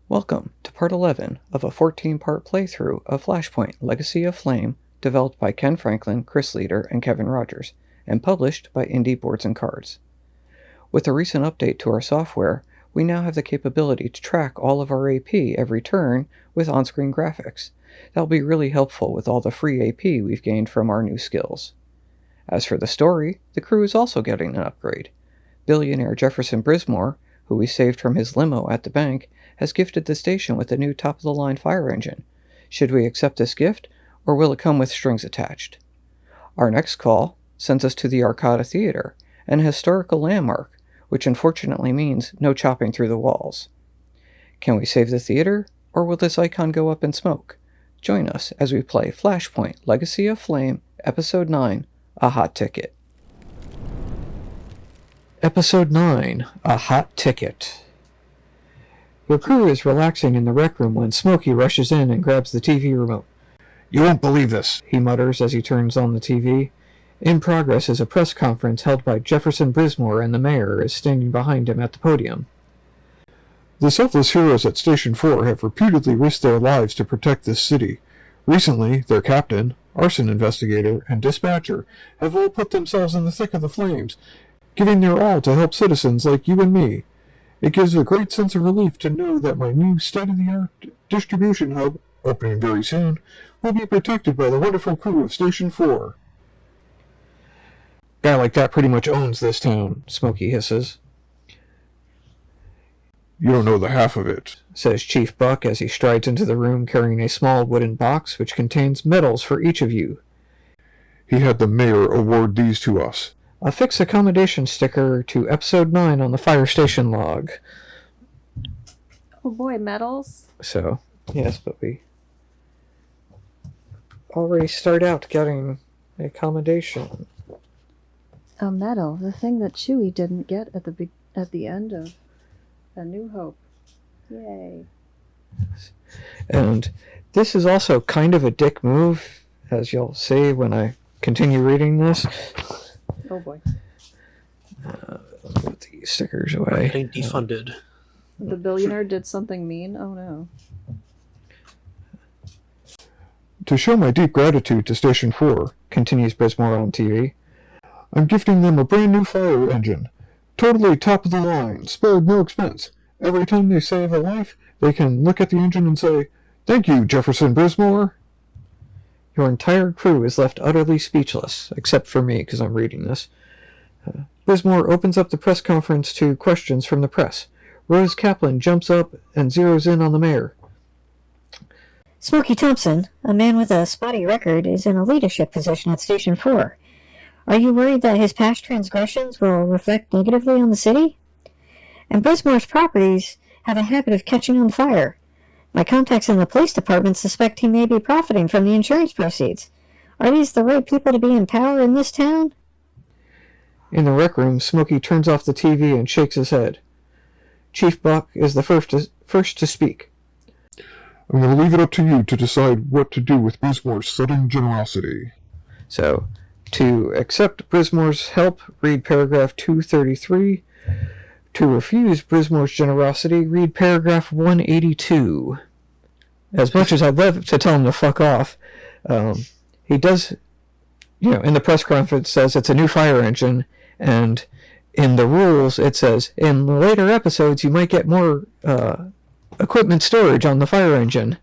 Welcome to part 11 of a 14-part playthrough of Flashpoint Legacy of Flame, developed by Ken Franklin, Chris Leader, and Kevin Rogers, and published by Indie Boards and Cards. With a recent update to our software, we now have the capability to track all of our AP every turn with on-screen graphics. That'll be really helpful with all the free AP we've gained from our new skills. As for the story, the crew is also getting an upgrade. Billionaire Jefferson Brismore, who we saved from his limo at the bank, has gifted the station with a new top-of-the-line fire engine. Should we accept this gift, or will it come with strings attached? Our next call sends us to the Arcada Theater, an historical landmark, which unfortunately means no chopping through the walls. Can we save the theater, or will this icon go up in smoke? Join us as we play Flashpoint Legacy of Flame, Episode 9, A Hot Ticket. Episode 9, A Hot Ticket. Your crew is relaxing in the rec room when Smokey rushes in and grabs the TV remote. "You won't believe this," he mutters as he turns on the TV. In progress is a press conference held by Jefferson Brismore, and the mayor is standing behind him at the podium. "The selfless heroes at Station 4 have repeatedly risked their lives to protect this city. Recently, their captain, arson investigator, and dispatcher have all put themselves in the thick of the flames, giving their all to help citizens like you and me. It gives a great sense of relief to know that my new state-of-the-art distribution hub, opening very soon, will be protected by the wonderful crew of Station 4. Guy like that pretty much owns this town, Smokey hisses. "You don't know the half of it," says Chief Buck as he strides into the room carrying a small wooden box which contains medals for each of you. "He had the mayor award these to us." Affix accommodation sticker to Episode 9 on the fire station log. Oh boy, medals? So, yes, but we already start out getting accommodation. A medal, the thing that Chewie didn't get at the end of A New Hope. Yay. And this is also kind of a dick move, as you'll see when I continue reading this. Oh boy. Put the stickers away. Getting defunded. The billionaire did something mean? Oh no. "To show my deep gratitude to Station 4, continues Brismore on TV, I'm gifting them a brand new fire engine. Totally top of the line, spared no expense. Every time they save a life, they can look at the engine and say, 'Thank you, Jefferson Brismore.'" Your entire crew is left utterly speechless, except for me, because I'm reading this. Brismore opens up the press conference to questions from the press. Rose Kaplan jumps up and zeroes in on the mayor. Smokey Thompson, a man with a spotty record, is in a leadership position at Station 4. Are you worried that his past transgressions will reflect negatively on the city? And Brismore's properties have a habit of catching on fire. My contacts in the police department suspect he may be profiting from the insurance proceeds. Are these the right people to be in power in this town? In the rec room, Smokey turns off the TV and shakes his head. Chief Buck is the first to speak. "I'm going to leave it up to you to decide what to do with Brismore's sudden generosity." So, to accept Brismore's help, read paragraph 233. To refuse Brismore's generosity, read paragraph 182. As much as I'd love to tell him to fuck off, he does, in the press conference says it's a new fire engine, and in the rules it says, in later episodes you might get more equipment storage on the fire engine.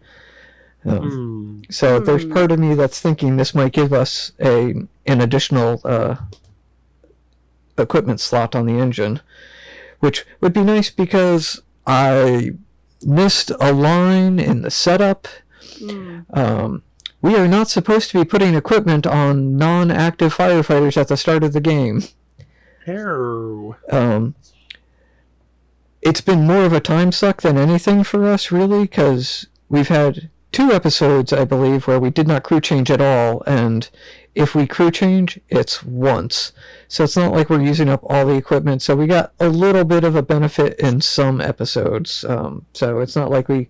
So there's part of me that's thinking this might give us an additional equipment slot on the engine, which would be nice because I missed a line in the setup. We are not supposed to be putting equipment on non-active firefighters at the start of the game. It's been more of a time suck than anything for us, really, because we've had 2 episodes, I believe, where we did not crew change at all, and if we crew change, it's once. So it's not like we're using up all the equipment, so we got a little bit of a benefit in some episodes. So it's not like we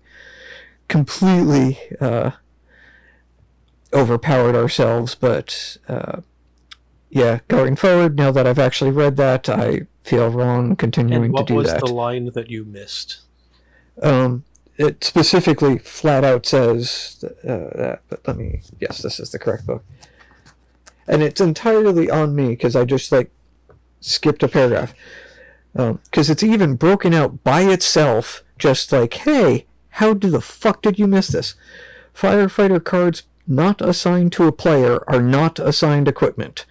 completely overpowered ourselves, but yeah, going forward, now that I've actually read that, I feel wrong continuing to do that. And what was the line that you missed? it specifically flat out says that, but yes, this is the correct book. And it's entirely on me because I just skipped a paragraph. Because it's even broken out by itself, just hey, how the fuck did you miss this? Firefighter cards not assigned to a player are not assigned equipment.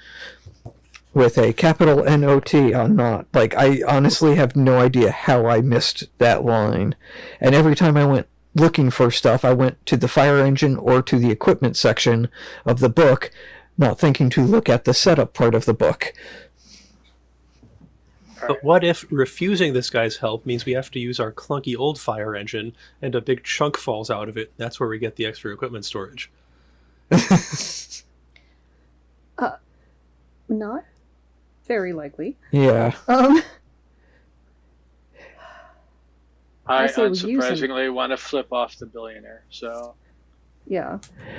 With a capital NOT on not. I honestly have no idea how I missed that line. And every time I went looking for stuff, I went to the fire engine or to the equipment section of the book, not thinking to look at the setup part of the book. But what if refusing this guy's help means we have to use our clunky old fire engine and a big chunk falls out of it? That's where we get the extra equipment storage. Not very likely. Yeah. I say we use unsurprisingly want to flip off the billionaire, so... Yeah.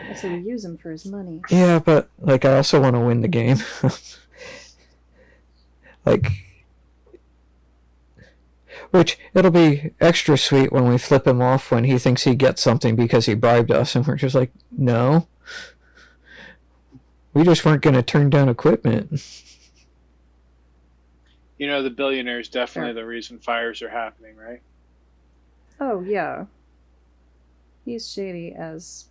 I say we use him for his money. Yeah, but I also want to win the game. Which it'll be extra sweet when we flip him off when he thinks he gets something because he bribed us, and we're just no. We just weren't going to turn down equipment. The billionaire is definitely the reason fires are happening, right? Oh, yeah. He's shady as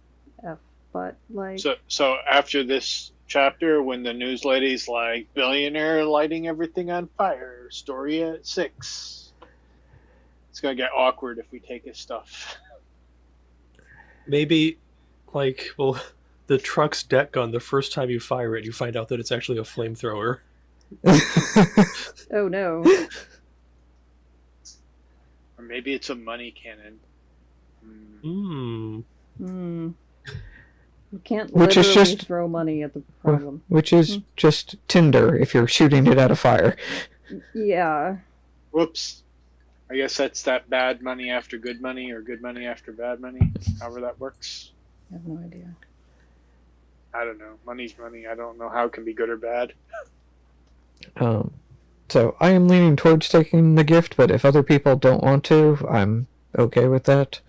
F, but So after this chapter, when the news lady's billionaire lighting everything on fire, story at 6. It's going to get awkward if we take his stuff. Maybe, the truck's deck gun, the first time you fire it, you find out that it's actually a flamethrower. Oh, no. Or maybe it's a money cannon. You can't Which literally is just throw money at the problem. Which is just Tinder if you're shooting it at a fire. Yeah. Whoops. I guess that's that bad money after good money, or good money after bad money, however that works. I have no idea. I don't know. Money's money. I don't know how it can be good or bad. So I am leaning towards taking the gift, but if other people don't want to, I'm okay with that.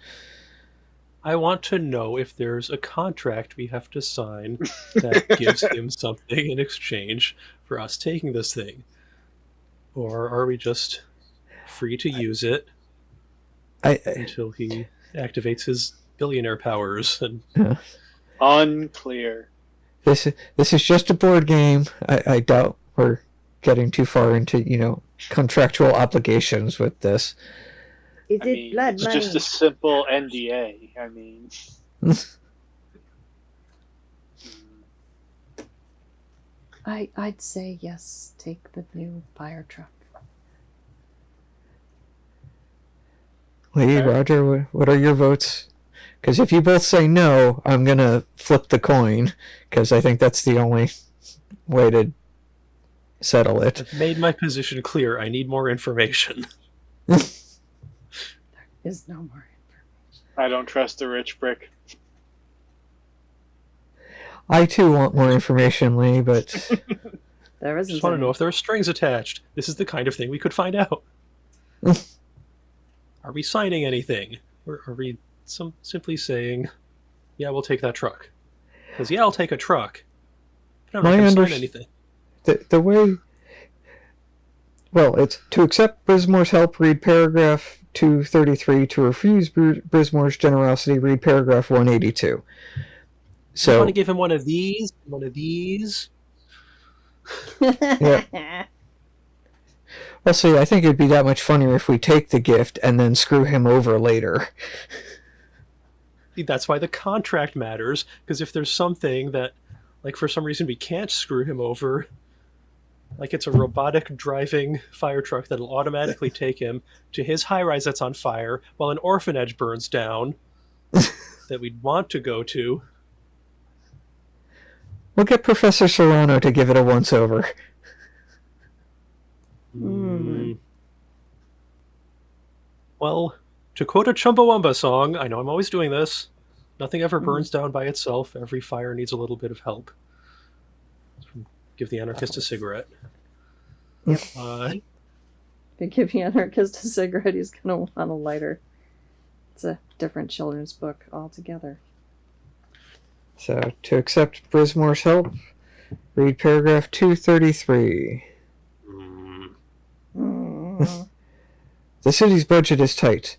I want to know if there's a contract we have to sign that gives him something in exchange for us taking this thing. Or are we just free to use it until he activates his billionaire powers? And Unclear. This is just a board game. I doubt we're getting too far into, contractual obligations with this. Is it blood it's money? just a simple NDA. I'd say yes, take the new fire truck. Lee, Roger, what are your votes? Because if you both say no, I'm going to flip the coin, because I think that's the only way to settle it. I've made my position clear. I need more information. There is no more information. I don't trust the rich brick. I too want more information, Lee, but There I isn't. just want to any. know if there are strings attached. This is the kind of thing we could find out. Are we signing anything? Or are we simply saying, yeah, we'll take that truck? Because, yeah, I'll take a truck. But I'm not going to sign anything. the way... Well, it's to accept Brismore's help, read paragraph 233. To refuse Brismore's generosity, read paragraph 182. So, You want to give him one of these? One of these? yeah. Well, see, I think it'd be that much funnier if we take the gift and then screw him over later. See, that's why the contract matters, because if there's something that, for some reason we can't screw him over, it's a robotic driving fire truck that'll automatically take him to his high-rise that's on fire while an orphanage burns down that we'd want to go to. We'll get Professor Serrano to give it a once-over. Well, to quote a Chumbawamba song, I know I'm always doing this, nothing ever burns down by itself. Every fire needs a little bit of help. Give the anarchist a cigarette. Yep. Uh, If you give the anarchist a cigarette, he's gonna want a lighter. It's a different children's book altogether. So, to accept Brismore's help, read paragraph 233. The city's budget is tight,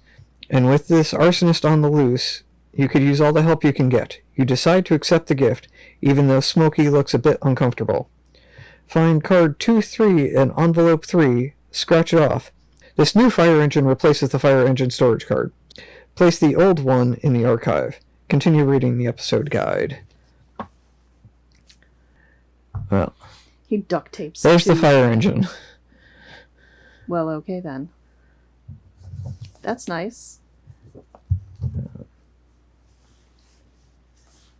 and with this arsonist on the loose, you could use all the help you can get. You decide to accept the gift, even though Smokey looks a bit uncomfortable. Find card 2-3 in envelope 3, scratch it off. This new fire engine replaces the fire engine storage card. Place the old one in the archive. Continue reading the episode guide. Well, He duct tapes. there's the two- fire engine. Well, okay then. That's nice.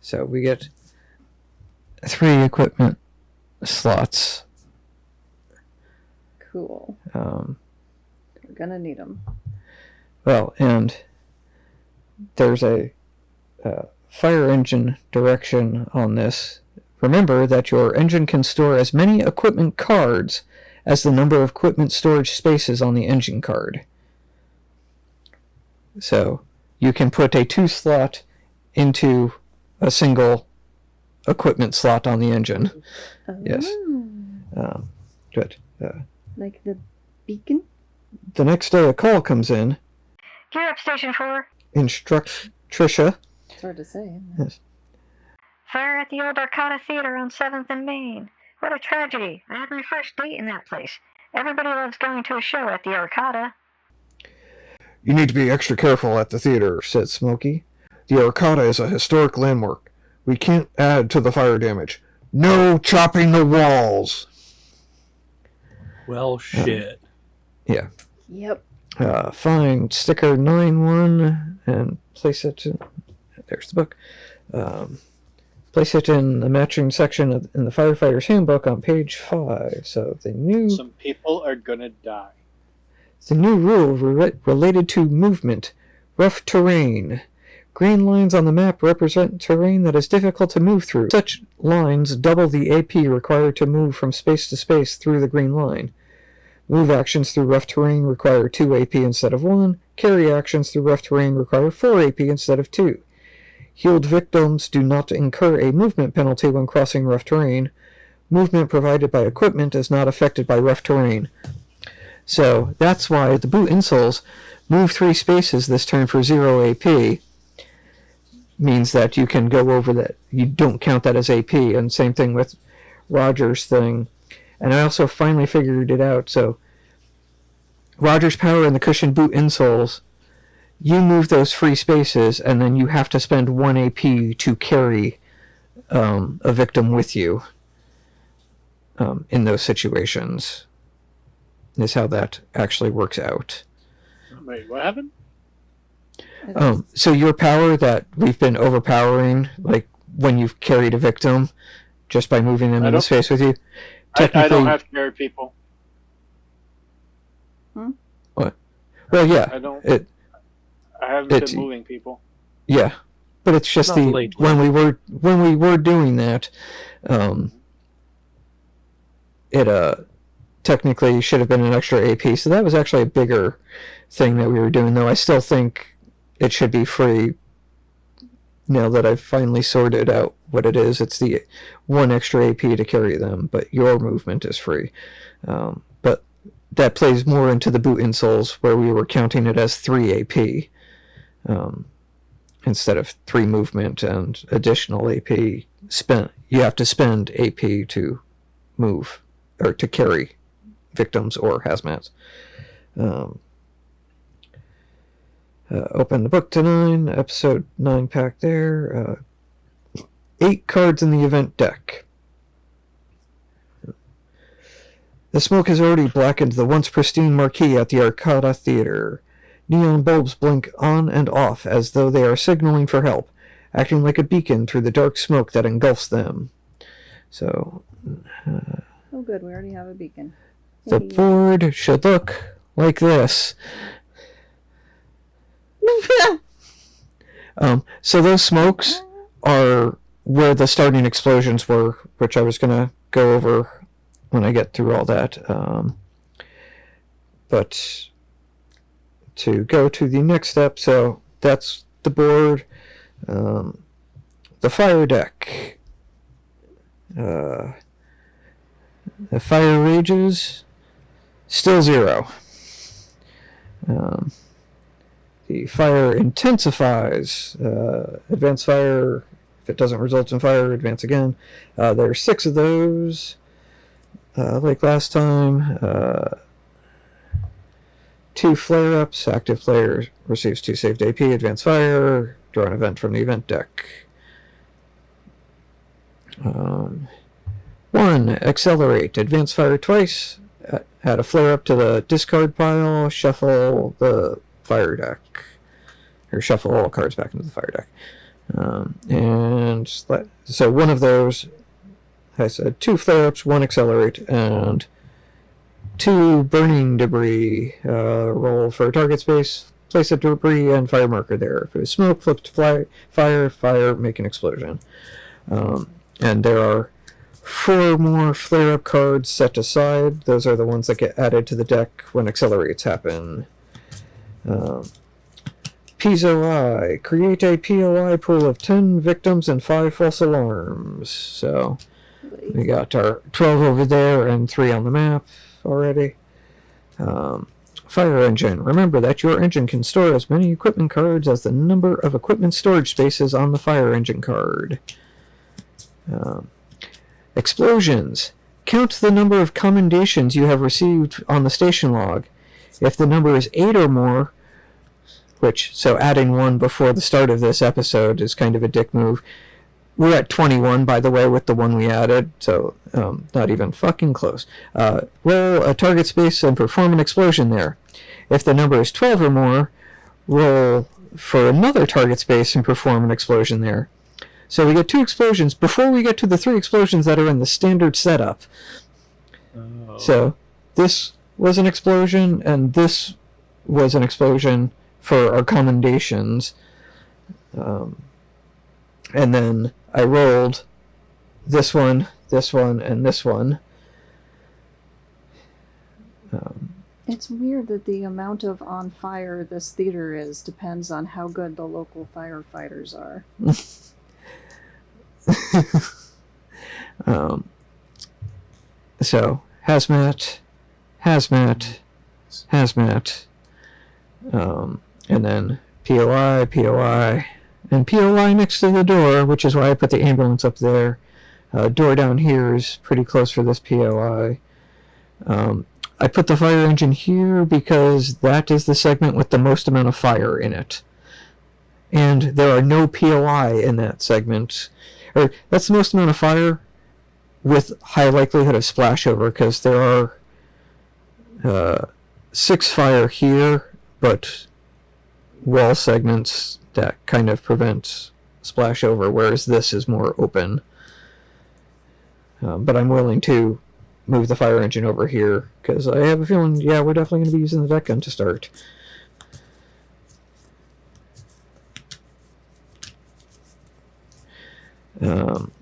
So we get 3 equipment slots. Cool. We're gonna need them. Well, and there's a fire engine direction on this. Remember that your engine can store as many equipment cards as the number of equipment storage spaces on the engine card. So you can put a 2 slot into a single equipment slot on the engine. Yes. Oh, Good. like the beacon? The next day a call comes in. Gear up, Station 4. Instruct Tricia. It's hard to say, isn't it? Yes. Fire at the old Arcata Theater on 7th and Main. What a tragedy. I had my first date in that place. Everybody loves going to a show at the Arcata. You need to be extra careful at the theater, said Smokey. The Arcata is a historic landmark. We can't add to the fire damage. No chopping the walls! Well, shit. Yeah. Yep. Find sticker 9-1 and place it in, there's the book. Place it in the matching section in the firefighter's handbook on page 5. So Some people are gonna die. the new rule related to movement, rough terrain. Green lines on the map represent terrain that is difficult to move through. Such lines double the AP required to move from space to space through the green line. Move actions through rough terrain require 2 AP instead of 1. Carry actions through rough terrain require 4 AP instead of 2. Healed victims do not incur a movement penalty when crossing rough terrain. Movement provided by equipment is not affected by rough terrain. So that's why the boot insoles move 3 spaces this turn for 0 AP. Means that you can go over that. You don't count that as AP. And same thing with Roger's thing. And I also finally figured it out. So Roger's power and the cushioned boot insoles, you move those free spaces, and then you have to spend 1 AP to carry a victim with you in those situations. Is how that actually works out. Wait, what happened? So your power that we've been overpowering, like when you've carried a victim, just by moving them into space with you. I don't have to carry people. What? Well, yeah. I don't. It, I haven't it's- been moving people. yeah, but it's just Not the lately. when we were doing that, it technically should have been an extra AP. So that was actually a bigger thing that we were doing. Though I still think it should be free. Now that I've finally sorted out what it is, it's the 1 extra AP to carry them, but your movement is free. But that plays more into the boot insoles, where we were counting it as 3 AP instead of 3 movement and additional AP spent. You have to spend AP to move or to carry victims or hazmats. Open the book to 9, episode 9 pack there. 8 cards in the event deck. The smoke has already blackened the once pristine marquee at the Arcata Theater. Neon bulbs blink on and off as though they are signaling for help, acting like a beacon through the dark smoke that engulfs them. So, Oh, good. We already have a beacon. the Hey. board should look like this. So those smokes are where the starting explosions were, which I was going to go over when I get through all that. But to go to the next step, so that's the board. The fire deck. The fire rages, still 0. The fire intensifies. Advance fire. If it doesn't result in fire, advance again. There are 6 of those. Like last time. 2 flare-ups. Active player receives 2 saved AP. Advance fire. Draw an event from the event deck. 1. Accelerate. Advance fire twice. Add a flare up to the discard pile. Shuffle the fire deck. Or shuffle all cards back into the fire deck. So one of those, I said 2 flare ups, 1 accelerate, and 2 burning debris. Roll for target space. Place a debris and fire marker there. If it was smoke, flip to fire, make an explosion. And there are 4 more flare-up cards set aside. Those are the ones that get added to the deck when accelerates happen. POI. Create a POI pool of 10 victims and 5 false alarms. So we got our 12 over there and 3 on the map already. Fire engine. Remember that your engine can store as many equipment cards as the number of equipment storage spaces on the fire engine card. Explosions. Count the number of commendations you have received on the station log. If the number is 8 or more, so adding 1 before the start of this episode is kind of a dick move. We're at 21, by the way, with the 1 we added, so not even fucking close. Roll a target space and perform an explosion there. If the number is 12 or more, roll for another target space and perform an explosion there. So we get 2 explosions before we get to the 3 explosions that are in the standard setup. Oh. So this was an explosion, and this was an explosion for our commendations. And then I rolled this one, and this one. It's weird that the amount of on fire this theater is depends on how good the local firefighters are. So hazmat, and then POI, and POI next to the door, which is why I put the ambulance up there. Door down here is pretty close for this POI. I put the fire engine here because that is the segment with the most amount of fire in it. And there are no POI in that segment. Or that's the most amount of fire with high likelihood of splashover, because there are 6 fire here, but wall segments that kind of prevent splashover, whereas this is more open. But I'm willing to move the fire engine over here, because I have a feeling, yeah, we're definitely going to be using the deck gun to start.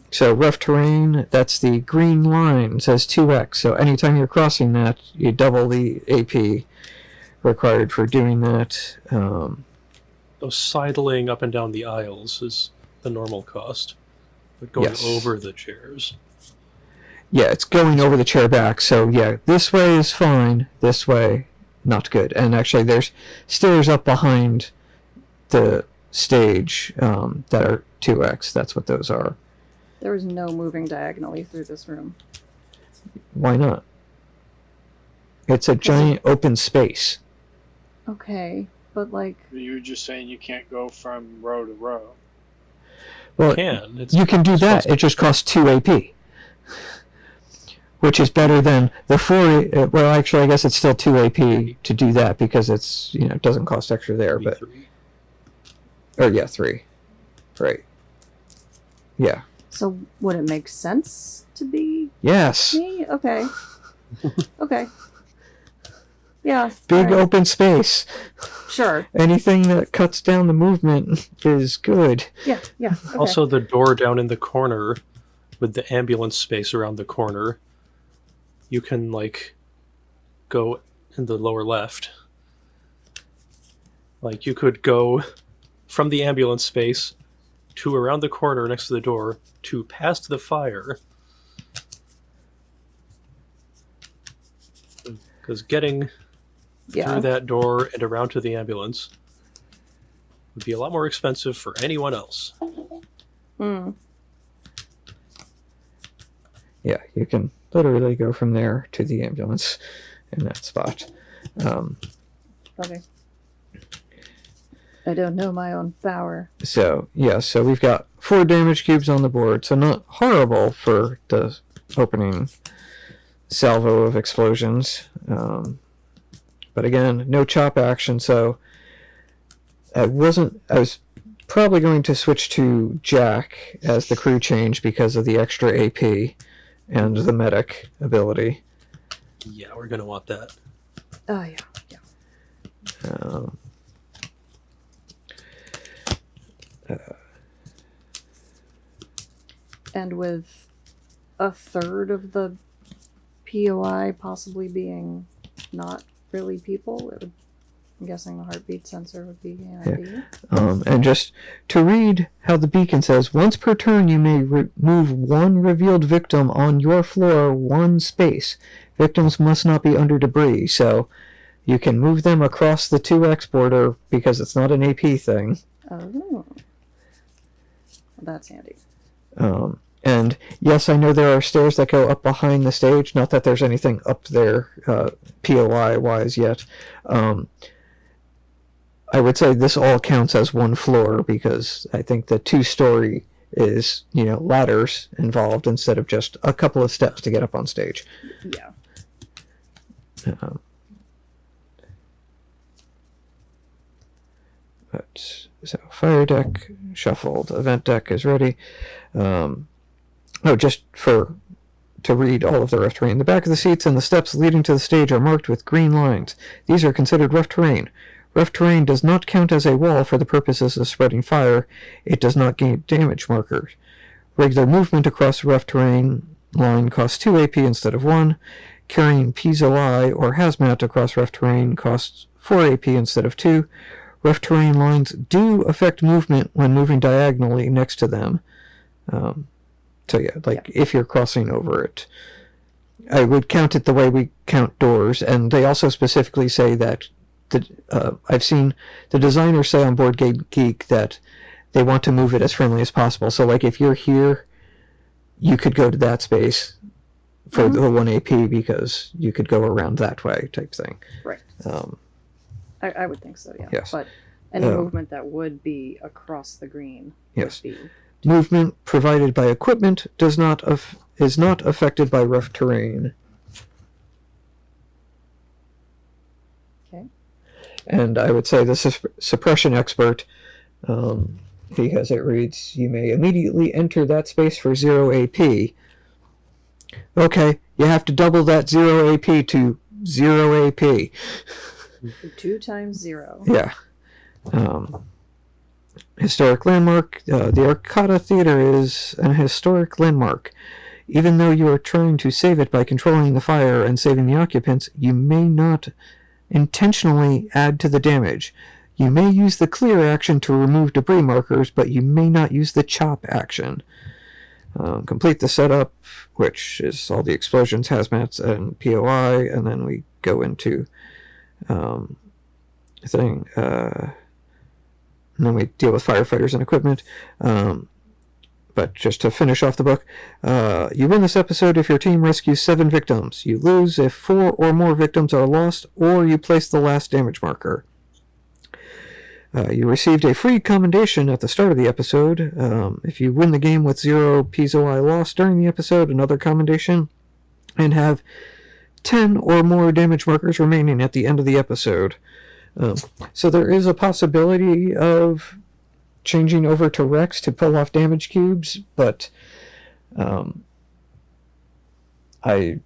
So rough terrain, that's the green line, says 2x. So anytime you're crossing that, you double the AP required for doing that. Those sidling up and down the aisles is the normal cost, but going over the chairs. Yeah, it's going over the chair back. So yeah, this way is fine. This way, not good. And actually, there's stairs up behind the stage that are 2x. That's what those are. There is no moving diagonally through this room. Why not? It's a giant open space. Okay, but like... You were just saying you can't go from row to row. Well, you can do that. It just costs 2 AP. Which is better than the 4... Well, actually, I guess it's still 2 AP to do that, because it's, it doesn't cost extra there, but... 3. Or, yeah, 3. Right. Yeah. So, would it make sense to be... Yes. Me? Okay. Okay. Yeah. Big open space. Sure. Anything that cuts down the movement is good. Yeah, yeah. Okay. Also, the door down in the corner with the ambulance space around the corner, you can, go in the lower left. You could go from the ambulance space to around the corner next to the door to past the fire. Because getting through that door and around to the ambulance would be a lot more expensive for anyone else. Hmm. Yeah, you can literally go from there to the ambulance in that spot. Okay. I don't know my own power. So we've got 4 damage cubes on the board, so not horrible for the opening salvo of explosions. But again, no chop action, so I was probably going to switch to Jack as the crew change because of the extra AP and the medic ability. Yeah, we're going to want that. Oh, yeah. And with a third of the POI possibly being not really people, I'm guessing the heartbeat sensor would be handy. And just to read how the beacon says, once per turn you may move one revealed victim on your floor 1 space. Victims must not be under debris, so you can move them across the 2x border because it's not an AP thing. Oh. Well, that's handy. And yes, I know there are stairs that go up behind the stage. Not that there's anything up there POI-wise yet. I would say this all counts as 1 floor because I think the 2-story is, ladders involved instead of just a couple of steps to get up on stage. Yeah. So fire deck shuffled, event deck is ready. Just to read all of the rough terrain. The back of the seats and the steps leading to the stage are marked with green lines. These are considered rough terrain. Rough terrain does not count as a wall for the purposes of spreading fire. It does not gain damage markers. Regular movement across the rough terrain line costs 2 AP instead of 1. Carrying Pizzo-I or Hazmat across rough terrain costs 4 AP instead of 2. Rough terrain lines do affect movement when moving diagonally next to them. If you're crossing over it, I would count it the way we count doors, and they also specifically say that I've seen the designers say on Board Game Geek that they want to move it as friendly as possible. So, if you're here, you could go to that space for the 1 AP because you could go around that way type thing. Right. I would think so, yeah. Yes. But any movement that would be across the green yes. would be... Movement provided by equipment is not affected by rough terrain. Okay. And I would say the suppression expert, because it reads, you may immediately enter that space for 0 AP. Okay, you have to double that 0 AP to 0 AP. 2 times 0. Yeah. Historic landmark. The Arcata Theater is an historic landmark. Even though you are trying to save it by controlling the fire and saving the occupants, you may not intentionally add to the damage. You may use the clear action to remove debris markers, but you may not use the chop action. Complete the setup, which is all the explosions, hazmats, and POI, and then we go into and then we deal with firefighters and equipment. But just to finish off the book, you win this episode if your team rescues 7 victims. You lose if 4 or more victims are lost, or you place the last damage marker. You received a free commendation at the start of the episode. If you win the game with 0 Pizzo-I lost during the episode, another commendation, and have 10 or more damage markers remaining at the end of the episode. So there is a possibility of changing over to Rex to pull off damage cubes, but I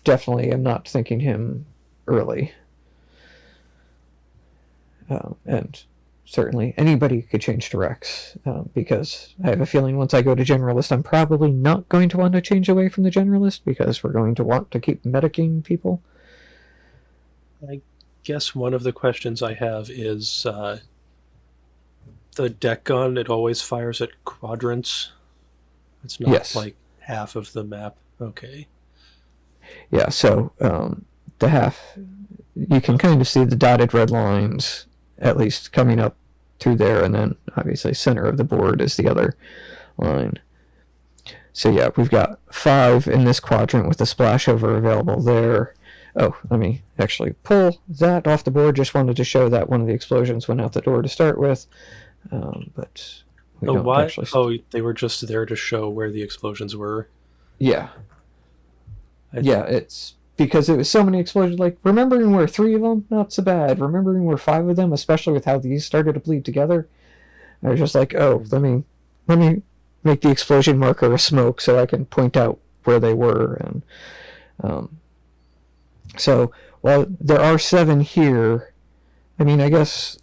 definitely am not thinking him early. And certainly anybody could change to Rex, because I have a feeling once I go to Generalist, I'm probably not going to want to change away from the Generalist, because we're going to want to keep medicing people. I guess one of the questions I have is the deck gun, it always fires at quadrants. It's not Yes. like half of the map. Okay. Yeah, so the half, you can kind of see the dotted red lines at least coming up through there, and then obviously center of the board is the other line. So yeah, we've got 5 in this quadrant with the splashover available there. Oh, let me actually pull that off the board. Just wanted to show that one of the explosions went out the door to start with, but we don't why? actually. Oh, they were just there to show where the explosions were. Yeah. Yeah, it's because it was so many explosions. Like, remembering where 3 of them, not so bad. Remembering where 5 of them, especially with how these started to bleed together, I was just like, oh, let me make the explosion marker a smoke so I can point out where they were. And so while there are 7 here, I mean, I guess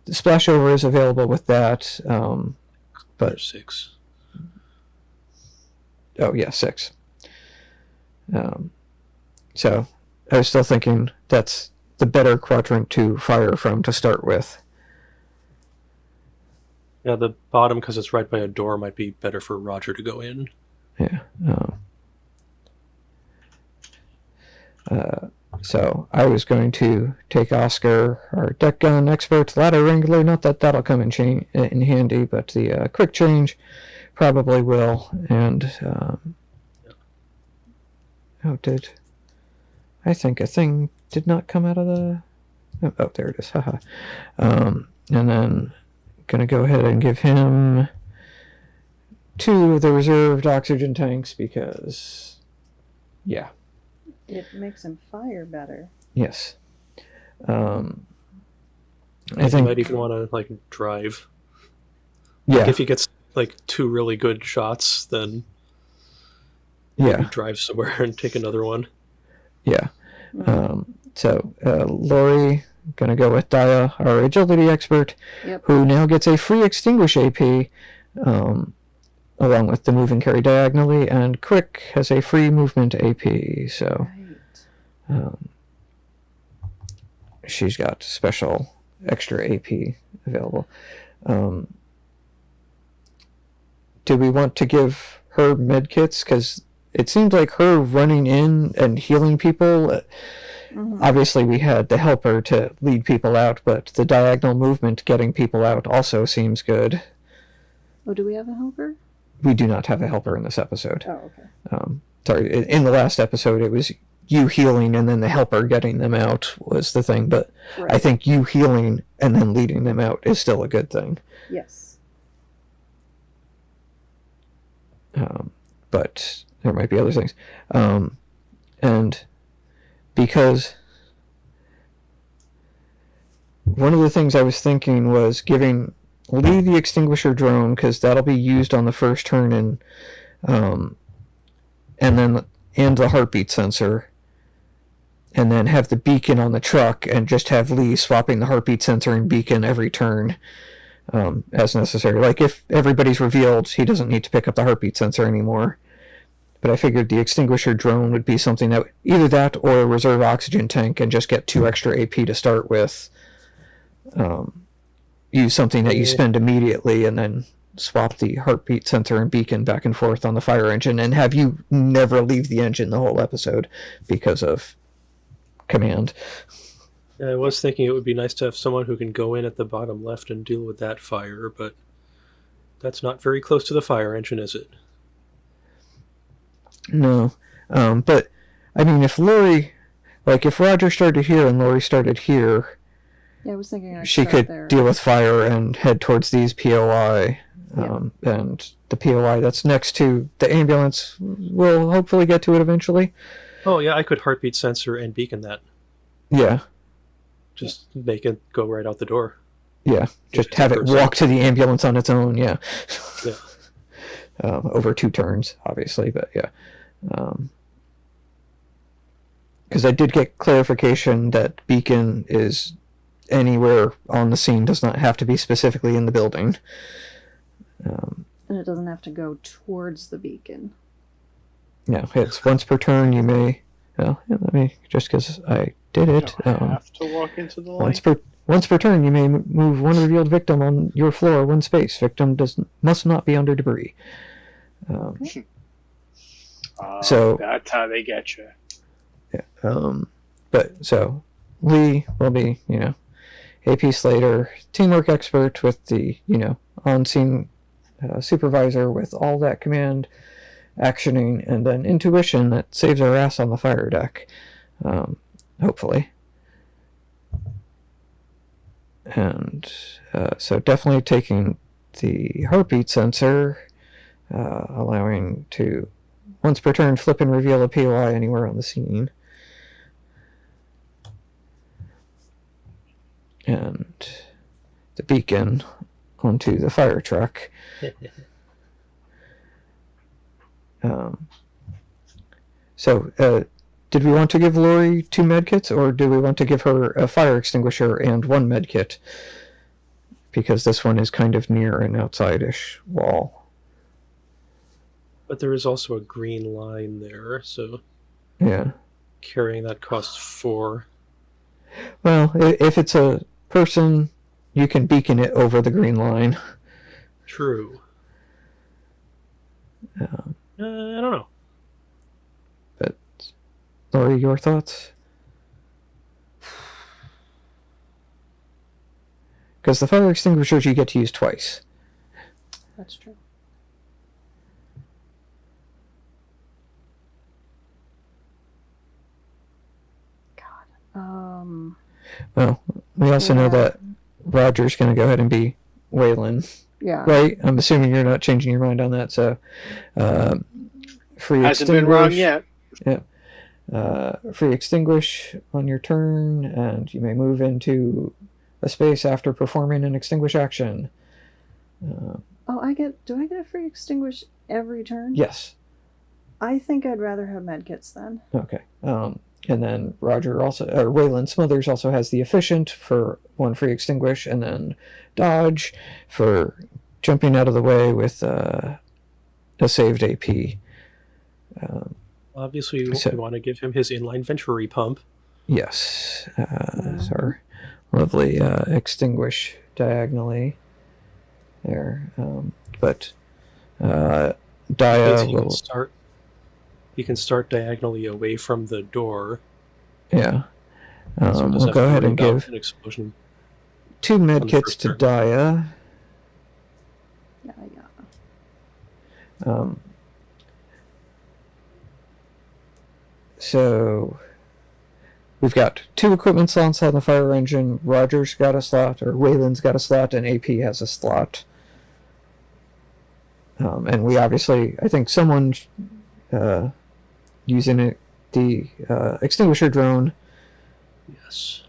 the splashover is available with that. But 6. Oh yeah, 6. So I was still thinking that's the better quadrant to fire from to start with. Yeah, the bottom, because it's right by a door, might be better for Roger to go in. Yeah. So I was going to take Oscar, our deck gun expert, ladder wrangler. Not that that'll come in handy, but the quick change probably will. And I think a thing did not come out of the. Oh, there it is. Haha. And then gonna go ahead and give him 2 of the reserved oxygen tanks because, yeah. It makes him fire better. Yes. I think you might even want to like drive. Yeah. Like if he gets like 2 really good shots, then maybe drive somewhere and take another one. Yeah. So Lori, gonna go with Daya, our agility expert, who now gets a free extinguish AP, along with the move and carry diagonally, and Quick has a free movement AP. So. She's got special extra AP available. Do we want to give her medkits? Because it seems like her running in and healing people. Obviously, we had the helper to lead people out, but the diagonal movement getting people out also seems good. Oh, do we have a helper? We do not have a helper in this episode. Oh, okay. Sorry, in the last episode, it was you healing and then the helper getting them out was the thing, but I think you healing and then leading them out is still a good thing. Yes. But there might be other things. And because one of the things I was thinking was giving Lee the extinguisher drone, because that'll be used on the first turn, and the heartbeat sensor, and then have the beacon on the truck, and just have Lee swapping the heartbeat sensor and beacon every turn as necessary. Like, if everybody's revealed, he doesn't need to pick up the heartbeat sensor anymore. But I figured the extinguisher drone would be something that, either that or a reserve oxygen tank, and just get 2 extra AP to start with. Use something that you spend immediately, and then swap the heartbeat sensor and beacon back and forth on the fire engine, and have you never leave the engine the whole episode because of command. Yeah, I was thinking it would be nice to have someone who can go in at the bottom left and deal with that fire, but that's not very close to the fire engine, is it? No. But, I mean, if Roger started here and Lori started here, yeah, I was thinking she could deal with fire and head towards these POI. And the POI that's next to the ambulance, we'll hopefully get to it eventually. Oh, yeah, I could heartbeat sensor and beacon that. Yeah. Just make it go right out the door. Yeah, just have it walk to the ambulance on its own, yeah. Yeah. Over 2 turns, obviously, but yeah. Because I did get clarification that beacon is anywhere on the scene, does not have to be specifically in the building. And it doesn't have to go towards the beacon. Yeah, it's once per turn. You may, let me, just because I did it. You don't have to walk into the light. Once per turn, you may move one revealed victim on your floor one space. Victim must not be under debris. So that's how they get you. Yeah, but so Lee will be, AP Slater, teamwork expert with the, on-scene supervisor with all that command actioning, and then intuition that saves our ass on the fire deck, hopefully. And so definitely taking the heartbeat sensor, allowing to once per turn flip and reveal a POI anywhere on the scene. And the beacon onto the fire truck. Did we want to give Lori 2 medkits, or do we want to give her a fire extinguisher and 1 medkit? Because this one is kind of near an outside-ish wall. But there is also a green line there, so yeah, carrying that costs 4. Well, if it's a person, you can beacon it over the green line. True. I don't know. But, Lori, your thoughts? Because the fire extinguishers you get to use twice. That's true. Well, we also know that Roger's going to go ahead and be Waylon. Yeah. Right? I'm assuming you're not changing your mind on that, so free Hasn't extinguish. been wrong yet. Yeah. Free extinguish on your turn, and you may move into a space after performing an extinguish action. Do I get a free extinguish every turn? Yes. I think I'd rather have medkits then. Okay. And then Waylon Smothers also has the efficient for 1 free extinguish, and then dodge for jumping out of the way with a saved AP. Obviously, we want to give him his inline venturi pump. Yes. It's our lovely extinguish diagonally there. But Dia will... He can start diagonally away from the door. Yeah. So we'll go ahead and give an explosion 2 medkits to Dia. Yeah. So we've got 2 equipment slots on the fire engine. Roger's got a slot, or Waylon's got a slot, and AP has a slot. And we obviously, I think someone using the extinguisher drone yes,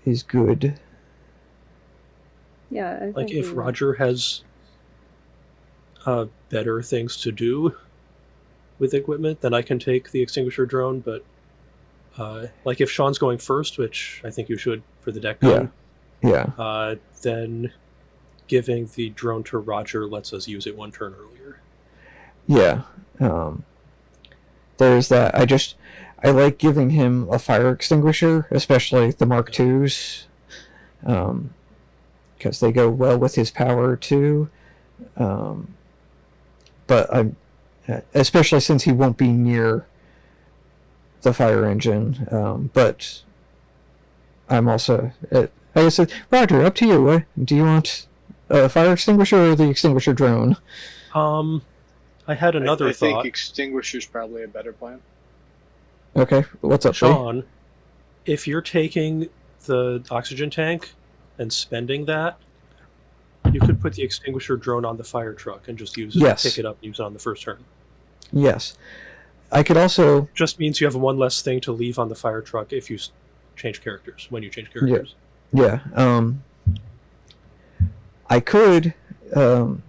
is good. Yeah. I like think if Roger has better things to do with equipment, then I can take the extinguisher drone. But like if Sean's going first, which I think you should for the deck gun, then giving the drone to Roger lets us use it 1 turn earlier. Yeah. There's that. I like giving him a fire extinguisher, especially the Mark IIs, because they go well with his power too. But especially since he won't be near the fire engine. But I'm also, like I said, Roger, up to you. Do you want a fire extinguisher or the extinguisher drone? I had another thought. I think extinguisher's probably a better plan. Okay, what's up, Sean? If you're taking the oxygen tank and spending that, you could put the extinguisher drone on the fire truck and just use it. Yes. Pick it up and use it on the first turn. Yes. I could also... Just means you have 1 less thing to leave on the fire truck if you change characters, when you change characters. Yeah. I could, though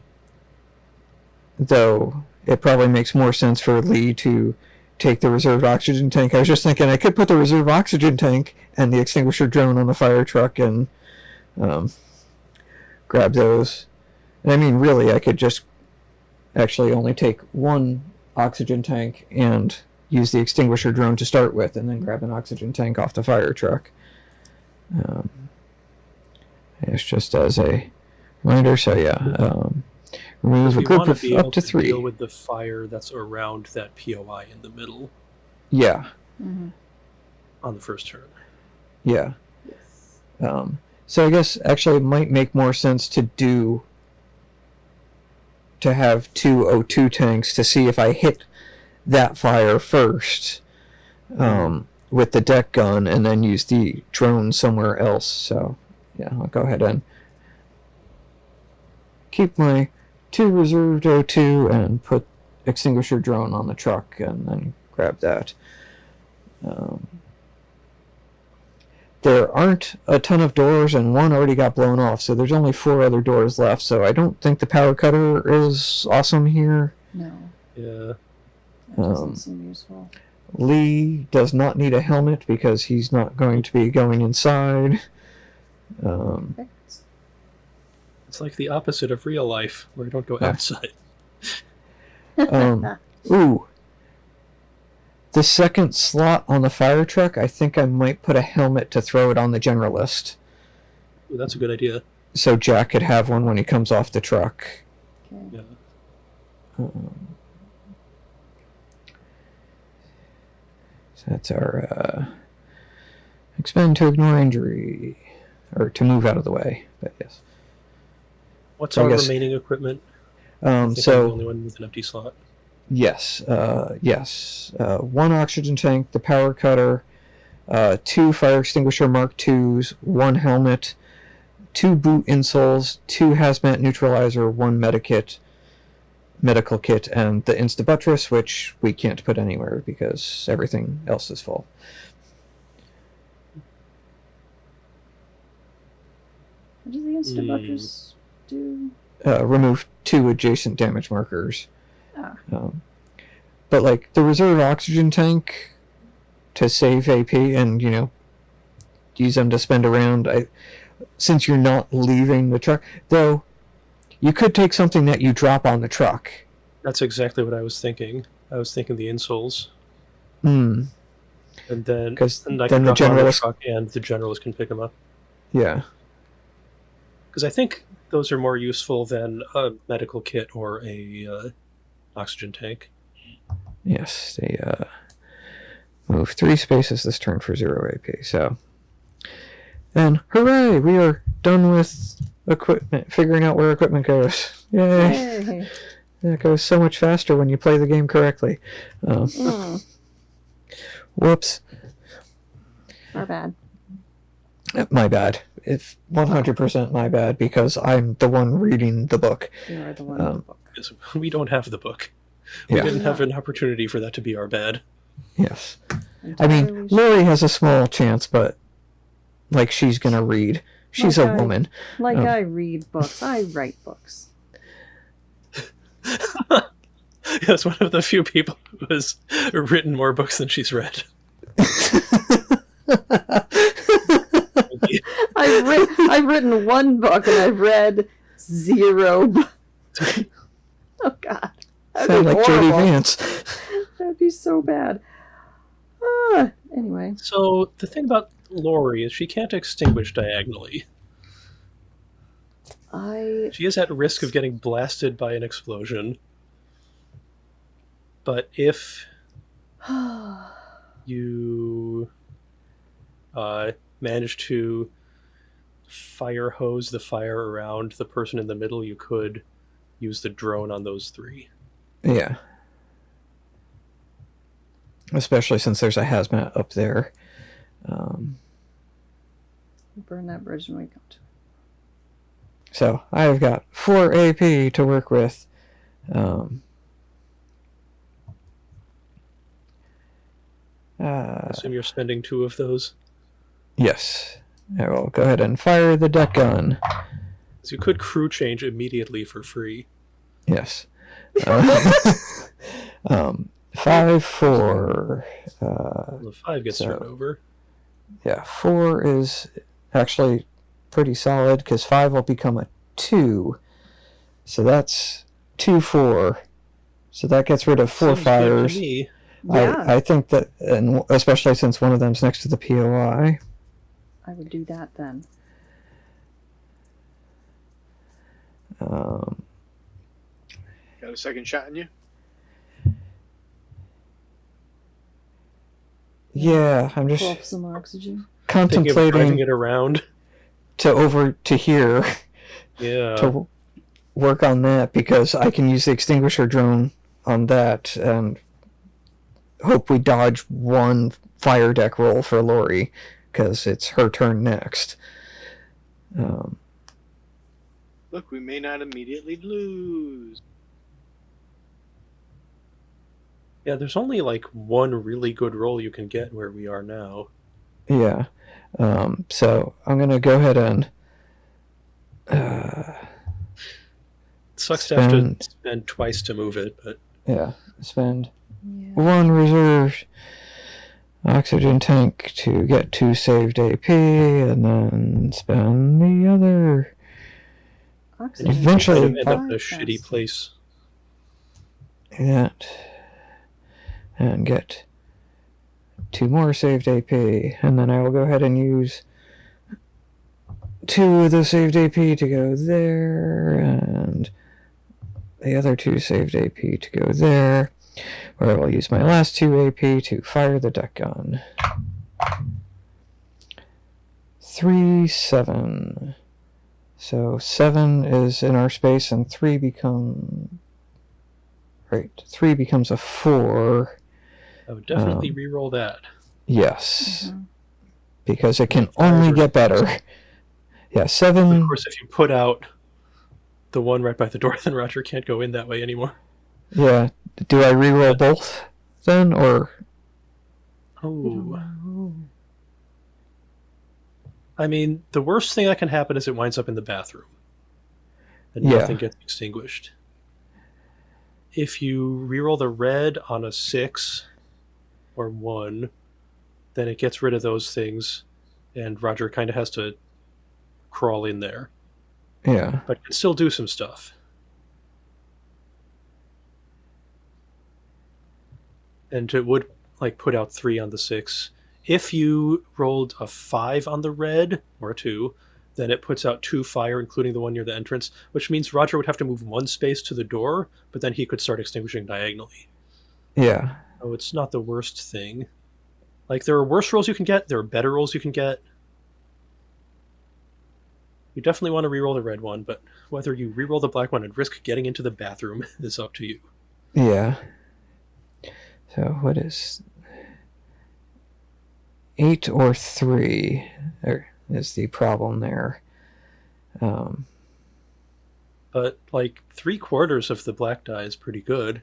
it probably makes more sense for Lee to take the reserve oxygen tank. I was just thinking I could put the reserve oxygen tank and the extinguisher drone on the fire truck and grab those. And I mean, really, I could just actually only take 1 oxygen tank and use the extinguisher drone to start with, and then grab an oxygen tank off the fire truck. It's just as a reminder. So remove a We group want to of be up able to to 3. deal with the fire that's around that POI in the middle Yeah, Mm-hmm. on the first turn. yeah. Yes. So I guess actually it might make more sense to have 2 O2 tanks to see if I hit that fire first with the deck gun, and then use the drone somewhere else. So yeah, I'll go ahead and keep my 2 reserved O2 and put extinguisher drone on the truck, and then grab that. There aren't a ton of doors, and 1 already got blown off, so there's only 4 other doors left, so I don't think the power cutter is awesome here. No, Yeah. that doesn't seem useful. Lee does not need a helmet because he's not going to be going inside. Perfect. It's like the opposite of real life, where you don't go Yeah. outside. Ooh. The second slot on the fire truck, I think I might put a helmet to throw it on the generalist. Ooh, that's a good idea. So Jack could have one when he comes off the truck. Okay. Yeah. So that's our expend to ignore injury, or to move out of the way. But yes. What's So I our guess- remaining equipment? I think I'm the So only one with an empty slot. yes, 1 oxygen tank, the power cutter, 2 fire extinguisher Mark IIs, 1 helmet, 2 boot insoles, 2 hazmat neutralizer, 1 medical kit, and the insta buttress, which we can't put anywhere because everything else is full. What does the instant buttress do? Remove 2 adjacent damage markers. Ah. But like the reserve oxygen tank to save AP and use them to spend around. Since you're not leaving the truck, though, you could take something that you drop on the truck. That's exactly what I was thinking. I was thinking the insoles. Hmm. And then, Because and I then can the drop them on the generalist. truck and the generalist can pick them up. Yeah. Because I think those are more useful than a medical kit or a oxygen tank. Yes. They move 3 spaces this turn for 0 AP. So. And hooray! We are done with equipment. Figuring out where equipment goes. Yay! Hey. It goes so much faster when you play the game correctly. Whoops. Our bad. My bad. It's 100% my bad because I'm the one reading the book. You are the one in the book. Because we don't have the book. We Yeah. didn't have an opportunity for that to be our bad. Yes. I mean, Entirely Lori has a small chance, but like she's gonna read. She's a Okay. woman. Like I read books. I write books. That's one of the few people who has written more books than she's read. I've written 1 book and I've read 0 books. Oh God. That'd Sound be like Jodie horrible. Vance. That'd be so bad. Anyway. So the thing about Lori is she can't extinguish diagonally. She is at risk of getting blasted by an explosion. But if you manage to fire hose the fire around the person in the middle, you could use the drone on those 3. Yeah. Especially since there's a hazmat up there. Burn that bridge when we come to it. So I've got 4 AP to work with. I assume you're spending 2 of those. Yes. I will go ahead and fire the deck gun. So you could crew change immediately for free. Yes. 5, 4. Well, the 5 gets So- turned over. Yeah, 4 is actually pretty solid because 5 will become a 2. So that's 2, 4. So that gets rid of 4 Seems good fires. to me. Yeah, I think that, and especially since one of them's next to the POI. I would do that then. Got a second shot in you? Yeah, I'm Pull just off some oxygen. Thinking of driving contemplating it around. to here Yeah. to work on that, because I can use the extinguisher drone on that and hope we dodge one fire deck roll for Lori, because it's her turn next. Look, we may not immediately lose. Yeah, there's only like one really good roll you can get where we are now. Yeah. So I'm going to go ahead and It sucks to have to spend twice to move it, but spend Yeah. one reserve oxygen tank to get 2 saved AP, and then spend the other. Oxygen Eventually- kind of end up in a Fast. shitty place. That, and get 2 more saved AP, and then I will go ahead and use 2 of the saved AP to go there, and the other 2 saved AP to go there, where I will use my last 2 AP to fire the deck gun. 3, 7. So 7 is in our space, and 3 becomes a 4. I would definitely re-roll that. Yes, Mhm. because it can Five only or get better. Yeah, Of 7. course, if you put out the one right by the door, then Roger can't go in that way anymore. Yeah, do I reroll both then, or Oh. I mean, the worst thing that can happen is it winds up in the bathroom. And Yeah. nothing gets extinguished. If you reroll the red on a 6 or 1, then it gets rid of those things, and Roger kind of has to crawl in there. yeah, But can still do some stuff. And it would put out 3 on the 6. If you rolled a 5 on the red, or a 2, then it puts out 2 fire, including the one near the entrance, which means Roger would have to move 1 space to the door, but then he could start extinguishing diagonally. yeah, So it's not the worst thing. There are worse rolls you can get, there are better rolls you can get. You definitely want to reroll the red one, but whether you reroll the black one and risk getting into the bathroom is up to you. yeah. So what is 8 or 3 is the problem there. But 3/4 of the black die is pretty good.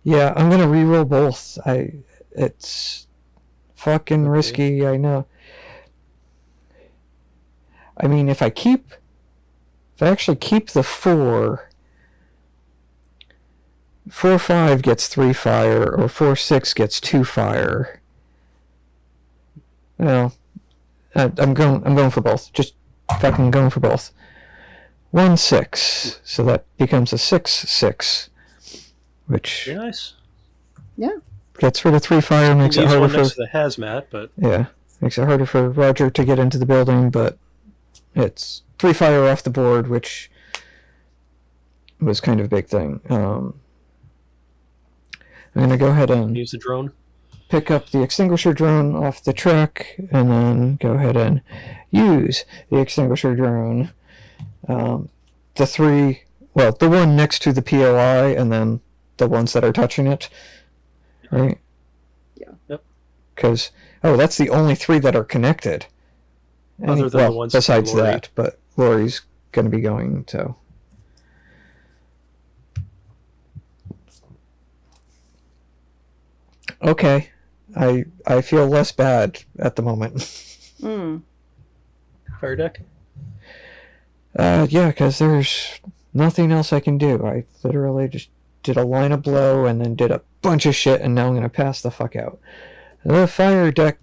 Yeah, I'm gonna reroll both. It's fucking Okay. risky, I know. I mean, if I actually keep the 4, 4-5 gets 3 fire, or 4-6 gets 2 fire. Well, I'm going for both. Just fucking going for both. 1-6, so that becomes a 6-6, which Very nice. gets rid of 3 fire, makes it Leaves harder one for next to the hazmat, but makes it harder for Roger to get into the building, but it's 3 fire off the board, which was kind of a big thing. I'm going to go ahead and use the drone. pick up the extinguisher drone off the truck, and then go ahead and use the extinguisher drone. The one next to the POI, and then the ones that are touching it, right? Yeah. Yep. Because, that's the only 3 that are connected. Other than the ones besides for Lori. that, but Lori's going to be going, so. Okay. I feel less bad at the moment. Mm. Fire deck? Yeah, because there's nothing else I can do. I literally just did a line of blow and then did a bunch of shit, and now I'm going to pass the fuck out. The fire deck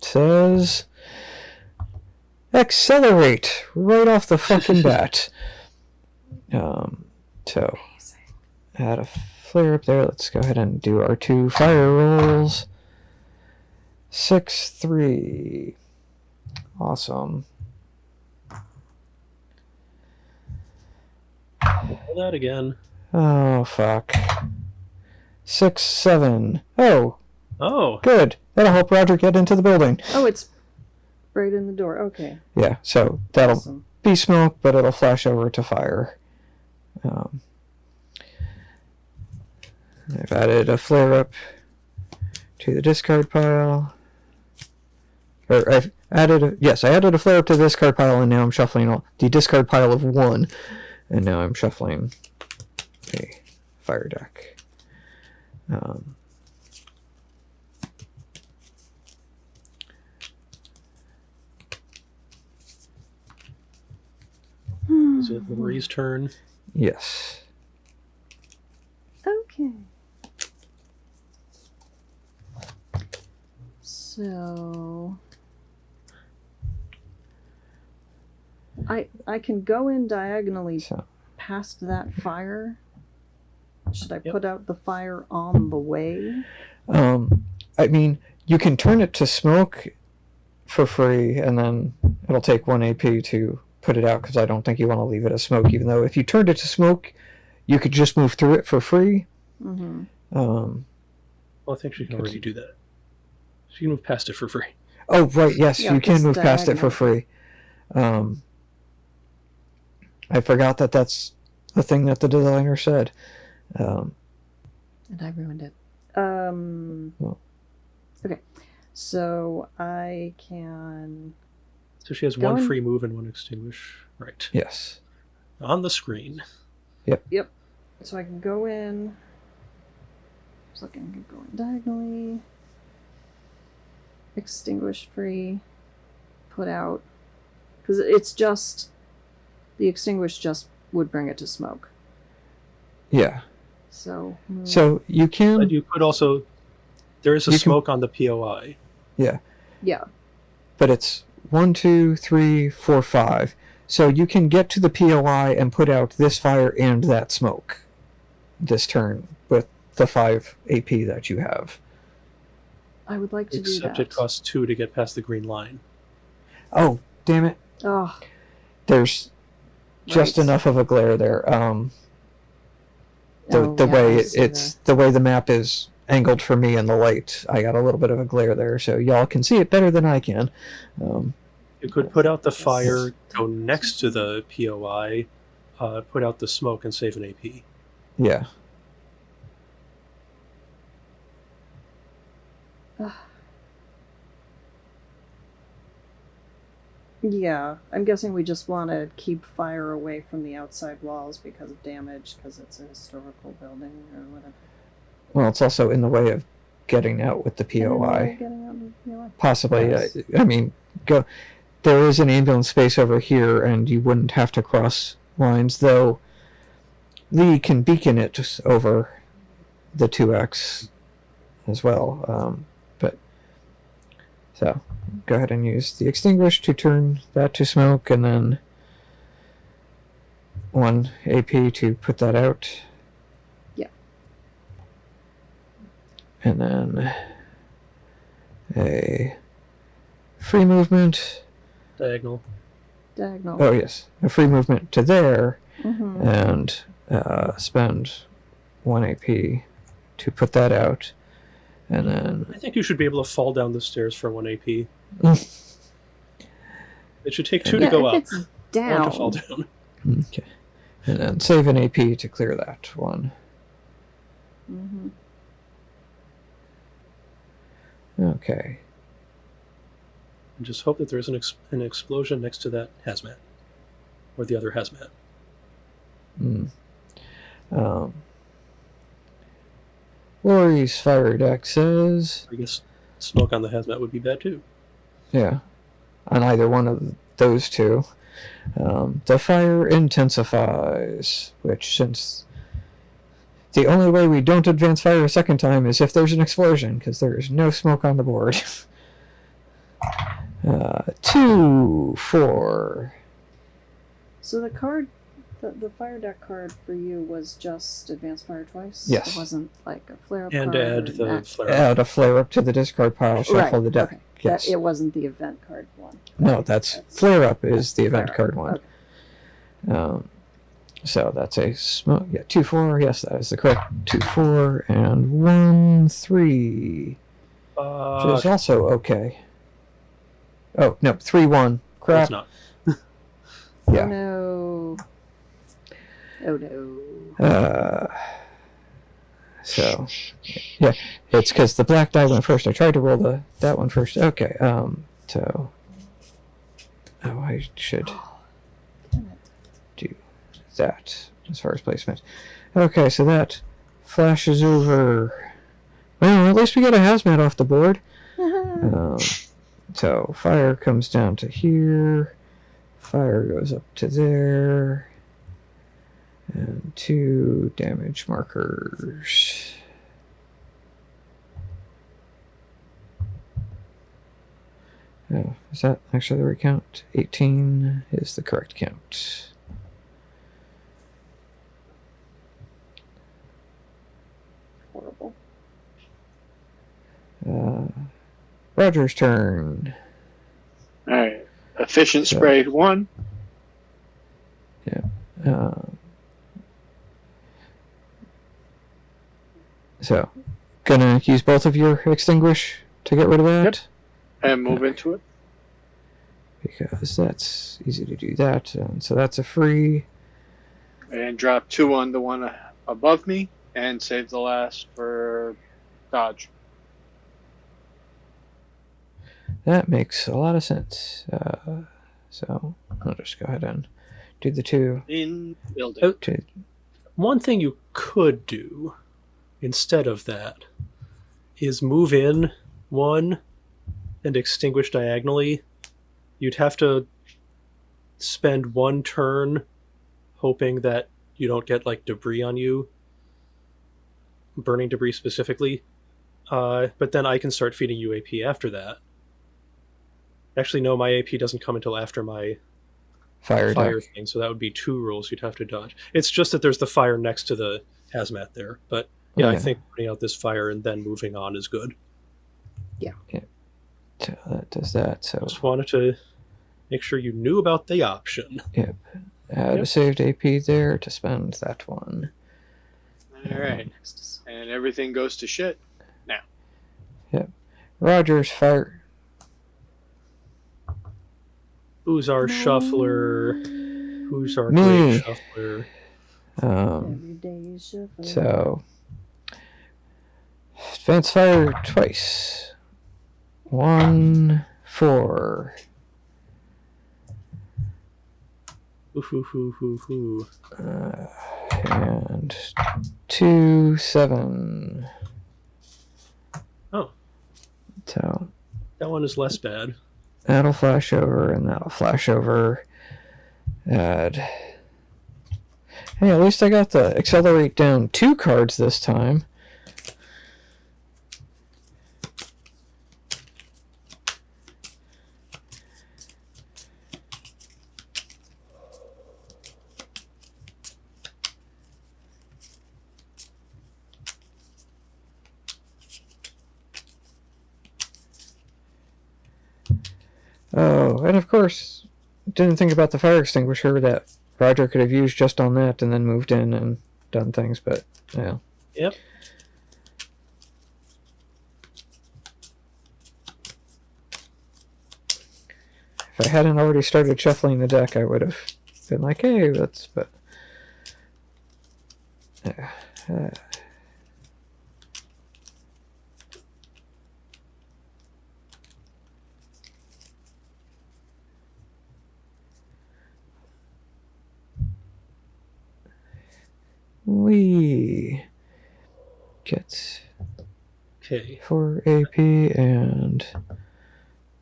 says accelerate right off the fucking bat. So add a flare up there. Let's go ahead and do our 2 fire rolls. 6, 3. Awesome. Roll that again. Oh, fuck. 6, 7. Oh, Oh, good. That'll help Roger get into the building. Oh, it's right in the door. Okay. Yeah, so that'll Awesome. be smoke, but it'll flash over to fire. I've added a flare up to the discard pile. Or I've added I added a flare up to the discard pile, and now I'm shuffling the discard pile of 1, and now I'm shuffling a fire deck. is it Marie's turn? Yes. Okay. So I can go in diagonally So past that fire. Should I Yep. put out the fire on the way? I mean, you can turn it to smoke for free, and then it'll take 1 AP to put it out, because I don't think you want to leave it as smoke, even though if you turned it to smoke, you could just move through it for free. Mm-hmm. Well, I think she can already do that. She can move past it for free. Oh, right, yes, Yeah, you can just move past it for diagonal. free. I forgot that that's the thing that the designer said. And I ruined it. Well. Okay. So I can. So she has Go one in- free move and 1 extinguish. Right. Yes. On the screen. Yep. So I can go in. Just looking, go in diagonally. Extinguish free. Put out. Because it's just. The extinguish just would bring it to smoke. Yeah. So. Move. So you But can. you could also... There is a You can- smoke on the POI. Yeah. Yeah. But it's 1, 2, 3, 4, 5. So you can get to the POI and put out this fire and that smoke this turn with the 5 AP that you have. I would like to do Except that. it costs 2 to get past the green line. Oh, damn it. Oh. There's just Right. enough of a glare there. The Oh, yeah, way I see it's the way the map is angled for me in the light, I got a little bit of a glare there, so y'all can see it better than I can. You could put out the fire, go next to the POI, put out the smoke, and save an AP. Yeah. Yeah, I'm guessing we just want to keep fire away from the outside walls because of damage, because it's a historical building or whatever. Well, it's also in the way of getting out with the POI. Getting out of the POI. Possibly. Yes. I mean, go. There is an ambulance space over here, and you wouldn't have to cross lines, though. Lee can beacon it over the 2X as well. So go ahead and use the extinguish to turn that to smoke, and then 1 AP to put that out. Yeah. And then a free movement. Diagonal. Diagonal. Oh, yes. A free movement to there, Mm-hmm. and spend 1 AP to put that out. And then. I think you should be able to fall down the stairs for 1 AP. It should take 2 to Yeah, go if up. it's 1 down. to fall down. Okay. And then save an AP to clear that one. Mm-hmm. Okay. And just hope that there's an explosion next to that hazmat. Or the other hazmat. Lori's fire deck says, I guess smoke on the hazmat would be bad too. yeah, on either one of those two. The fire intensifies, which, since the only way we don't advance fire a second time is if there's an explosion, because there is no smoke on the board. 2, 4. So the card, the fire deck card for you was just advance fire twice? Yes. It wasn't like a flare up And card? add or the an flare up. Add a flare up to the discard pile, shuffle Right, the deck. okay. Yes. It wasn't the event card one. No, that's flare up is the event Flare card up, one. So that's a smoke. Yeah, 2-4. Yes, that is the correct 2-4 and 1-3, which is also okay. Oh no, 3-1. Crap. It's not. Yeah. Oh no. Oh no. So, yeah, it's because the black die went first. I tried to roll that one first. Okay. So, I should do that as far as placement. Okay, so that flashes over. Well, at least we got a hazmat off the board. So fire comes down to here. Fire goes up to there. And 2 damage markers. Oh, is that actually the right count? 18 is the correct count. Horrible. Roger's turn. All right. Efficient spray 1. So, gonna use both of your extinguish to get rid of that? Yep. And move into it. Because that's easy to do that. And so that's a free. And drop 2 on the one above me. And save the last for dodge. That makes a lot of sense. So I'll just go ahead and do the 2. In building. One thing you could do instead of that is move in 1 and extinguish diagonally. You'd have to spend 1 turn hoping that you don't get like debris on you, burning debris specifically. But then I can start feeding you AP after that. Actually, no, my AP doesn't come until after my fire thing, so that would be 2 rolls you'd have to dodge. It's just that there's the fire next to the hazmat there. But yeah, I think putting out this fire and then moving on is good. Yeah. So that does that. So just wanted to make sure you knew about the option. Yep. Add a saved AP there to spend that 1. All right. And everything goes to shit now. Yep. Roger's fire. Who's our shuffler? Who's our Me. great shuffler? Everyday shuffle. So advance fire twice. 1, 4. And 2, 7. Oh. So that one is less bad. That'll flash over, and that'll flash over. Add. Hey, at least I got the accelerate down 2 cards this time. Oh, and of course, didn't think about the fire extinguisher that Roger could have used just on that and then moved in and done things, but yeah. Yep. If I hadn't already started shuffling the deck, I would have been like, hey, that's, but... we get 4 AP and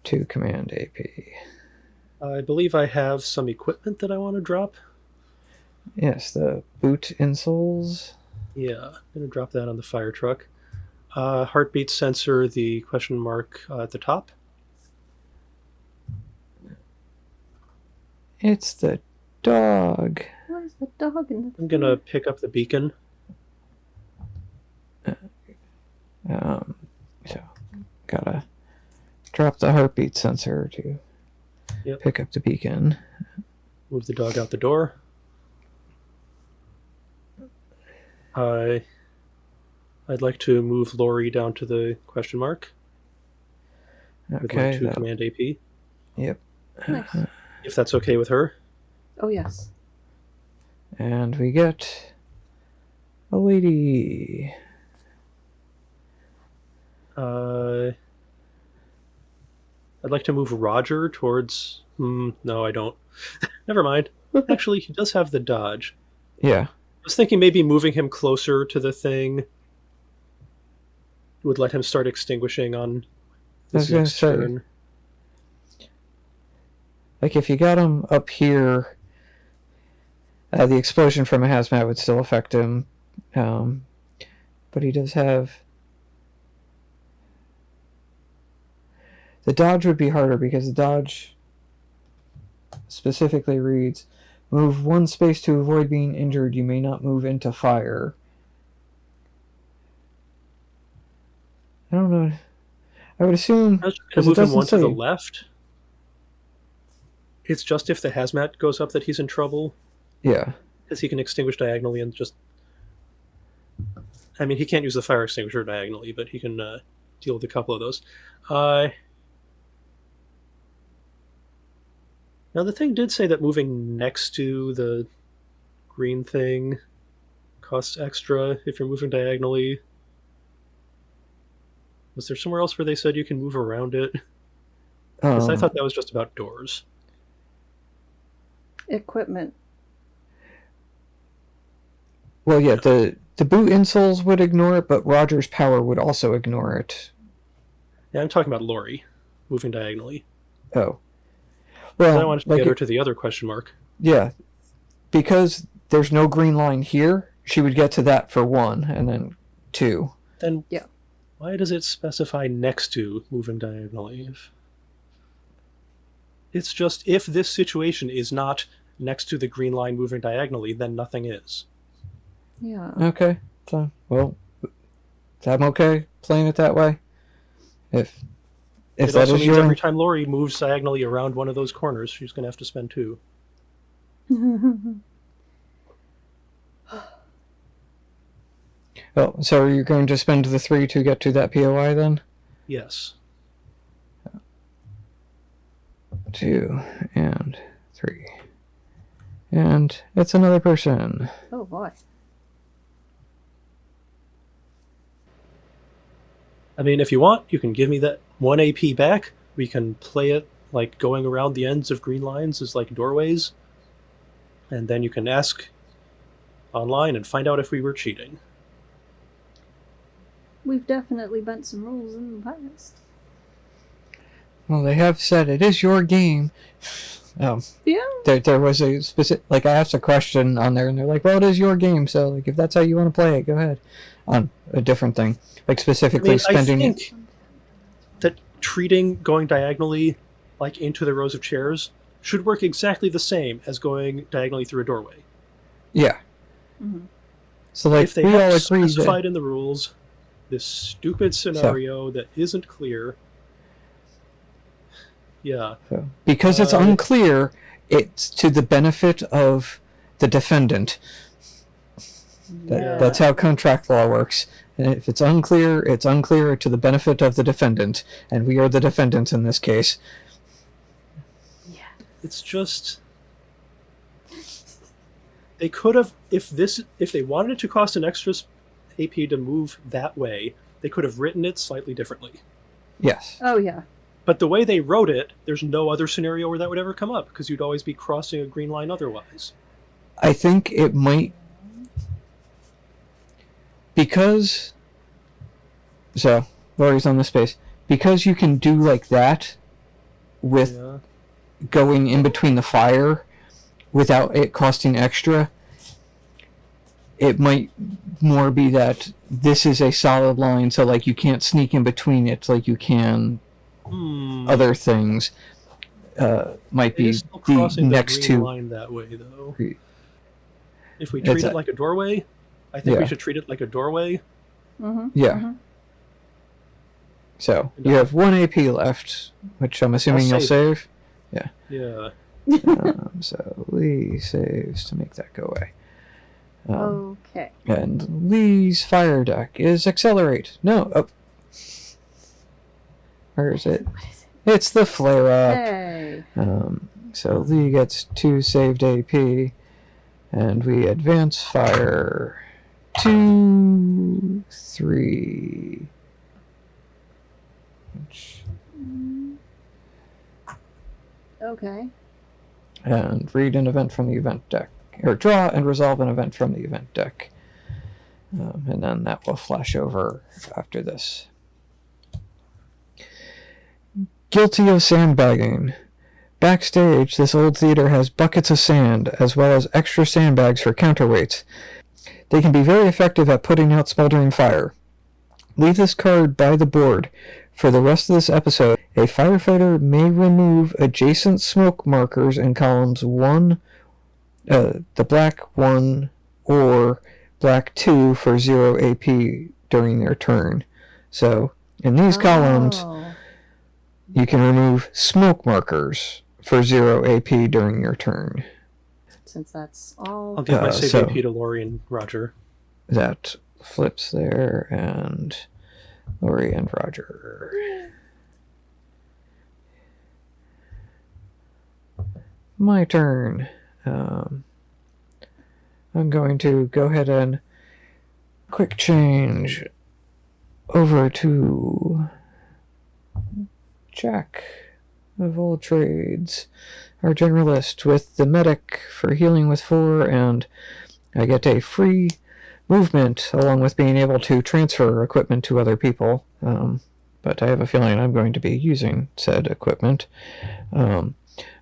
2 command AP. I believe I have some equipment that I want to drop. Yes, the boot insoles. Yeah, I'm going to drop that on the fire truck. Heartbeat sensor, the question mark at the top. It's the dog. Where's the dog in the I'm going to pick up the beacon. So, gotta drop the heartbeat sensor to pick up the beacon. Move the dog out the door. I'd like to move Lori down to the question mark with my Okay. 2 command AP, Yep. Nice. if that's okay with her. Oh, yes. And we get a lady. I'd like to move Roger towards. No, I don't. Never mind. Actually, he does have the dodge. Yeah. I was thinking maybe moving him closer to the thing would let him start extinguishing on I was this gonna next say, turn. like, if you got him up here, the explosion from a hazmat would still affect him. But he does have. The dodge would be harder because the dodge specifically reads, move 1 space to avoid being injured. You may not move into fire. I don't know. I would assume, I was just going because to it move him doesn't 1 to the say. left. It's just if the hazmat goes up that he's in trouble, Yeah. because he can extinguish diagonally and just. I mean, he can't use the fire extinguisher diagonally, but he can deal with a couple of those. Now, the thing did say that moving next to the green thing costs extra if you're moving diagonally. Was there somewhere else where they said you can move around it? Because I thought that was just about doors. Equipment. Well, yeah, the boot insoles would ignore it, but Roger's power would also ignore it. Yeah, I'm talking about Lori moving diagonally. Oh. 'Cause Well, I wanted to like get her to the other question mark. yeah, because there's no green line here, she would get to that for 1, and then 2. Then Yeah. why does it specify next to moving diagonally? It's just if this situation is not next to the green line moving diagonally, then nothing is. Yeah. Okay, so, well, I'm okay playing it that way. If It that also is means your... every time Lori moves diagonally around one of those corners, she's going to have to spend 2. Oh, so you're going to spend the 3 to get to that POI then? Yes. 2 and 3. And it's another person. Oh, boy. I mean, if you want, you can give me that 1 AP back. We can play it like going around the ends of green lines is like doorways. And then you can ask online and find out if we were cheating. We've definitely bent some rules in the past. Well, they have said it is your game. Yeah. There was a specific, like, I asked a question on there, and they're like, well, it is your game, so, like, if that's how you want to play it, go ahead. On a different thing. Like, specifically spending... I think that treating going diagonally, like, into the rows of chairs should work exactly the same as going diagonally through a doorway. Yeah. Mm-hmm. So, like, If they we all have agree specified that... in the rules this stupid scenario that isn't clear... Yeah. So, because it's unclear, it's to the benefit of the defendant. That's how contract law works. And if it's unclear to the benefit of the defendant, and we are the defendants in this case. Yeah. It's just they could have if they wanted it to cost an extra AP to move that way, they could have written it slightly differently. Yes. Oh, yeah. But the way they wrote it, there's no other scenario where that would ever come up because you'd always be crossing a green line otherwise. I think it might... Because... So, Lori's on the space. Because you can do like that with going in between the fire without it costing extra, it might more be that this is a solid line, so like you can't sneak in between it like you can other things. Might be still crossing the next the green to line that way though. If we treat it like a doorway, I think we should treat it like a doorway. Mm-hmm. Yeah. Mm-hmm. So you have 1 AP left, which I'm assuming you'll save. Yeah. So Lee saves to make that go away. Okay. And Lee's fire deck is accelerate. No. Oh. Where is it? What is it? It's the flare up. Hey. So Lee gets 2 saved AP, and we advance fire 2, 3. Okay. And read an event from the event deck, or draw and resolve an event from the event deck. And then that will flash over after this. Guilty of sandbagging. Backstage, this old theater has buckets of sand, as well as extra sandbags for counterweights. They can be very effective at putting out smoldering fire. Leave this card by the board. For the rest of this episode, a firefighter may remove adjacent smoke markers in columns 1, the black 1, or black 2 for 0 AP during their turn. So, in these columns, you can remove smoke markers for 0 AP during your turn. Since that's all. I'll give my save so- AP to Lori and Roger. That flips there, and Lori and Roger. My turn. I'm going to go ahead and quick change over to Jack of all trades, our generalist, with the medic for healing with 4, and I get a free movement along with being able to transfer equipment to other people. But I have a feeling I'm going to be using said equipment. I'm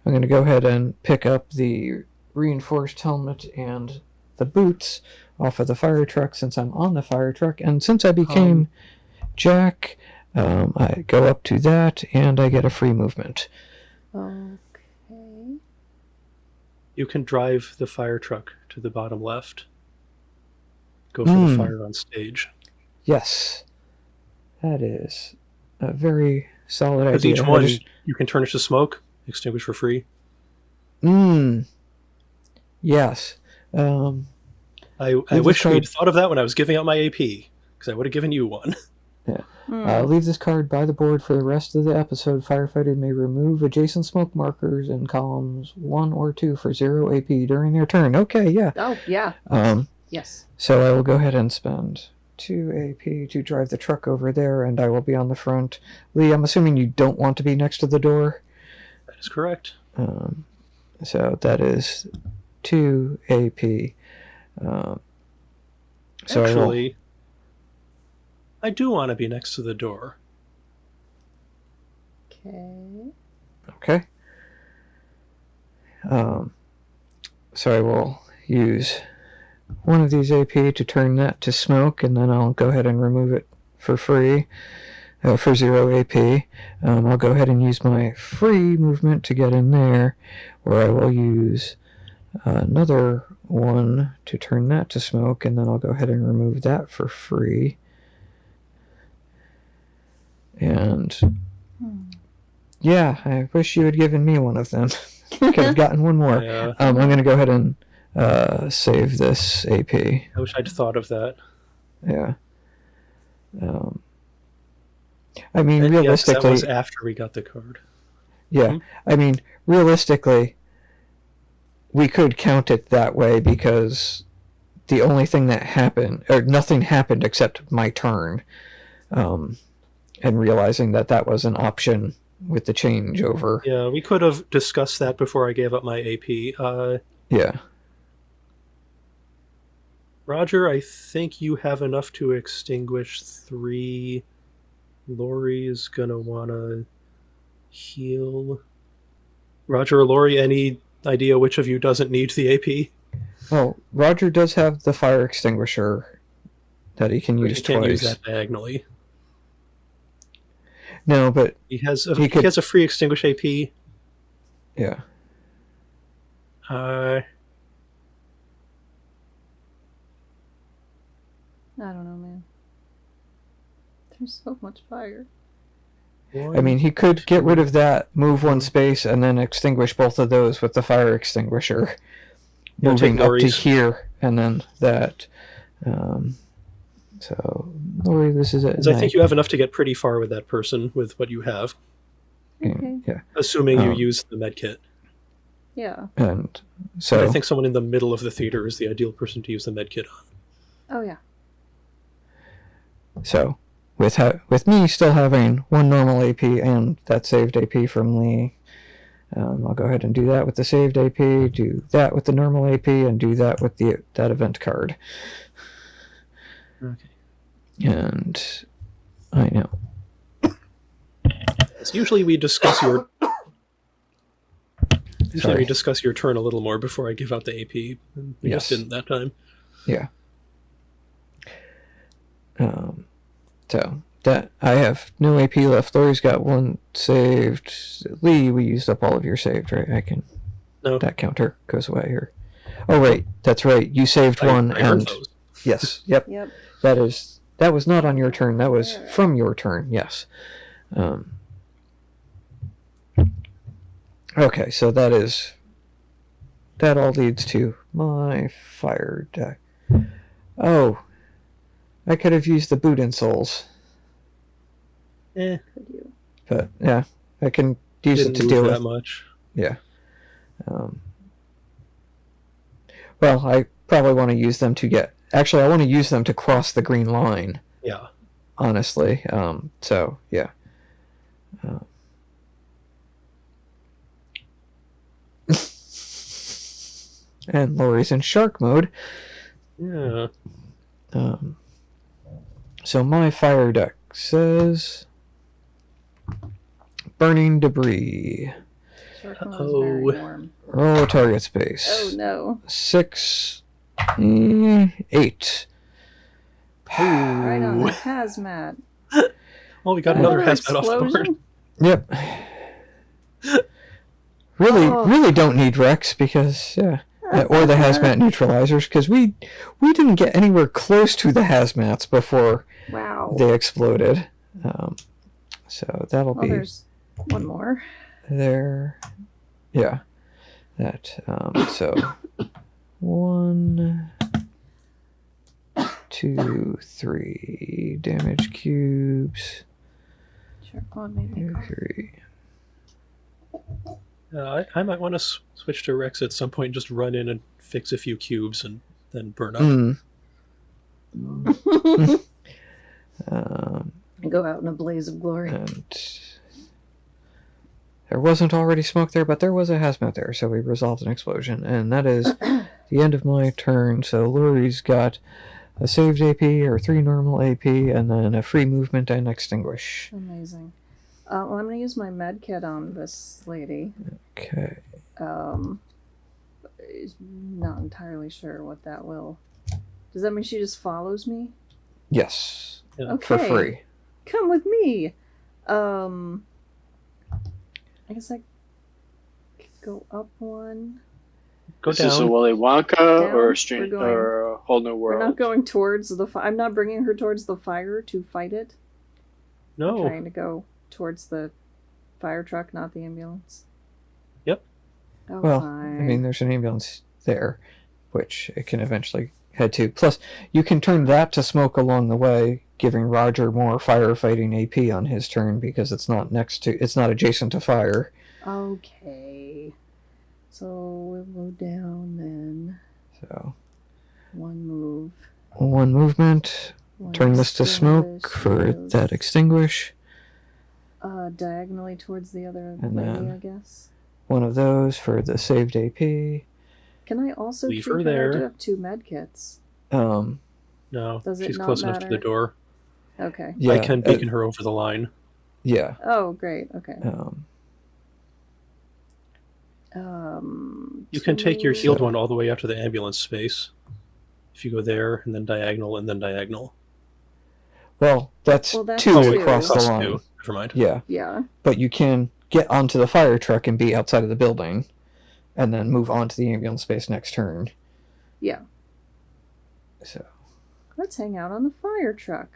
going to go ahead and pick up the reinforced helmet and the boots off of the fire truck since I'm on the fire truck, and since I became Jack, I go up to that and I get a free movement. Okay. You can drive the fire truck to the bottom left. Go for the fire on stage. Yes, that is a very solid Because idea. each one, you can turn it to smoke, extinguish for free. Yes. I wish we'd thought of that when I was giving out my AP, because I would have given you one. Yeah. Leave this card by the board for the rest of the episode. Firefighter may remove adjacent smoke markers in columns 1 or 2 for 0 AP during their turn. Okay, yeah. Oh, yeah. Yes. So I will go ahead and spend 2 AP to drive the truck over there, and I will be on the front. Lee, I'm assuming you don't want to be next to the door? That is correct. So that is 2 AP. So Actually, I do want to be next to the door. Okay. Okay. So I will use one of these AP to turn that to smoke, and then I'll go ahead and remove it for free, for 0 AP. I'll go ahead and use my free movement to get in there, where I will use another one to turn that to smoke, and then I'll go ahead and remove that for free. And yeah, I wish you had given me one of them. Could have gotten one more. Yeah. I'm going to go ahead and save this AP. I wish I'd thought of that. Yeah. I mean, And yes, realistically... that was after we got the card. Yeah. I mean, realistically, we could count it that way because the only thing that happened, or nothing happened except my turn, and realizing that that was an option with the changeover. Yeah, we could have discussed that before I gave up my AP. Yeah. Roger, I think you have enough to extinguish 3. Lori's gonna wanna heal. Roger or Lori, any idea which of you doesn't need the AP? Oh, Roger does have the fire extinguisher that he can But use he can't twice. use that diagonally. No, but He has He could- a free extinguish AP. yeah. I don't know, man. There's so much fire. I mean, he could get rid of that, move one space, and then extinguish both of those with the fire extinguisher. You'll take Moving up to Lori's. here and then that. So, Lori, this is it. Because I think you have enough to get pretty far with that person with what you have, Okay. Yeah, assuming you use the med kit. Yeah. and But so I think someone in the middle of the theater is the ideal person to use the med kit on. Oh yeah. So, with me still having one normal AP and that saved AP from Lee, I'll go ahead and do that with the saved AP, do that with the normal AP, and do that with that event card. Okay. And I know. So usually we discuss your Sorry. turn a little more before I give out the AP. And we Yes. just didn't that time. Yeah. So that I have no AP left. Lori's got one saved. Lee, we used up all of your saved, right? No, That counter goes away here. Oh wait, that's right. You saved one, I earned and those. yes, yep. Yep. That was not on your turn. That was from your turn. Yes. Okay, so that all leads to my fire deck. Oh, I could have used the boot insoles, Eh, Could you? but yeah, I can use it didn't to move deal that with. much. Yeah. Well, I probably want to use them to get. Actually, I want to use them to cross the green line. Yeah. Honestly, so yeah. And Lori's in shark mode. Yeah. So my fire deck says burning debris. Shark mode is very Oh. warm. Roll a target space. Oh no. 6, 8. Right on the hazmat. Well, we got another Another hazmat off the board. explosion? Yep. Really, Oh. really don't need Rex because or the hazmat neutralizers because we didn't get anywhere close to the hazmats before Wow. they exploded. So that'll Well, be there's one more. there. Yeah. That. So 1, 2, 3 damage cubes. Sure. Oh, maybe. 2, 3. I might want to switch to Rex at some point and just run in and fix a few cubes and then burn up. Go out in a blaze of glory. And there wasn't already smoke there, but there was a hazmat there, so we resolved an explosion. And that is the end of my turn. So Lori's got a saved AP or 3 normal AP, and then a free movement and extinguish. Amazing. Well, I'm going to use my med kit on this lady. Okay. Not entirely sure what that will. Does that mean she just follows me? Yes. Yeah. Okay. For free. Come with me. I guess I could go up one. Go Is this a down. Willy Wonka Down. or We're a stream going- or a whole new We're world? not going towards the I'm not bringing her towards the fire to fight it. I'm No. trying to go towards the fire truck, not the ambulance. Yep. Oh, Well, fine. I mean, there's an ambulance there, which it can eventually head to. Plus, you can turn that to smoke along the way, giving Roger more firefighting AP on his turn because it's not adjacent to fire. Okay. So we'll go down then. So, One move. 1 movement. One Turn this to smoke for extinguish. that extinguish. Diagonally towards the other And lady, then- I guess. 1 of those for the saved AP. Can I also Leave treat her her? I there. do have 2 med kits. Um, No. Does it She's not close enough to the matter? door. Okay. yeah, I can beacon her over the line. yeah. Oh, great. Okay. You can take your two- healed one all the way out to the ambulance space. If you go there and then diagonal and then diagonal. Well, that's Well, that's 2 two. across the Plus line. 2. Never mind. Yeah, Yeah. but you can get onto the fire truck and be outside of the building, and then move on to the ambulance space next turn. Yeah. So, Let's hang out on the fire truck.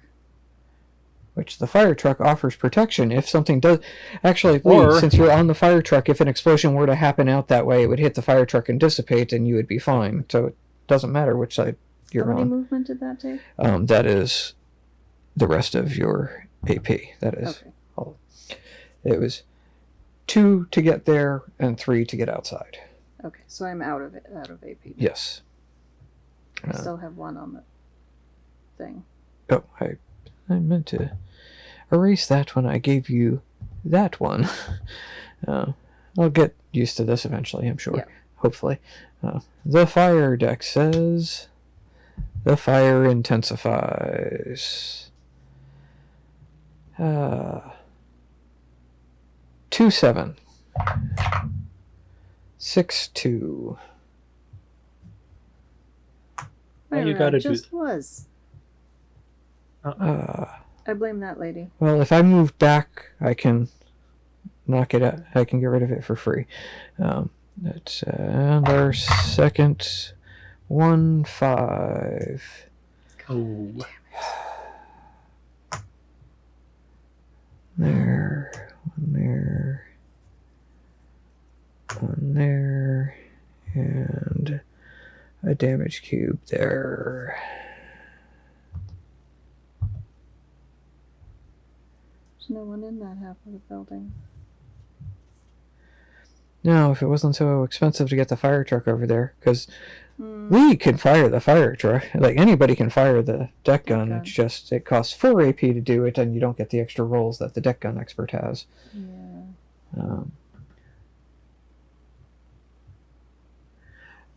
which the fire truck offers protection if something does. Actually, Or- Lee, since you're on the fire truck, if an explosion were to happen out that way, it would hit the fire truck and dissipate, and you would be fine. So doesn't matter which side you're How many on. movement did that take? That is the rest of your AP. That is Okay. all. It was 2 to get there and 3 to get outside. Okay, so I'm out of AP. Yes. I still have 1 on the thing. Oh, I meant to erase that when I gave you that one. I'll get used to this eventually, I'm sure. Yeah. Hopefully. The fire deck says the fire intensifies. 2-7. 6-2. Well, you Where gotta I do- just was. Uh, I blame that lady. Well, if I move back, I can knock it out. I can get rid of it for free. That's and our second 1-5. Oh. There, one there, and a damage cube there. There's no one in that half of the building. No, if it wasn't so expensive to get the fire truck over there, because Hmm. we can fire the fire truck. Like, anybody can fire the deck gun. Okay. It's just, it costs 4 AP to do it, and you don't get the extra rolls that the deck gun expert has. Yeah.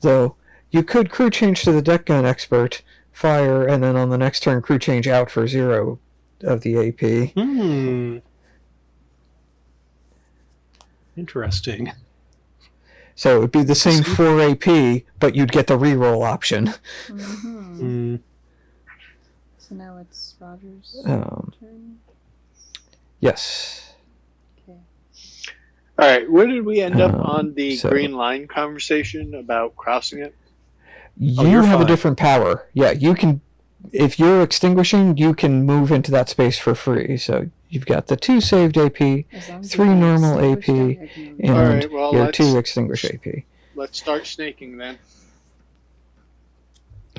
Though, you could crew change to the deck gun expert, fire, and then on the next turn crew change out for 0 of the AP. Interesting. So it would be the same 4 AP, but you'd get the reroll option. Mm-hmm. So now it's Roger's turn. Yes. Okay. All right, where did we end up on the so- green line conversation about crossing it? You you're have a fine. different power. Yeah, you can. If you're extinguishing, you can move into that space for free. So you've got the 2 saved AP, As long as 3 you don't normal extinguish AP, them, I can move. and All right, well, your let's- 2 extinguish AP. Let's start snaking then.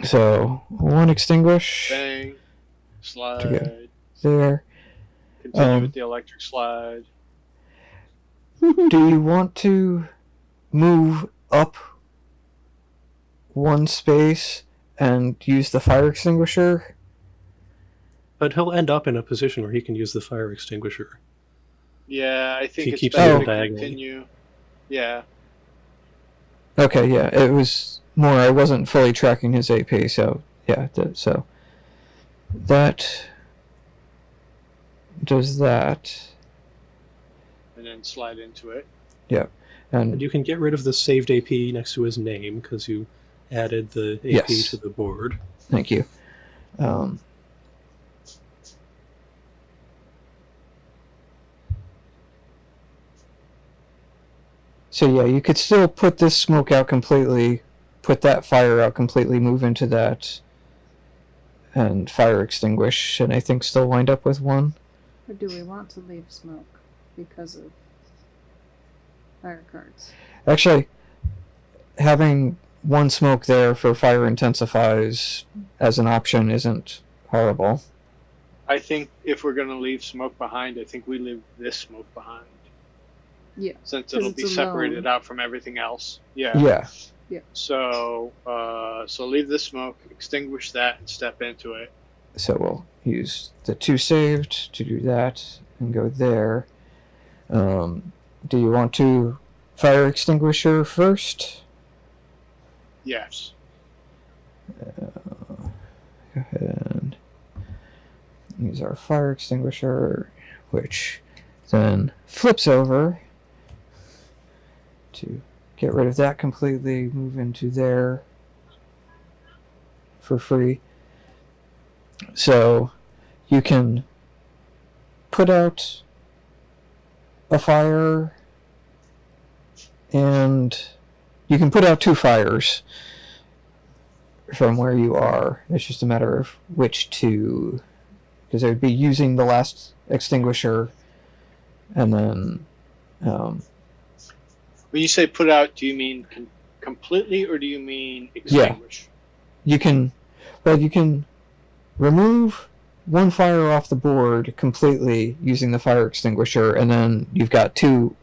So 1 extinguish Bang, slide, there. continue with the electric slide. Do you want to move up 1 space and use the fire extinguisher? But he'll end up in a position where he can use the fire extinguisher. Yeah, I think He it's keeps better moving to diagonally. continue. Yeah, Okay, yeah, it was more. I wasn't fully tracking his AP, so yeah. So that does that, and then slide into it. And and you can get rid of the saved AP next to his name because you added the AP Yes. to the board. thank you. So yeah, you could still put this smoke out completely, put that fire out completely, move into that, and fire extinguish, and I think still wind up with 1. Or do we want to leave smoke because of fire cards? Actually, having 1 smoke there for fire intensifies as an option isn't horrible. I think if we're going to leave smoke behind, I think we leave this smoke behind. Yeah. Since 'Cause it'll it's be alone. separated out from everything else. Yeah. Yeah. So, so leave the smoke, extinguish that, and step into it. So we'll use the 2 saved to do that and go there. Do you want to fire extinguisher first? Yes. Go ahead and use our fire extinguisher, which then flips over to get rid of that completely, move into there for free. So you can put out a fire, and you can put out 2 fires from where you are. It's just a matter of which 2, because it would be using the last extinguisher, and then When you say put out, do you mean completely or do you mean extinguish? you can remove one fire off the board completely using the fire extinguisher, and then you've got two.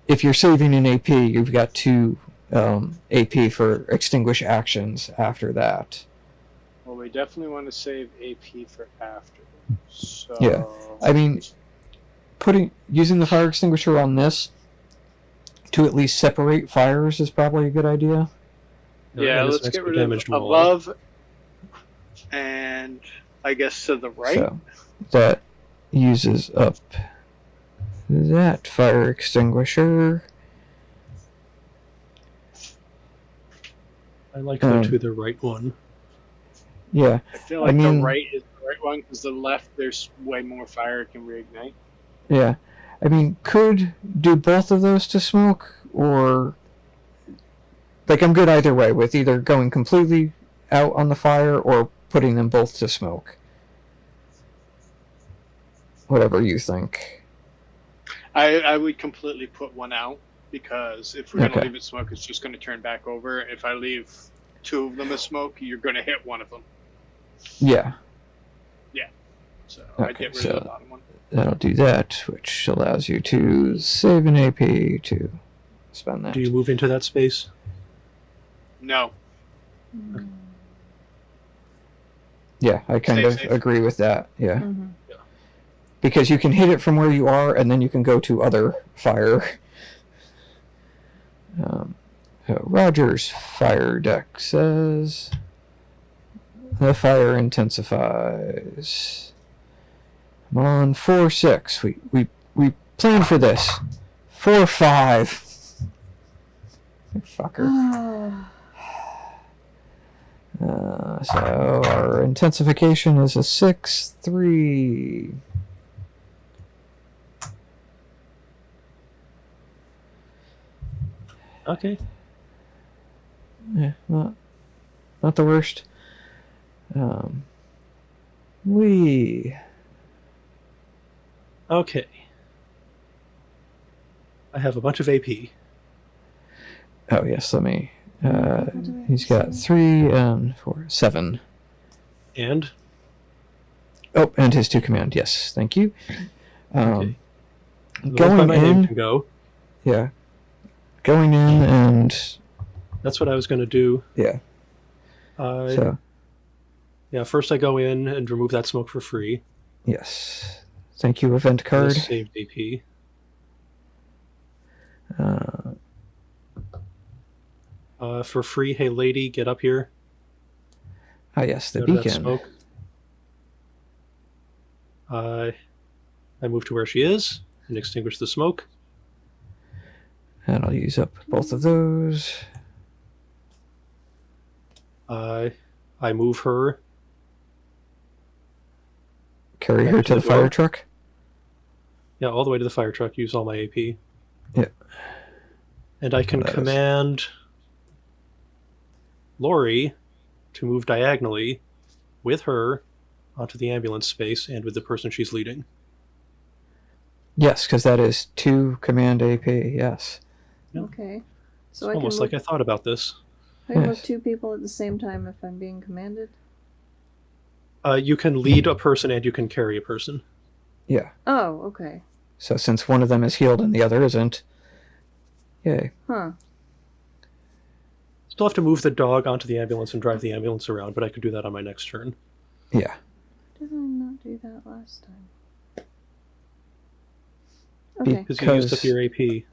If you're saving an AP, you've got two AP for extinguish actions after that. Well, we definitely want to save AP for after. So Yeah. I mean, using the fire extinguisher on this to at least separate fires is probably a good idea. yeah, And this let's makes get me rid of damaged wall. above, and I guess to the right. So that uses up that fire extinguisher. I like the to the right one. Yeah. I feel like mean- the right is the right one because the left there's way more fire it can reignite. Yeah. I mean, could do both of those to smoke, or like I'm good either way with either going completely out on the fire or putting them both to smoke. Whatever you think. I would completely put one out because if we're Okay. gonna leave it smoke, it's just gonna turn back over. If I leave two of them as smoke, you're gonna hit one of them. Yeah. So I Okay, get rid so- of the bottom one. That'll do that, which allows you to save an AP to spend that. Do you move into that space? No, Yeah, I kind of Safe. agree with that. Yeah. Mhm. Because you can hit it from where you are, and then you can go to other fire. Roger's fire deck says the fire intensifies. I'm on 4-6. We planned for this. 4-5. Fucker. So our intensification is a 6-3. Okay. Yeah, not the worst. We Okay. I have a bunch of AP. oh yes, let me. What do I He's got say? 3 and 4, 7. And Oh, and his 2 command. Yes, thank you. Okay. those by Going my name in, can go. yeah. Going in and That's what I was going to do. yeah. So Yeah, first I go in and remove that smoke for free. yes, thank you, event card. This saved AP. For free, hey lady, get up here. Yes, the Go to that beacon. smoke. I move to where she is and extinguish the smoke. And I'll use up both of those. I move her. Carry Back her to to the the fire door. truck. Yeah, all the way to the fire truck. Use all my AP. Yeah. And I can That is- command Lori to move diagonally with her onto the ambulance space and with the person she's leading. Yes, because that is 2 command AP. Yes. Okay. So It's I can almost move, like I thought about this. I can Yes. move 2 people at the same time if I'm being commanded. You can lead a person and you can carry a person. Yeah. Oh, okay. So since one of them is healed and the other isn't, yay. Huh. Still have to move the dog onto the ambulance and drive the ambulance around, but I could do that on my next turn. Yeah. Did I not do that last time? Be- Okay. Because you used up Because- your AP.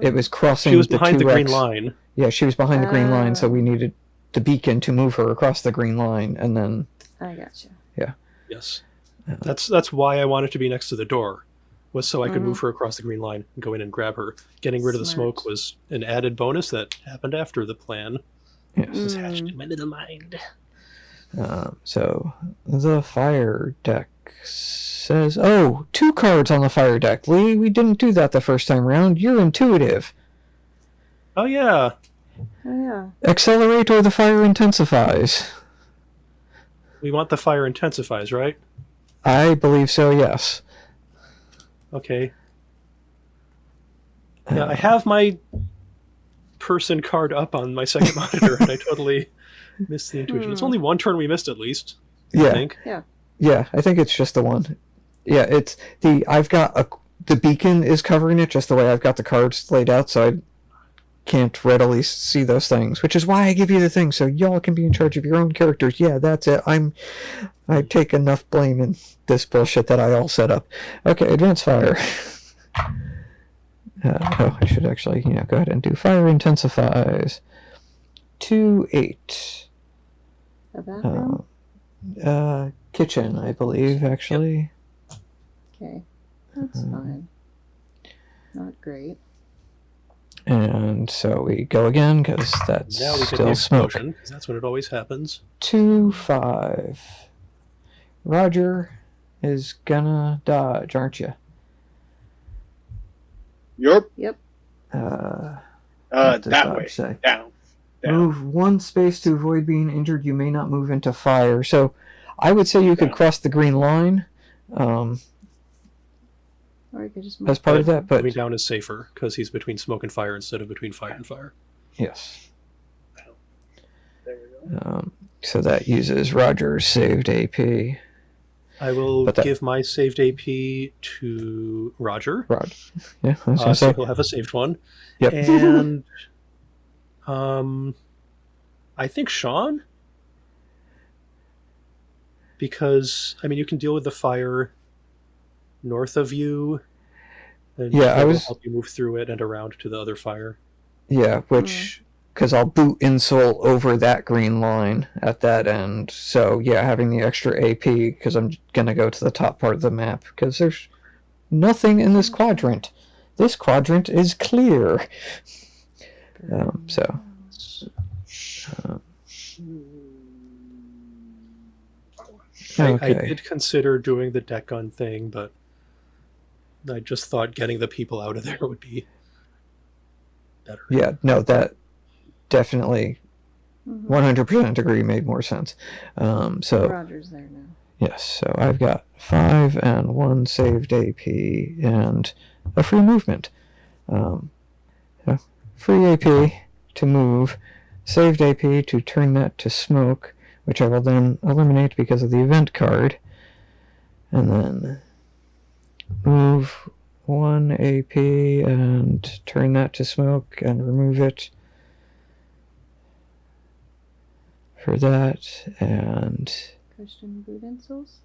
It was crossing She was the behind 2 the green Rex. line. Yeah, she was behind the green line, so Oh. we needed the beacon to move her across the green line, and then I gotcha. Yes. That's why I wanted to be next to the door, was so I could Mhm. move her across the green line and go in and grab her. Getting rid of the Smart. smoke was an added bonus that happened after the plan yes. was hatched in my little mind. So the fire deck says, "Oh, 2 cards on the fire deck, Lee. We didn't do that the first time round. You're intuitive. Oh yeah. Oh yeah. Accelerate or the fire intensifies." We want the fire intensifies, right? I believe so. Yes. Okay. Yeah, I have my person card up on my second monitor, and I totally missed the intuition. It's only one turn we missed, at least. I Yeah, think. yeah. I think it's just the one. Yeah, it's I've got the beacon is covering it just the way I've got the cards laid out, so I can't readily see those things, which is why I give you the thing, so y'all can be in charge of your own characters. Yeah, that's it. I take enough blame in this bullshit that I all set up. Okay, advance fire. I should actually, go ahead and do fire intensifies to 8. A bathroom? Kitchen, I believe, actually. Okay. That's fine. Not great. And so we go again, because that's Now we get the still smoke. explosion, because that's when it always happens. 2, 5. Roger is gonna dodge, aren't you? Yup. Yep. What does That dodge way. say? Down. Move 1 space to avoid being injured. You may not move into fire. So I would say you could cross the green line Or you could just as part of that, but Moving down is safer, because he's between smoke and fire instead of between fire and fire. yes. There we go. So that uses Roger's saved AP. I will But that- give my saved AP to Roger, Rod. Yeah, I was gonna so say. he'll have a saved one. Yep. And I think Sean, because you can deal with the fire north of you. And Yeah, that will was- help you move through it and around to the other fire. Yeah, which because I'll boot Insol over that green line at that end. So yeah, having the extra AP because I'm gonna go to the top part of the map because there's nothing in this quadrant. This quadrant is clear. So I okay. did consider doing the deck gun thing, but I just thought getting the people out of there would be better. Yeah, no, that definitely Mhm. 100% agree made more sense. So Roger's there now. yes, so I've got 5 and 1 saved AP and a free movement. Yeah, free AP to move, saved AP to turn that to smoke, which I will then eliminate because of the event card, and then move 1 AP and turn that to smoke and remove it for that, and Christian boot insoles?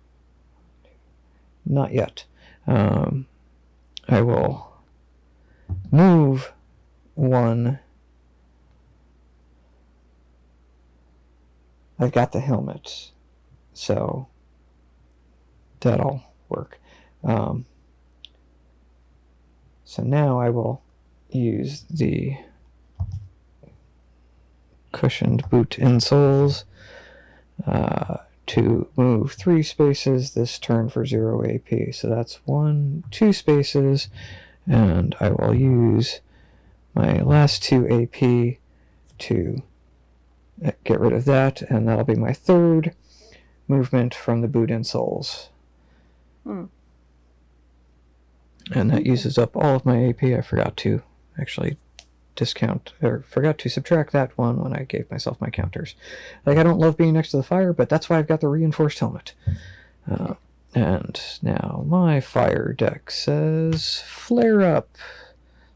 not yet. I will move 1. I've got the helmet, so that'll work. So now I will use the cushioned boot insoles to move 3 spaces this turn for 0 AP. So that's 2 spaces, and I will use my last 2 AP to get rid of that, and that'll be my 3rd movement from the boot insoles. Hmm. And that uses up all of my AP. I forgot to actually forgot to subtract that one when I gave myself my counters. Like, I don't love being next to the fire, but that's why I've got the reinforced helmet. And now my fire deck says flare up.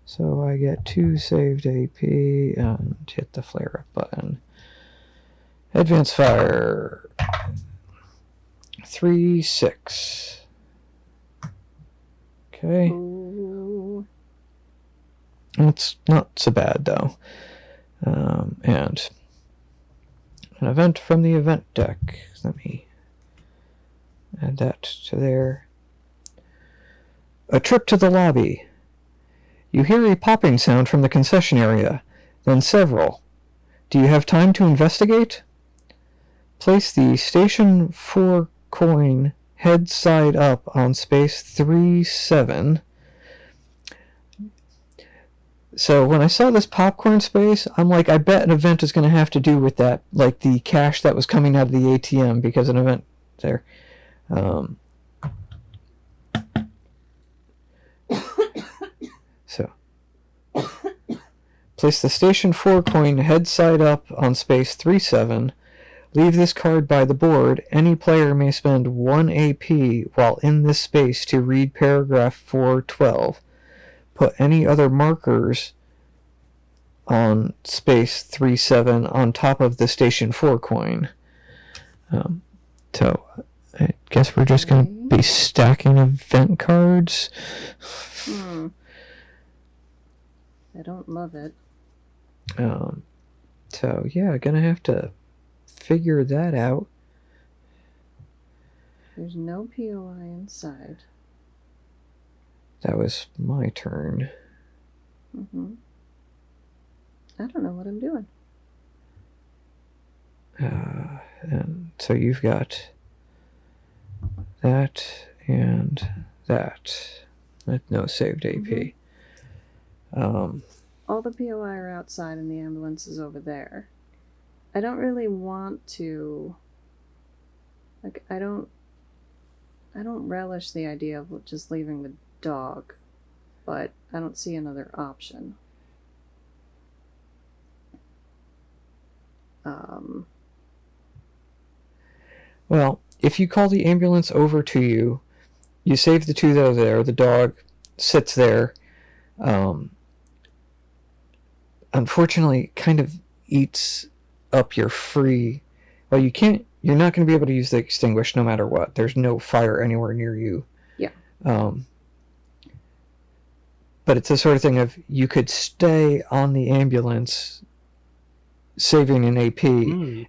So I get 2 saved AP and hit the flare up button. Advance fire. 3, 6. Okay. Ooh. It's not so bad, though. And an event from the event deck. Let me add that to there. A trip to the lobby. You hear a popping sound from the concession area, then several. Do you have time to investigate? Place the Station 4 coin head side up on space 3-7. So when I saw this popcorn space, I'm like, I bet an event is going to have to do with that, like the cash that was coming out of the ATM, because an event there. So Place the Station 4 coin head side up on space 37. Leave this card by the board. Any player may spend 1 AP while in this space to read paragraph 412. Put any other markers on space 37 on top of the Station 4 coin. So, I guess we're just going to be stacking event cards. I don't love it. So, yeah, gonna have to figure that out. There's no POI inside. That was my turn. I don't know what I'm doing. And so you've got that and that with no saved AP. All the POI are outside and the ambulance is over there. I don't really want to... Like, I don't relish the idea of just leaving the dog, but I don't see another option. Well, if you call the ambulance over to you, you save the two that are there, the dog sits there, unfortunately kind of eats up your free... Well, you're not going to be able to use the extinguish no matter what. There's no fire anywhere near you. Yeah. But it's the sort of thing of, you could stay on the ambulance saving an AP,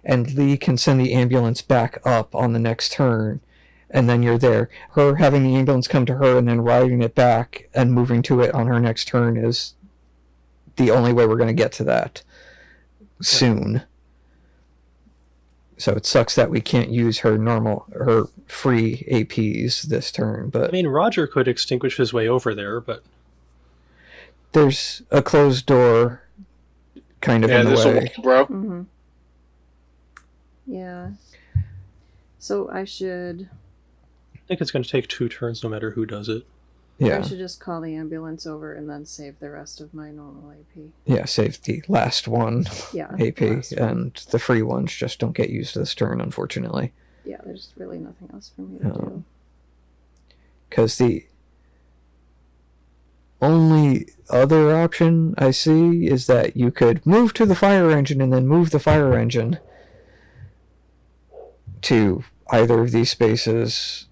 and Lee can send the ambulance back up on the next turn, and then you're there. Her having the ambulance come to her and then riding it back and moving to it on her next turn is the only way we're going to get to that soon. So it sucks that we can't use her free APs this turn. But I mean, Roger could extinguish his way over there, but there's a closed door kind of in the there's way. a wall, bro. Yeah. So I should... I think it's going to take 2 turns no matter who does it. Yeah. I should just call the ambulance over and then save the rest of my normal AP. Yeah, save the last one AP, last one. and the free ones just don't get used this turn, unfortunately. Yeah, there's really nothing else for me to do. Because the only other option I see is that you could move to the fire engine and then move the fire engine to either of these spaces,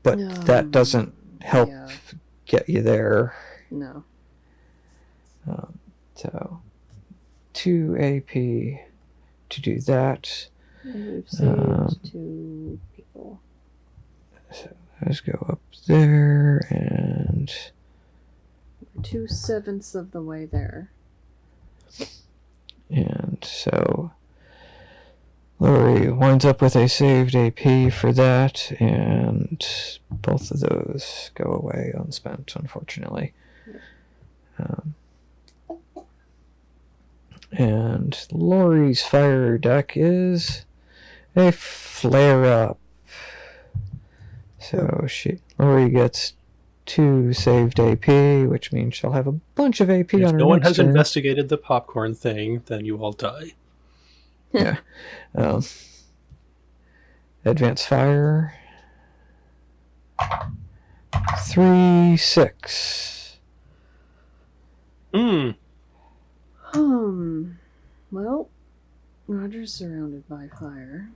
but that doesn't help get you there. No. So 2 AP to do that. And we've saved 2 people. So let's go up there, and 2/7 of the way there. And so Lori winds up with a saved AP for that, and both of those go away unspent, unfortunately. And Lori's fire deck is a flare-up. So Lori gets 2 saved AP, which means she'll have a bunch of AP If on her no one next has turn. investigated the popcorn thing, then you all die. Yeah. Advance fire. 3, 6. Well, Roger's surrounded by fire.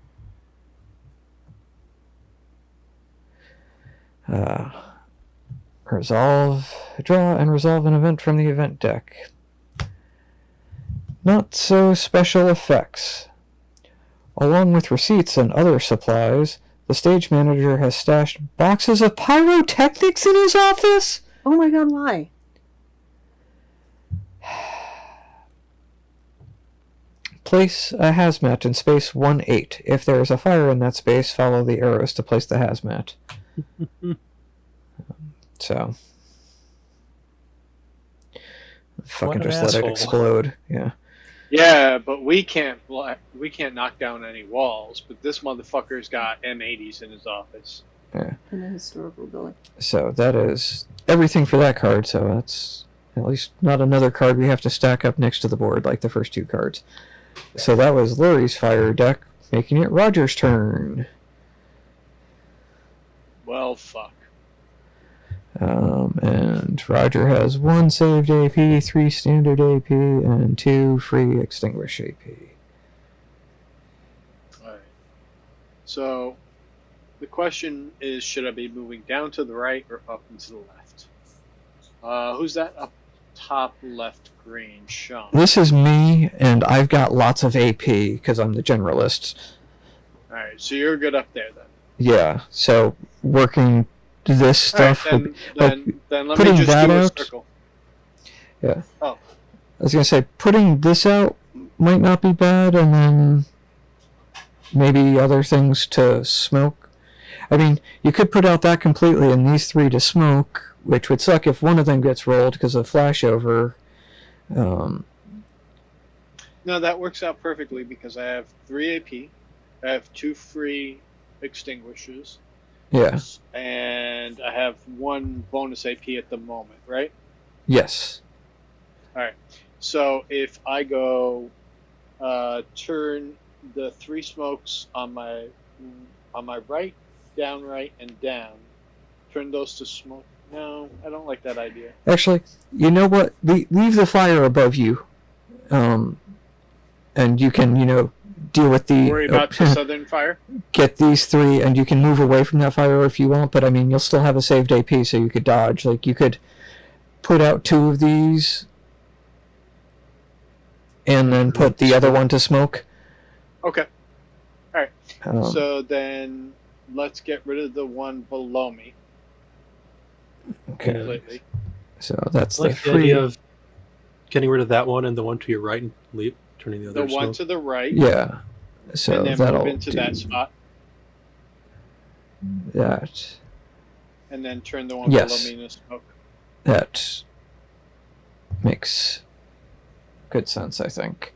Draw and resolve an event from the event deck. Not so special effects. Along with receipts and other supplies, the stage manager has stashed boxes of pyrotechnics in his office? Oh my god, why? Place a hazmat in space 1-8. If there is a fire in that space, follow the arrows to place the hazmat. So. Fucking just let it explode. Yeah. Yeah, but we can't knock down any walls. But this motherfucker's got M80s in his office. Yeah. In a historical building. So that is everything for that card. So that's At least not another card we have to stack up next to the board like the first 2 cards. So that was Lori's fire deck, making it Roger's turn. Well, fuck. And Roger has 1 saved AP, 3 standard AP, and 2 free extinguish AP. Alright. So, the question is, should I be moving down to the right or up and to the left? Who's that up top left green? Sean. This is me, and I've got lots of AP because I'm the generalist. Alright, so you're good up there then. Yeah, so working this stuff. Alright, then let me putting just that do a out. circle. Yeah. Oh. I was gonna say putting this out might not be bad, and then maybe other things to smoke. I mean, you could put out that completely and these 3 to smoke, which would suck if one of them gets rolled because of flashover. No, that works out perfectly because I have 3 AP, I have 2 free extinguishers, Yeah. and I have 1 bonus AP at the moment, right? Yes. Alright, so if I go turn the 3 smokes on my right, down, right, and down, turn those to smoke. No, I don't like that idea. Actually, you know what? Leave the fire above you, and you can, deal with the. Worry about the southern fire? Get these 3, and you can move away from that fire if you want. But I mean, you'll still have a saved AP, so you could dodge. Like you could put out 2 of these, and then put the other one to smoke. Okay. Alright. So then let's get rid of the one below me. Okay. Completely. So that's I like the the free. idea of getting rid of that one and the one to your right and turning the other The one smoke. to the right, Yeah. So and then that'll move into do that spot, that. and then turn the one Yes. below me to smoke. That makes good sense, I think.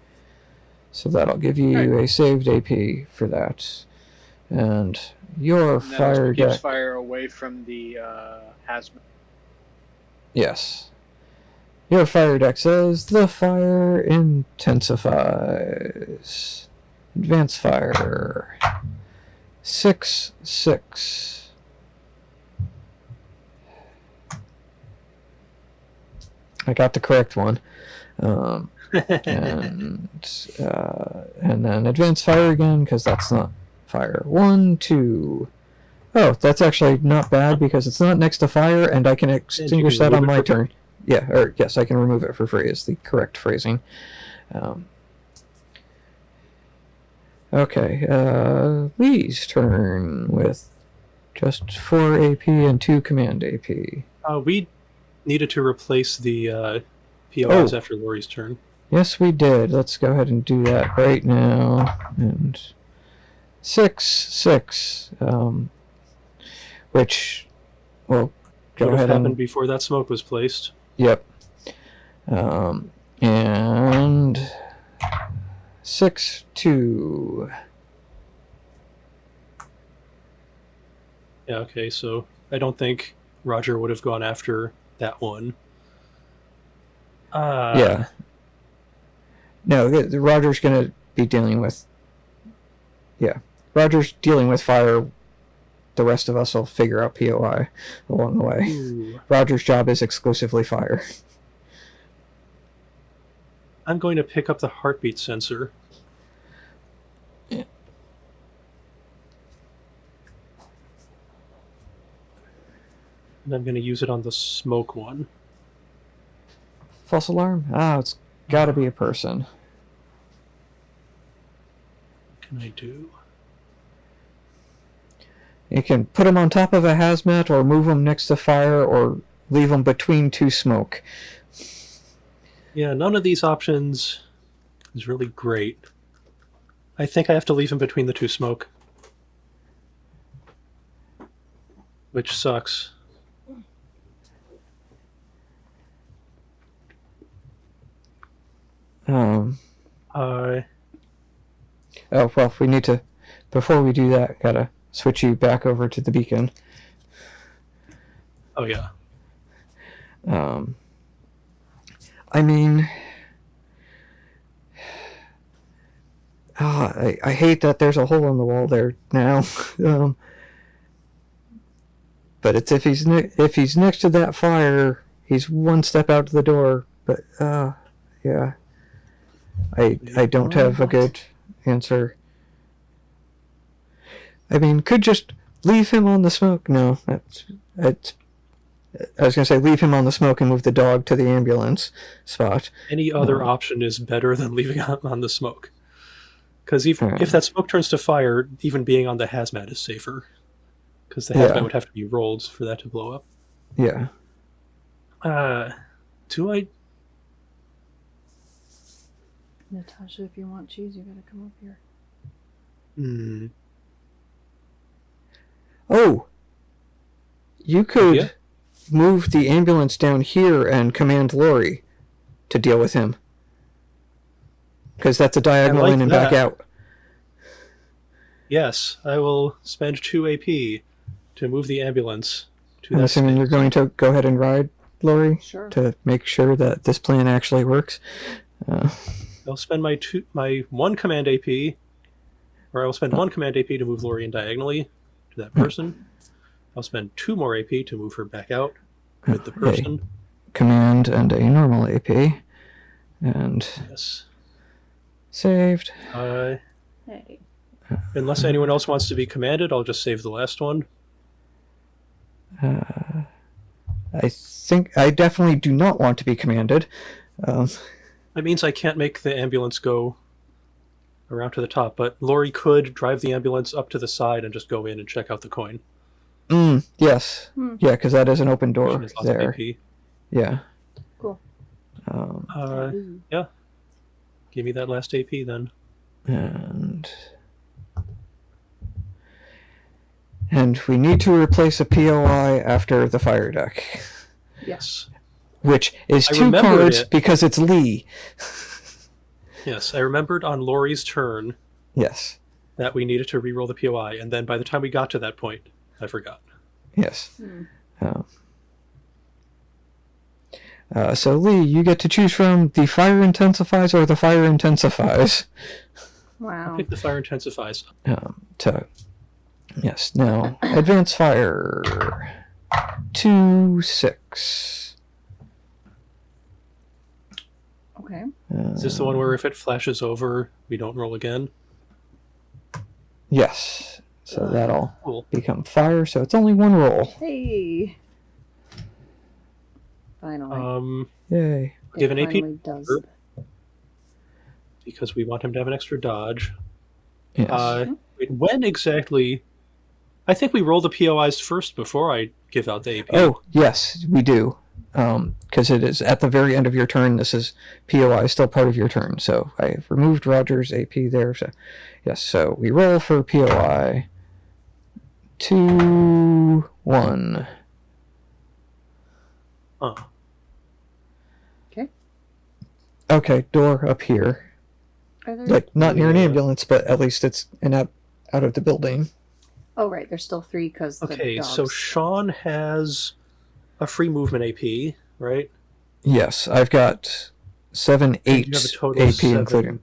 So that'll give you a saved AP for that. And your And that fire keeps deck. fire away from the hazmat. Yes. Your fire deck says the fire intensifies. Advanced fire. 6/6. I got the correct one. And then advanced fire again, because that's not fire. 1, 2. Oh, that's actually not bad because it's not next to fire, and I can extinguish that on remove it my for- turn. Yeah, or yes, I can remove it for free is the correct phrasing. Okay, Lee's turn with just 4 AP and 2 command AP. We needed to replace the POIs Oh. after Lori's turn. Yes, we did. Let's go ahead and do that right now. And 6/6, which will go Would have ahead happened and before that smoke was placed. yep. And 6/2. Yeah, okay, so I don't think Roger would have gone after that one. Yeah. No, Roger's going to be dealing with. Yeah. Roger's dealing with fire. The rest of us will figure out POI along the way. Ooh. Roger's job is exclusively fire. I'm going to pick up the heartbeat sensor. Yeah. And I'm going to use it on the smoke one. False alarm? Ah, it's got to be a person. What can I do? You can put them on top of a hazmat, or move them next to fire, or leave them between 2 smoke. Yeah, none of these options is really great. I think I have to leave him between the 2 smoke. Which sucks. Oh, well, we need to... Before we do that, gotta switch you back over to the beacon. Oh yeah. I mean, I hate that there's a hole in the wall there now. But it's if he's next to that fire, he's one step out the door. But yeah, I don't have a good answer. I mean, could just leave him on the smoke. No, it's. I was gonna say leave him on the smoke and move the dog to the ambulance spot. Any other option is better than leaving him on the smoke. Because if that smoke turns to fire, even being on the hazmat is safer. Because the hazmat would have to be rolled for that to blow up. Yeah. Do I... Natasha, if you want cheese, you gotta come up here. Oh! You could move the ambulance down here and command Lori to deal with him. Because that's a diagonal in and back out. Yes, I will spend 2 AP to move the ambulance to I'm assuming you're going to go ahead and ride, Lori? Sure. To make sure that this plan actually works. I'll spend my 1 command AP, or I will spend 1 command AP to move Lori in diagonally to that person. I'll spend 2 more AP to move her back out with the person. Command and a normal AP. And yes. Saved. Hey. Unless anyone else wants to be commanded, I'll just save the last one. I think I definitely do not want to be commanded. That means I can't make the ambulance go around to the top, but Lori could drive the ambulance up to the side and just go in and check out the coin. Yes. Yeah, because that is an open door there. Yeah. Cool. Yeah. Give me that last AP then. And we need to replace a POI after the fire deck. Yes. Which is 2 cards because it's Lee. Yes, I remembered on Lori's turn. Yes. That we needed to reroll the POI, and then by the time we got to that point, I forgot. Yes. So Lee, you get to choose from the fire intensifies or the fire intensifies. Wow. I'll pick the fire intensifies. Yes. Now, advance fire 2-6. Okay. Is this the one where if it flashes over, we don't roll again? Yes. So that'll become fire. So it's only 1 roll. Hey. Finally. Yay. Give an AP does. Because we want him to have an extra dodge. Yes. When exactly? I think we roll the POIs first before I give out the AP. Oh, yes, we do. Because it is at the very end of your turn. This is POI, still part of your turn. So I've removed Roger's AP there. So yes, so we roll for POI. 2, 1. Okay, door up here. Like, not near an ambulance, but at least it's out of the building. Oh, right. There's still 3 because Okay, so Sean has a free movement AP, right? Yes, I've got 7, 8 you have a total AP 7. including.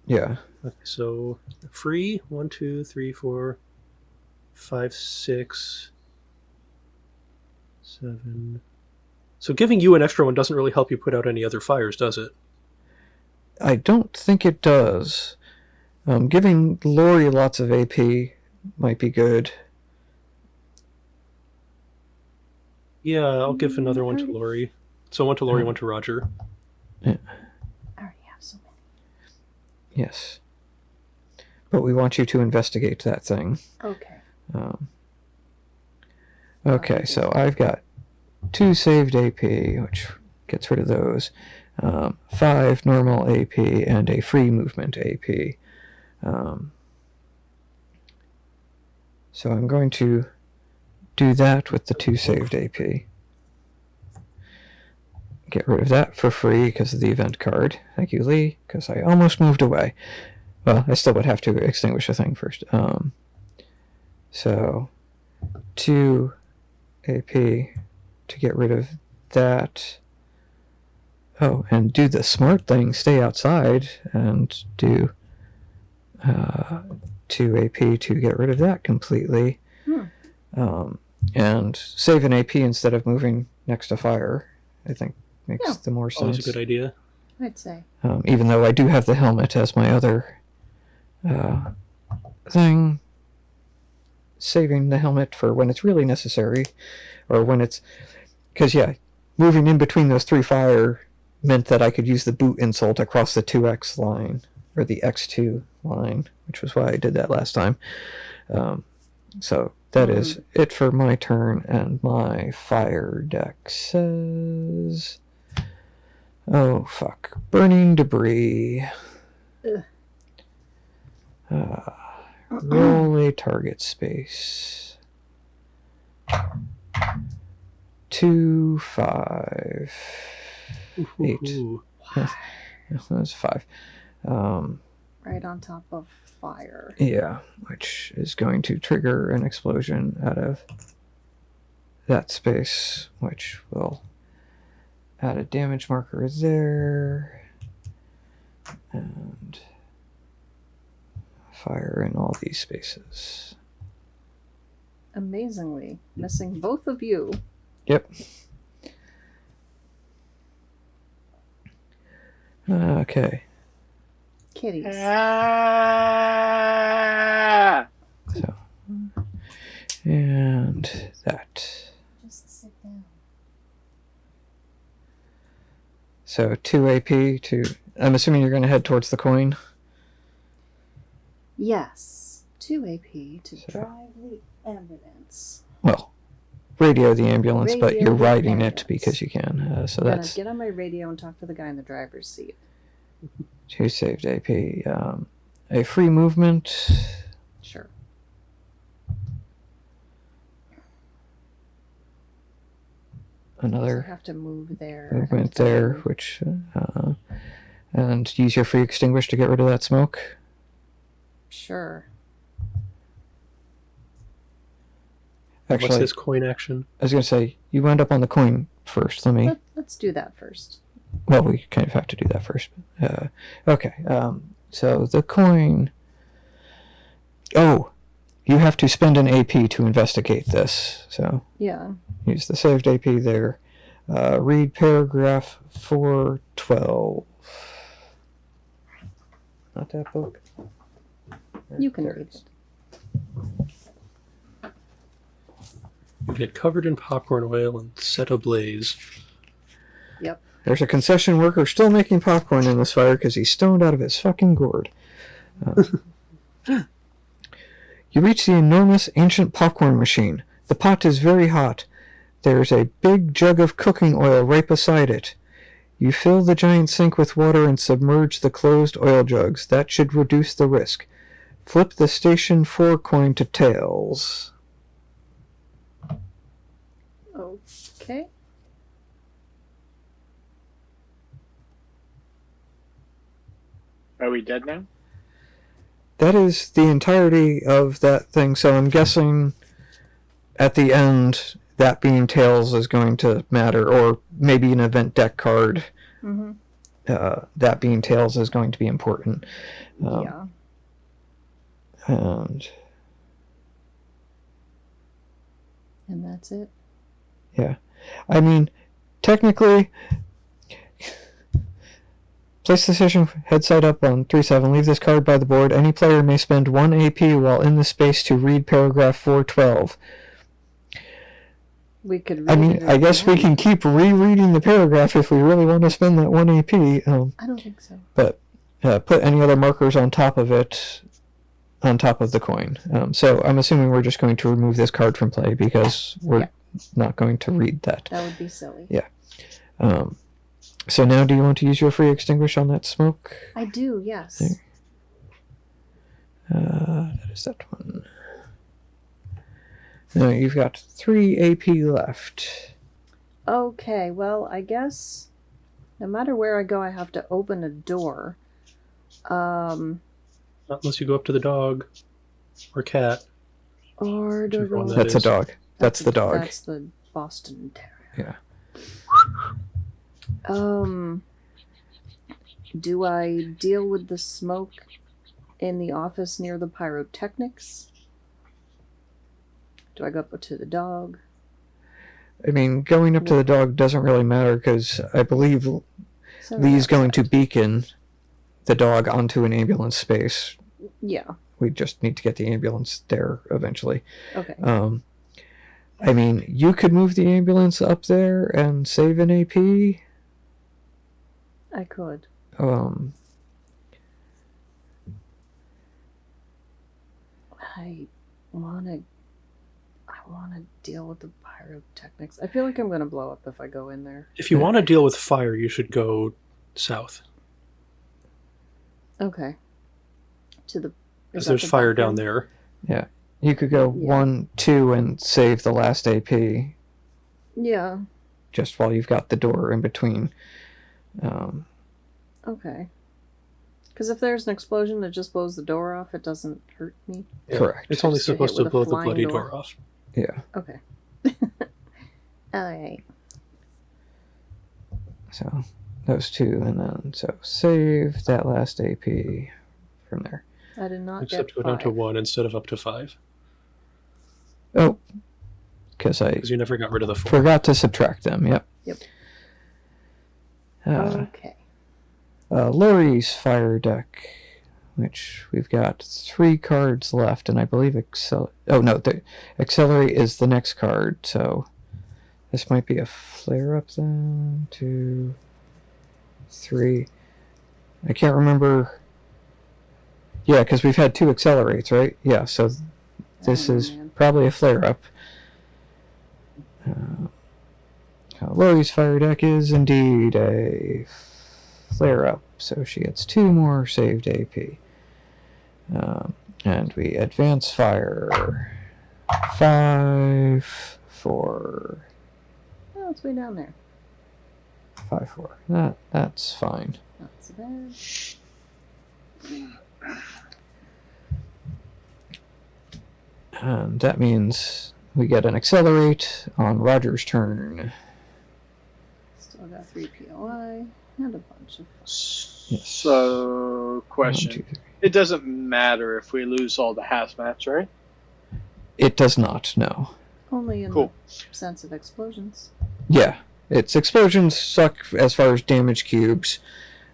Yeah. Okay, so free 1, 2, 3, 4, 5, 6, 7. So giving you an extra one doesn't really help you put out any other fires, does it? I don't think it does. Giving Lori lots of AP might be good. Yeah, I'll give another one to Lori. So 1 to Lori, 1 to Roger. Yeah. I already have so many. Yes. But we want you to investigate that thing. Okay. Okay, so I've got 2 saved AP, which gets rid of those. 5 normal AP and a free movement AP. So I'm going to do that with the 2 saved AP. Get rid of that for free because of the event card. Thank you, Lee, because I almost moved away. Well, I still would have to extinguish the thing first. So 2 AP to get rid of that. Oh, and do the smart thing, stay outside, and do 2 AP to get rid of that completely. And save an AP instead of moving next to fire, I think makes the more sense. Always a good idea. I'd say. Even though I do have the helmet as my other thing. Saving the helmet for when it's really necessary, or when it's... Because, moving in between those 3 fire meant that I could use the boot insult across the 2X line, or the X2 line, which was why I did that last time. So that is it for my turn, and my fire deck says... Oh, fuck. Burning debris. Roll a target space. 2, 5, 8. That's 5. Right on top of fire. Yeah, which is going to trigger an explosion out of that space, which will add a damage marker there. And fire in all these spaces. Amazingly, missing both of you. Yep. Okay. Kitties. So, and that. Just sit down. So 2 AP to... I'm assuming you're going to head towards the coin? Yes. 2 AP to drive the ambulance. Well, radio the ambulance, but Radio you're the riding ambulance. it because you can. So I'm gonna that's get on my radio and talk to the guy in the driver's seat. 2 saved AP. A free movement. Sure. I Another have to move there. movement there, which... and use your free extinguish to get rid of that smoke. Sure. Actually, What's this coin action? I was going to say, you wound up on the coin first. Let's do that first. Well, we kind of have to do that first. Okay, so the coin... Oh, you have to spend an AP to investigate this. So Yeah. use the saved AP there. Read paragraph 412. Not that book. You can There read is. it. You get covered in popcorn oil and set ablaze. Yep. There's a concession worker still making popcorn in this fire because he's stoned out of his fucking gourd. You reach the enormous ancient popcorn machine. The pot is very hot. There's a big jug of cooking oil right beside it. You fill the giant sink with water and submerge the closed oil jugs. That should reduce the risk. Flip the Station 4 coin to tails. Okay. Are we dead now? That is the entirety of that thing, so I'm guessing at the end that being tails is going to matter, or maybe an event deck card. Mm-hmm. That being tails is going to be important. Yeah. And that's it. yeah, I mean, technically, place the station head side up on 3-7. Leave this card by the board. Any player may spend 1 AP while in the space to read paragraph 412. We could. I read mean, it I guess we can keep rereading the paragraph if we really want to spend that 1 AP. I don't think so. But put any other markers on top of it, on top of the coin. So I'm assuming we're just going to remove this card from play because we're not going to read that. That would be silly. Yeah. So now do you want to use your free extinguish on that smoke? I do, yes. Thing. That is that one. Now you've got 3 AP left. Okay, well, I guess no matter where I go, I have to open a door. Not unless you go up to the dog or cat. Or do I Whichever one go? that That's a is. dog. That's the dog. That's the Boston Terrier. Yeah. Do I deal with the smoke in the office near the pyrotechnics? Do I go up to the dog? I mean, going up to the dog doesn't really matter because I believe So Lee's going to outside. beacon the dog onto an ambulance space. Yeah. We just need to get the ambulance there eventually. Okay. I mean, you could move the ambulance up there and save an AP. I could. I wanna deal with the pyrotechnics. I feel like I'm gonna blow up if I go in there. If you want to deal with fire, you should go south. Okay. To the. Because there's fire down there. Yeah. You could go 1, 2, and save the last AP. Yeah. Just while you've got the door in between. Okay. Because if there's an explosion that just blows the door off, it doesn't hurt me. Yeah. Correct. It's only Just get supposed hit to with a blow the flying bloody door. door off. Yeah. Okay. Alright. So those two, and then so save that last AP from there. I did not Except get go down to 5. 1 instead of up to 5. Oh, because I Because you never got rid of the 4. forgot to subtract them. Yep. Yep. Uh, Okay. Lori's fire deck, which we've got 3 cards left, and I believe the accelerate is the next card, so this might be a flare up then. 2, 3. I can't remember. Yeah, because we've had 2 accelerates, right? Yeah, so this is man. probably a flare up. Lori's fire deck is indeed a flare up, so she gets 2 more saved AP. And we advance fire 5, 4, Oh, it's way down there. 5, 4. That's fine. Not so bad. And that means we get an accelerate on Roger's turn. Still got 3 POI and a bunch of. So, question. 1, 2, 3. It doesn't matter if we lose all the hazmats, right? It does not, no. Only in Cool. the sense of explosions. Yeah, its explosions suck as far as damage cubes,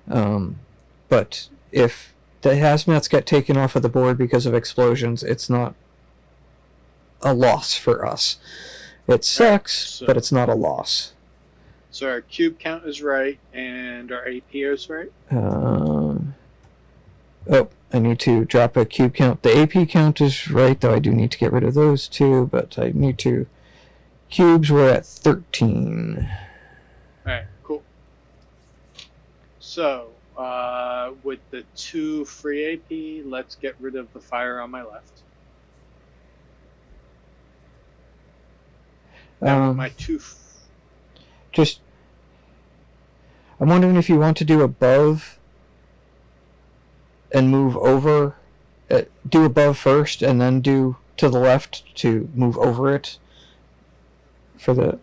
but if the hazmats get taken off of the board because of explosions, it's not a loss for us. It sucks, so- but it's not a loss. So our cube count is right, and our AP is right. I need to drop a cube count. The AP count is right, though I do need to get rid of those 2, but I need to. Cubes were at 13. Alright, cool. So, with the 2 free AP, let's get rid of the fire on my left. Now, my 2. Just, I'm wondering if you want to do above and move over. Do above first and then do to the left to move over it for the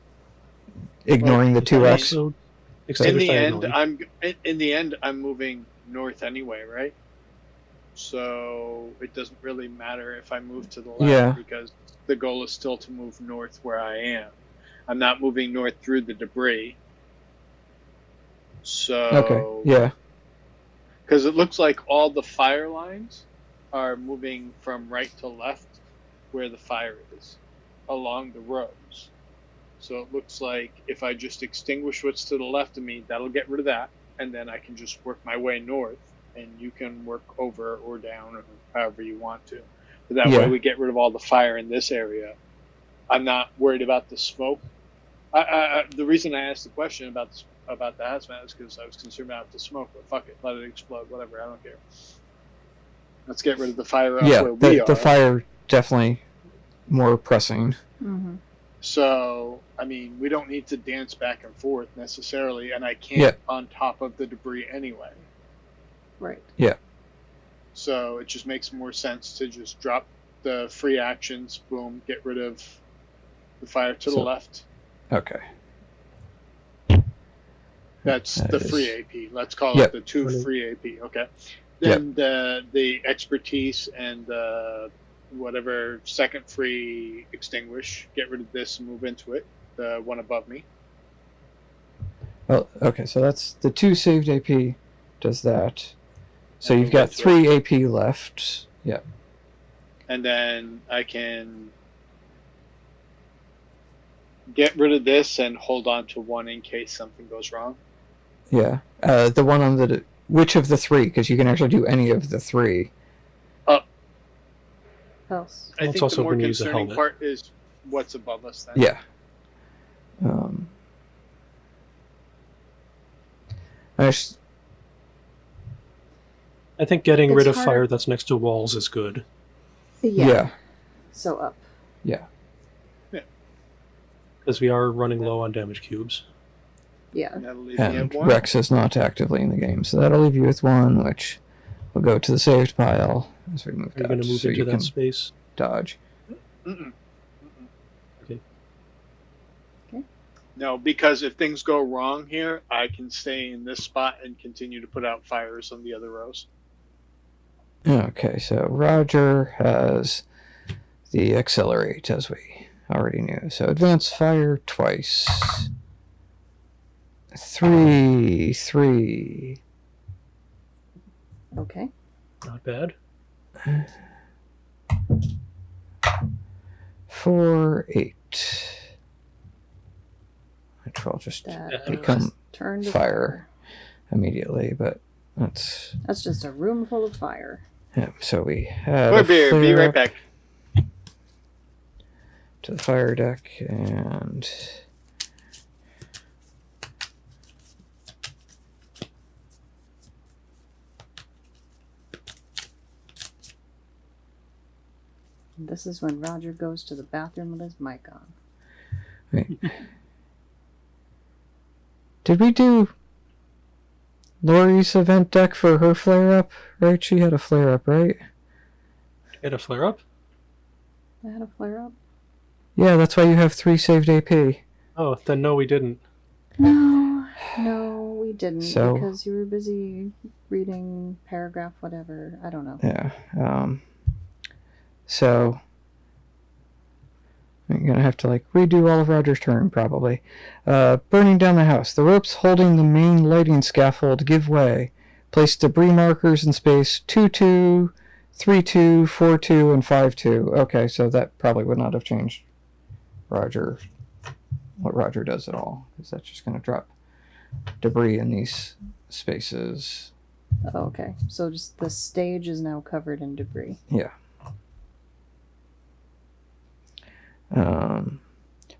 ignoring the 2x. So, except In if the diagonally. end, I'm moving north anyway, right? So it doesn't really matter if I move to the left Yeah. because the goal is still to move north where I am. I'm not moving north through the debris. So Okay, yeah. because it looks like all the fire lines are moving from right to left where the fire is along the roads. So it looks like if I just extinguish what's to the left of me, that'll get rid of that, and then I can just work my way north, and you can work over or down or however you want to. But that Yeah. way we get rid of all the fire in this area. I'm not worried about the smoke. The reason I asked the question about the hazmat is because I was concerned about the smoke, but fuck it, let it explode, whatever, I don't care. Let's get rid of the fire up Yeah, where we are. the fire definitely more pressing. Mm-hmm. So, I mean, we don't need to dance back and forth necessarily, and I can't Yeah. on top of the debris anyway. Right. So it just makes more sense to just drop the free actions, boom, get rid of the fire to the So- left. Okay. That's That the is- free AP. Let's call Yep. it the 2 free AP. Okay. Then the expertise and the whatever second free extinguish. Get rid of this and move into it. The one above me. Well, okay, so that's the 2 saved AP does that. So And you've move got into 3 AP left. Yeah. And then I can get rid of this and hold on to 1 in case something goes wrong. Yeah. The one on the which of the 3? Because you can actually do any of the 3. Else. I It's think also the more when you use a concerning helmet. part is what's above us then. Yeah. I just, I think getting It's rid of hard. fire that's next to walls is good. yeah. So up. Yeah. Because we are running low on damage cubes. Yeah. And that'll leave me And at 1. Rex is not actively in the game, so that'll leave you with 1, which will go to the saved pile as we move Are you out, going to move so into you that can space? dodge. Mm-mm. Okay. No, because if things go wrong here, I can stay in this spot and continue to put out fires on the other rows. Okay, so Roger has the accelerate, as we already knew. So advance fire twice. 3. Okay. Not bad. 4, 8. Which will just That become turn to fire immediately, but that's That's just a room full of fire. yeah. So we had Boy a beer, be flare right up back. to the fire deck, and This is when Roger goes to the bathroom with his mic on. wait. Did we do Lori's event deck for her flare up? Right, she had a flare up, right? Get a flare up? I had a flare up? Yeah, that's why you have 3 saved AP. Oh, then no, we didn't. No, we didn't So- because you were busy reading paragraph whatever. I don't know. Yeah. So I'm gonna have to redo all of Roger's turn probably. Burning down the house. The ropes holding the main lighting scaffold give way. Place debris markers in space 2-2, 3-2, 4-2, and 5-2. Okay, so that probably would not have changed what Roger does at all, because that's just gonna drop debris in these spaces. Oh, okay, so just the stage is now covered in debris. Yeah.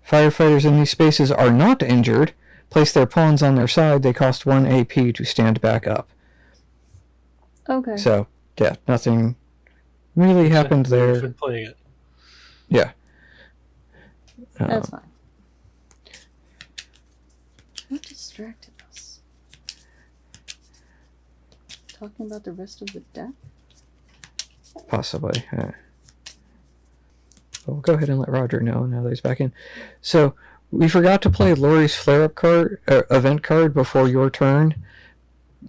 Firefighters in these spaces are not injured. Place their pawns on their side. They cost 1 AP to stand back up. Okay. So, yeah, nothing really happened We've there. been playing it. Yeah. That's fine. What distracted us? Talking about the rest of the deck? Possibly. We'll go ahead and let Roger know now that he's back in. So, we forgot to play Lori's flare-up card, event card before your turn.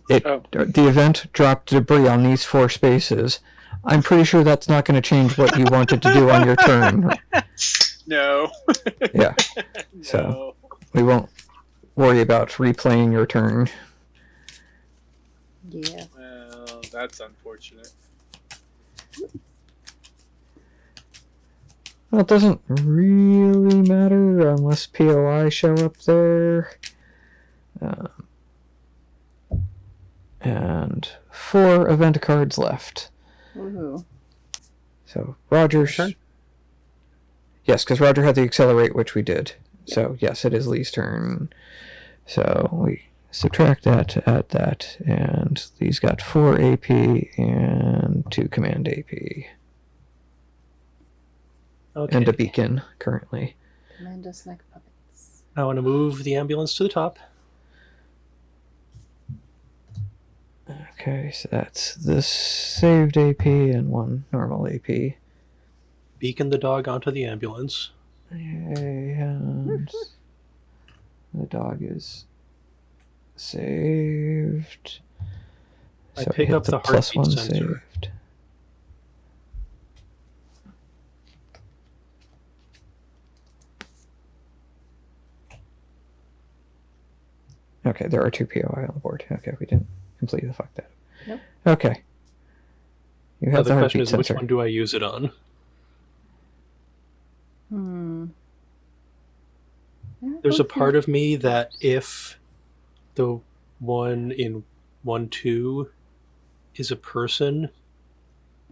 The event dropped debris on these 4 spaces. I'm pretty sure that's not going to change what you wanted to do on your turn. No. Yeah. No. So we won't worry about replaying your turn. Yeah. Well, that's unfortunate. Well, it doesn't really matter unless POI show up there. And 4 event cards left. Woohoo. So Roger's Turn? Yes, because Roger had the accelerate, which we did. So yes, it is Lee's turn. So we subtract that to add that, and Lee's got 4 AP and 2 command AP. Okay. And a beacon currently. Command us like puppets. I want to move the ambulance to the top. Okay, so that's this saved AP and 1 normal AP. Beacon the dog onto the ambulance. And the dog is Saved. I So pick hit up the plus heartbeat one sensor. saved. Okay, there are 2 POI on the board. Okay, we didn't completely fuck that up. Nope. Okay. You Now have the the question heartbeat is, sensor. which one do I use it on? There's a part of me that if the one in 1-2 is a person,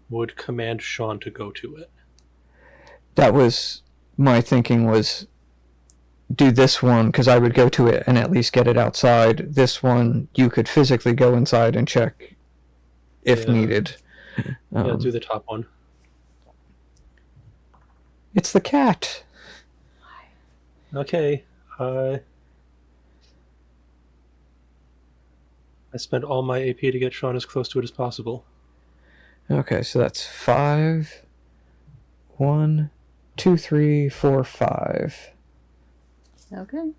would command Sean to go to it. That was my thinking, was do this one because I would go to it and at least get it outside. This one you could physically go inside and check if needed. Yeah, do the top one. It's the cat. Okay. I spent all my AP to get Sean as close to it as possible. Okay, so that's 5. 1, 2, 3, 4, 5. Okay.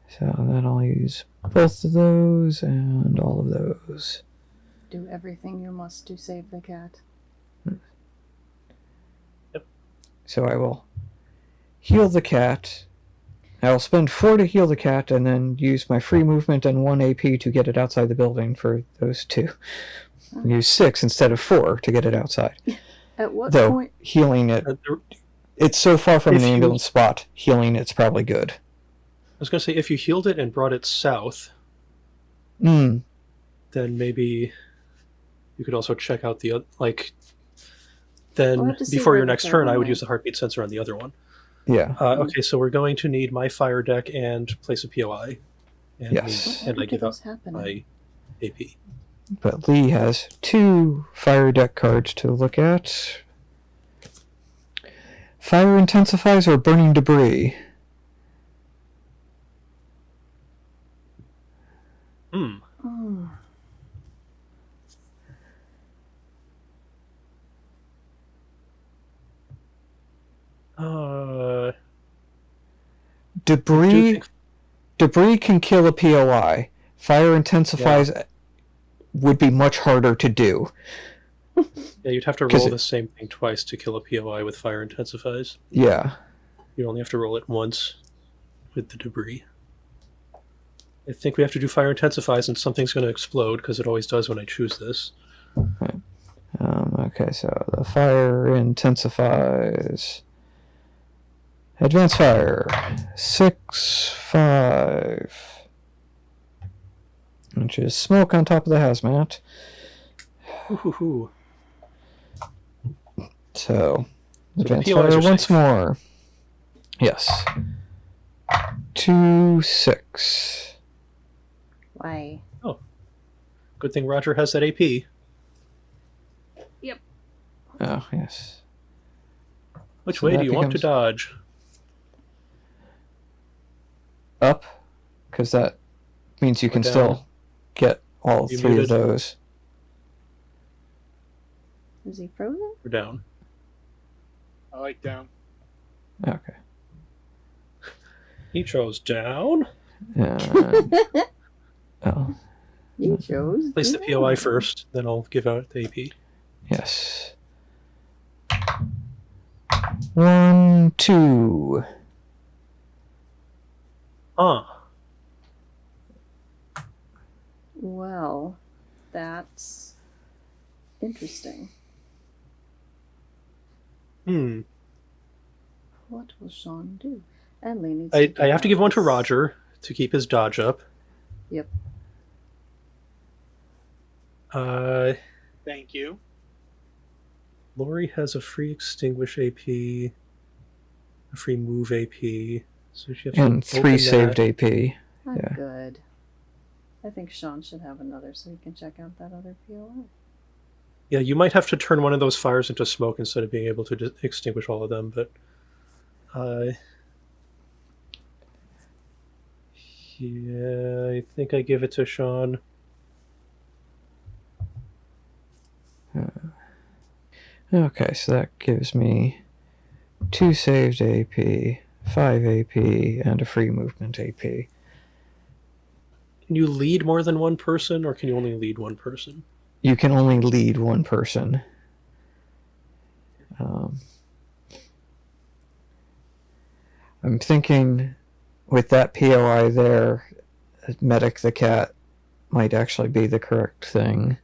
So then I'll use both of those and all of those. Do everything you must to save the cat. Yep. So I will heal the cat. I'll spend 4 to heal the cat and then use my free movement and 1 AP to get it outside the building for those 2. Use 6 instead of 4 to get it outside. At what Though point? healing it, it's so far from If an you- ambulance spot, healing it's probably good. I was going to say, if you healed it and brought it south, Hmm. then maybe you could also check out the other, like, We'll then have to see before where your the next third turn, I one would went. use the heartbeat sensor on the other one. Yeah. Okay, so we're going to need my fire deck and place a POI. And Yes. and I give up happening? my AP. But Lee has 2 fire deck cards to look at. Fire intensifies or burning debris. Oh. Debris can kill a POI. Fire intensifies would be much harder to do. Yeah, you'd have to 'Cause roll the same thing twice to kill a POI with fire intensifies. Yeah. You only have to roll it once with the debris. I think we have to do fire intensifies and something's going to explode because it always does when I choose this. Okay, so the fire intensifies. Advanced fire. 6, 5. Which is smoke on top of the hazmat. Ooh. So, the advanced POIs fire are once safe. more. Yes. 2, 6. Why? Good thing Roger has that AP. Oh, yes. Which So way that do you want to becomes- dodge? Up, because that means you can down. still get all You 3 muted? of those. Is he frozen? Or down? I like down. Okay. He chose down. Oh, You chose. Place the POI first, then I'll give out the AP. yes. 1, 2. Well, that's interesting. What will Sean do? And Lee needs I to have to give one to this. Roger to keep his dodge up. Yep. Thank you. Lori has a free extinguish AP, a free move AP, so she has to And open 3 saved that. AP. I'm Yeah. good. I think Sean should have another so he can check out that other POI. Yeah, you might have to turn one of those fires into smoke instead of being able to just extinguish all of them, but yeah, I think I give it to Sean. Okay, so that gives me 2 saved AP, 5 AP, and a free movement AP. Can you lead more than one person, or can you only lead one person? You can only lead one person. I'm thinking with that POI there, medic the cat might actually be the correct thing.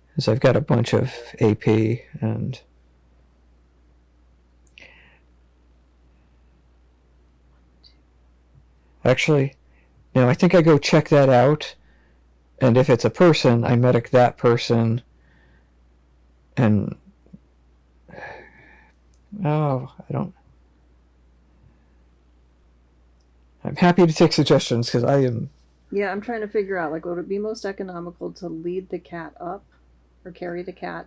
Because I've got a bunch of AP and... Actually, no, I think I go check that out, and if it's a person, I medic that person, and... Oh, I don't... I'm happy to take suggestions, because I am... Yeah, I'm trying to figure out, like, would it be most economical to lead the cat up, or carry the cat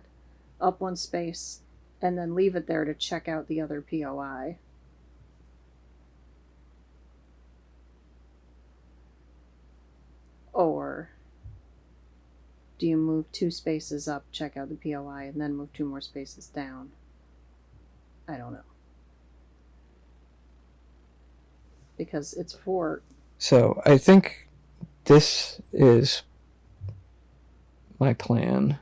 up one space, and then leave it there to check out the other POI? Or do you move 2 spaces up, check out the POI, and then move 2 more spaces down? I don't know. Because it's 4. So, I think this is my plan.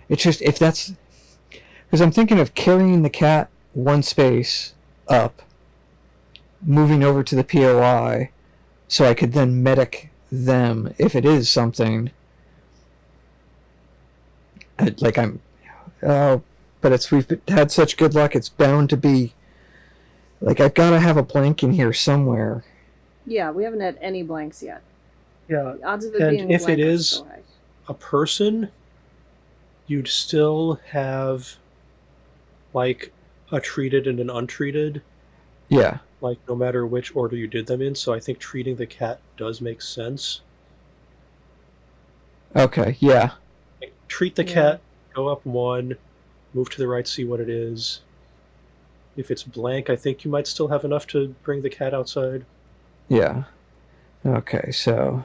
It's just, if that's... Because I'm thinking of carrying the cat 1 space up, moving over to the POI, so I could then medic them if it is something. Like I'm... but we've had such good luck, it's bound to be... Like, I've got to have a blank in here somewhere. Yeah, we haven't had any blanks yet. Yeah, The odds of it and being if it blank are is so high. a person, you'd still have like a treated and an untreated, Yeah. like no matter which order you did them in. So I think treating the cat does make sense. Okay, yeah. Like, treat the cat, go up 1, move to the right, see what it is. If it's blank, I think you might still have enough to bring the cat outside. Yeah. Okay, so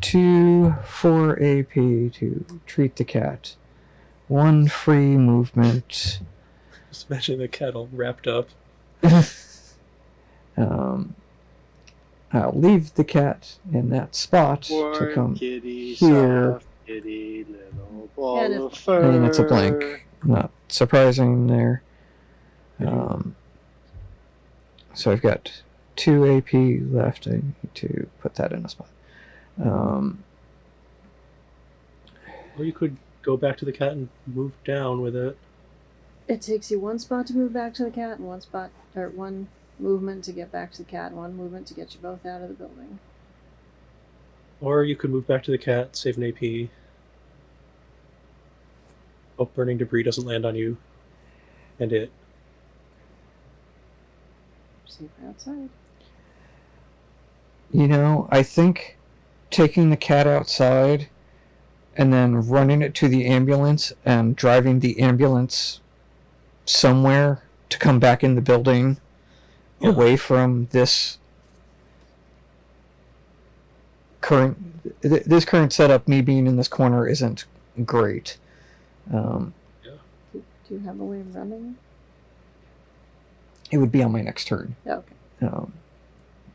2 4 AP to treat the cat. 1 free movement. Just imagine the cat all wrapped up. I'll leave the cat in that spot to come kitty, here. soft kitty, little ball And of fur. And it's a blank. Not surprising there. So I've got 2 AP left. I need to put that in a spot. Or you could go back to the cat and move down with it. It takes you 1 spot to move back to the cat, and 1 movement to get back to the cat, and 1 movement to get you both out of the building. Or you could move back to the cat, save an AP. Hope burning debris doesn't land on you. And it. Safer outside. You know, I think taking the cat outside and then running it to the ambulance and driving the ambulance somewhere to come back in the building away from this current setup, me being in this corner, isn't great. Do you have a way of running? It would be on my next turn. Okay.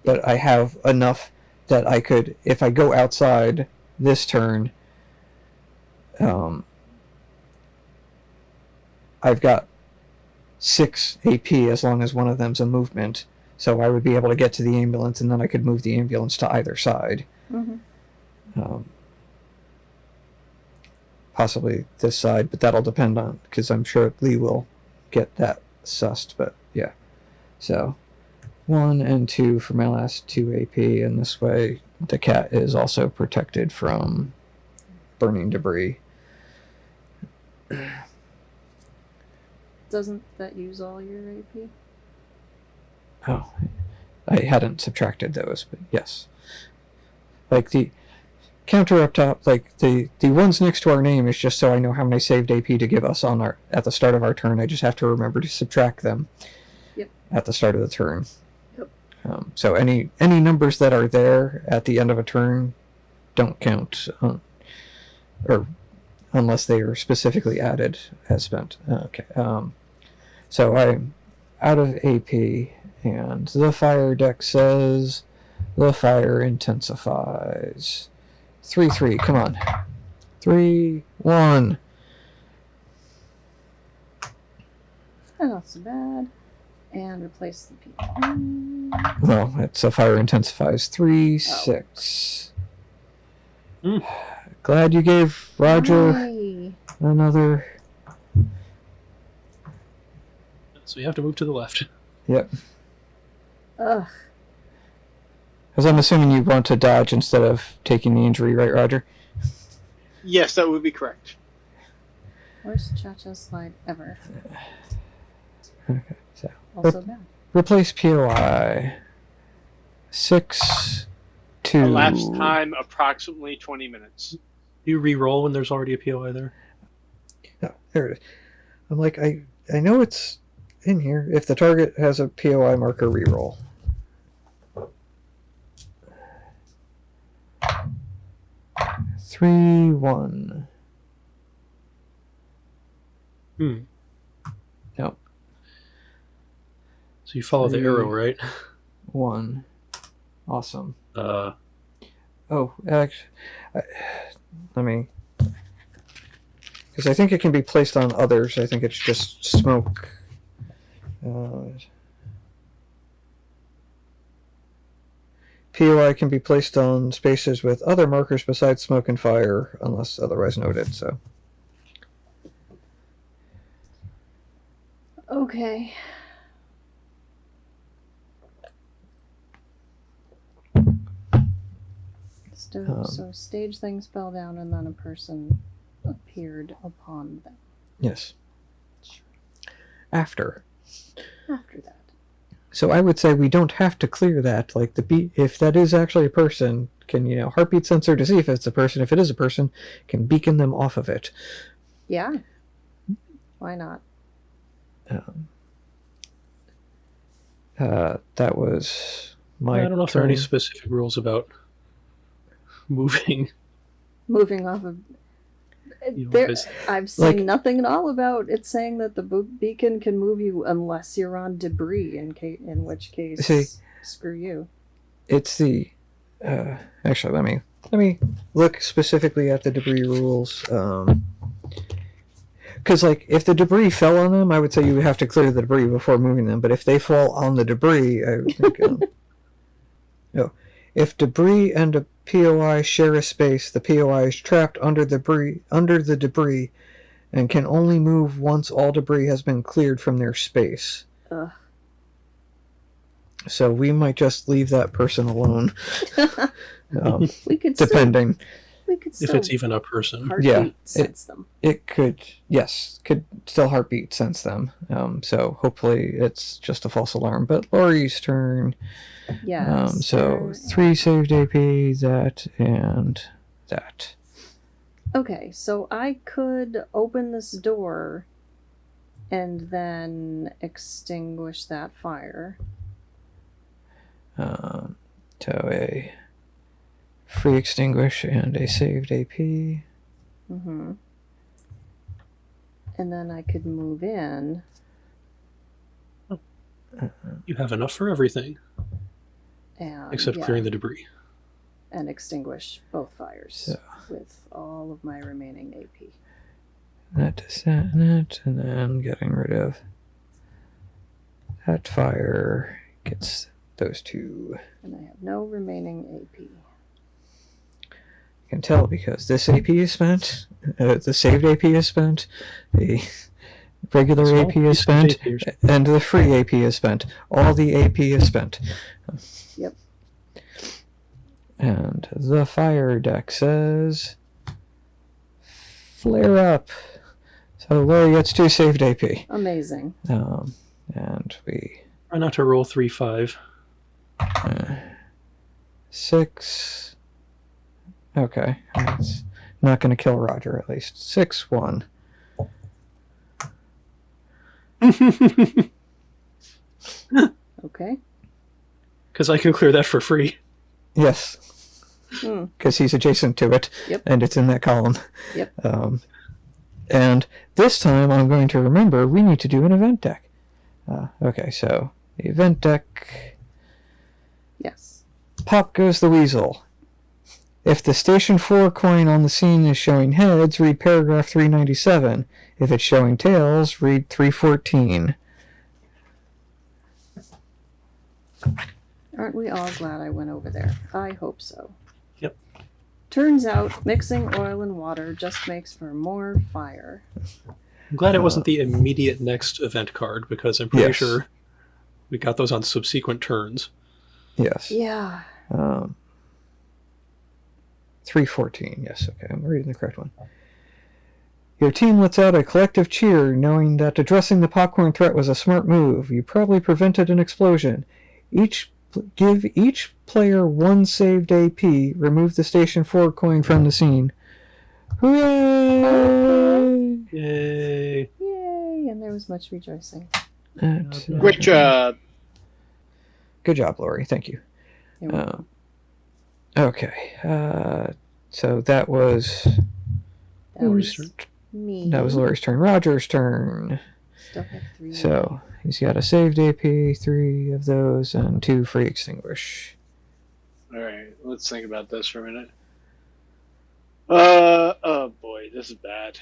But I have enough that I could, if I go outside this turn, I've got 6 AP as long as one of them's a movement, so I would be able to get to the ambulance, and then I could move the ambulance to either side. Mm-hmm. Possibly this side, but that'll depend on, because I'm sure Lee will get that sussed, but yeah. So 1 and 2 for my last 2 AP, and this way the cat is also protected from burning debris. Doesn't that use all your AP? Oh, I hadn't subtracted those, but yes. Like the counter up top, like the ones next to our name is just so I know how many saved AP to give us on our at the start of our turn. I just have to remember to subtract them at the start of the turn. Yep. So any numbers that are there at the end of a turn don't count, or unless they are specifically added as spent. Okay. So I'm out of AP, And the fire deck says the fire intensifies. 3-3, come on. 3-1. Not so bad. And replace the people. Well, it's a fire intensifies. 3-6. Glad you gave Roger Yay. another. So you have to move to the left. Yep. Ugh. Because I'm assuming you want to dodge instead of taking the injury, right, Roger? Yes, that would be correct. Worst cha-cha slide ever. Okay, so Also bad. replace POI. 6-2. Elapsed time approximately 20 minutes. You re-roll when there's already a POI there. No, there it is. I'm like, I know it's in here. If the target has a POI marker, reroll. Three, 1. Hmm. Nope. So you follow the 3, arrow, right? 1. Awesome. Uh, Oh, actually, let me. Because I think it can be placed on others. I think it's just smoke. POI can be placed on spaces with other markers besides smoke and fire, unless otherwise noted. So. Okay. So stage things fell down and then a person appeared upon them. Yes. After that. So I would say we don't have to clear that. Like if that is actually a person, can heartbeat sensor to see if it's a person. If it is a person, can beacon them off of it. Yeah. Why not? That was my. I don't know if there are any specific rules about moving off of. There, I've seen nothing at all about it saying that the beacon can move you unless you're on debris. In which case, screw you. It's the. Actually, let me look specifically at the debris rules. Because if the debris fell on them, I would say you would have to clear the debris before moving them. But if they fall on the debris, I would think. No. If debris and a POI share a space, the POI is trapped under the debris and can only move once all debris has been cleared from their space. Ugh. So we might just leave that person alone. We could depending. If it's even a person. Heartbeat sense them. It could still heartbeat sense them. So hopefully it's just a false alarm. But Laurie's turn. Yeah. So 3 saved AP, that, and that. Okay, so I could open this door and then extinguish that fire. So a free extinguish and a saved AP. Mm-hmm. And then I could move in. You have enough for everything. Except Yeah, clearing the debris. and extinguish both fires with all of my remaining AP. That, and then getting rid of that fire gets those two. And I have no remaining AP. You can tell because this AP is spent, the saved AP is spent, the regular Small AP is spent, and the free AP is spent. All the AP is spent. Yep. And the fire deck says flare up. So Lori gets 2 saved AP. Amazing. And we Try not to roll 3-5. 6. Okay, that's not going to kill Roger at least. 6-1. Okay. Because I can clear that for free. Yes. Because he's adjacent to it, and it's in that column. Yep. And this time I'm going to remember we need to do an event deck. Okay, so Event deck. Yes. Pop goes the weasel. If the Station 4 coin on the scene is showing heads, read paragraph 397. If it's showing tails, read 314. Aren't we all glad I went over there? I hope so. Yep. Turns out mixing oil and water just makes for more fire. I'm glad it wasn't the immediate next event card, because I'm pretty Yes. sure we got those on subsequent turns. Yes. Yeah. 314. Yes, okay, I'm reading the correct one. Your team lets out a collective cheer, knowing that addressing the popcorn threat was a smart move. You probably prevented an explosion. Give each player one saved AP. Remove the Station 4 coin from the scene. Hooray! Yay! Yay! And there was much rejoicing. Great job. Good job, Lori. Thank you. You're welcome. Okay. So that was That was me. Lori's turn. Roger's turn. Still have 3. So he's got a saved AP, 3 of those, and 2 free extinguish. All right, let's think about this for a minute. Oh boy, this is bad.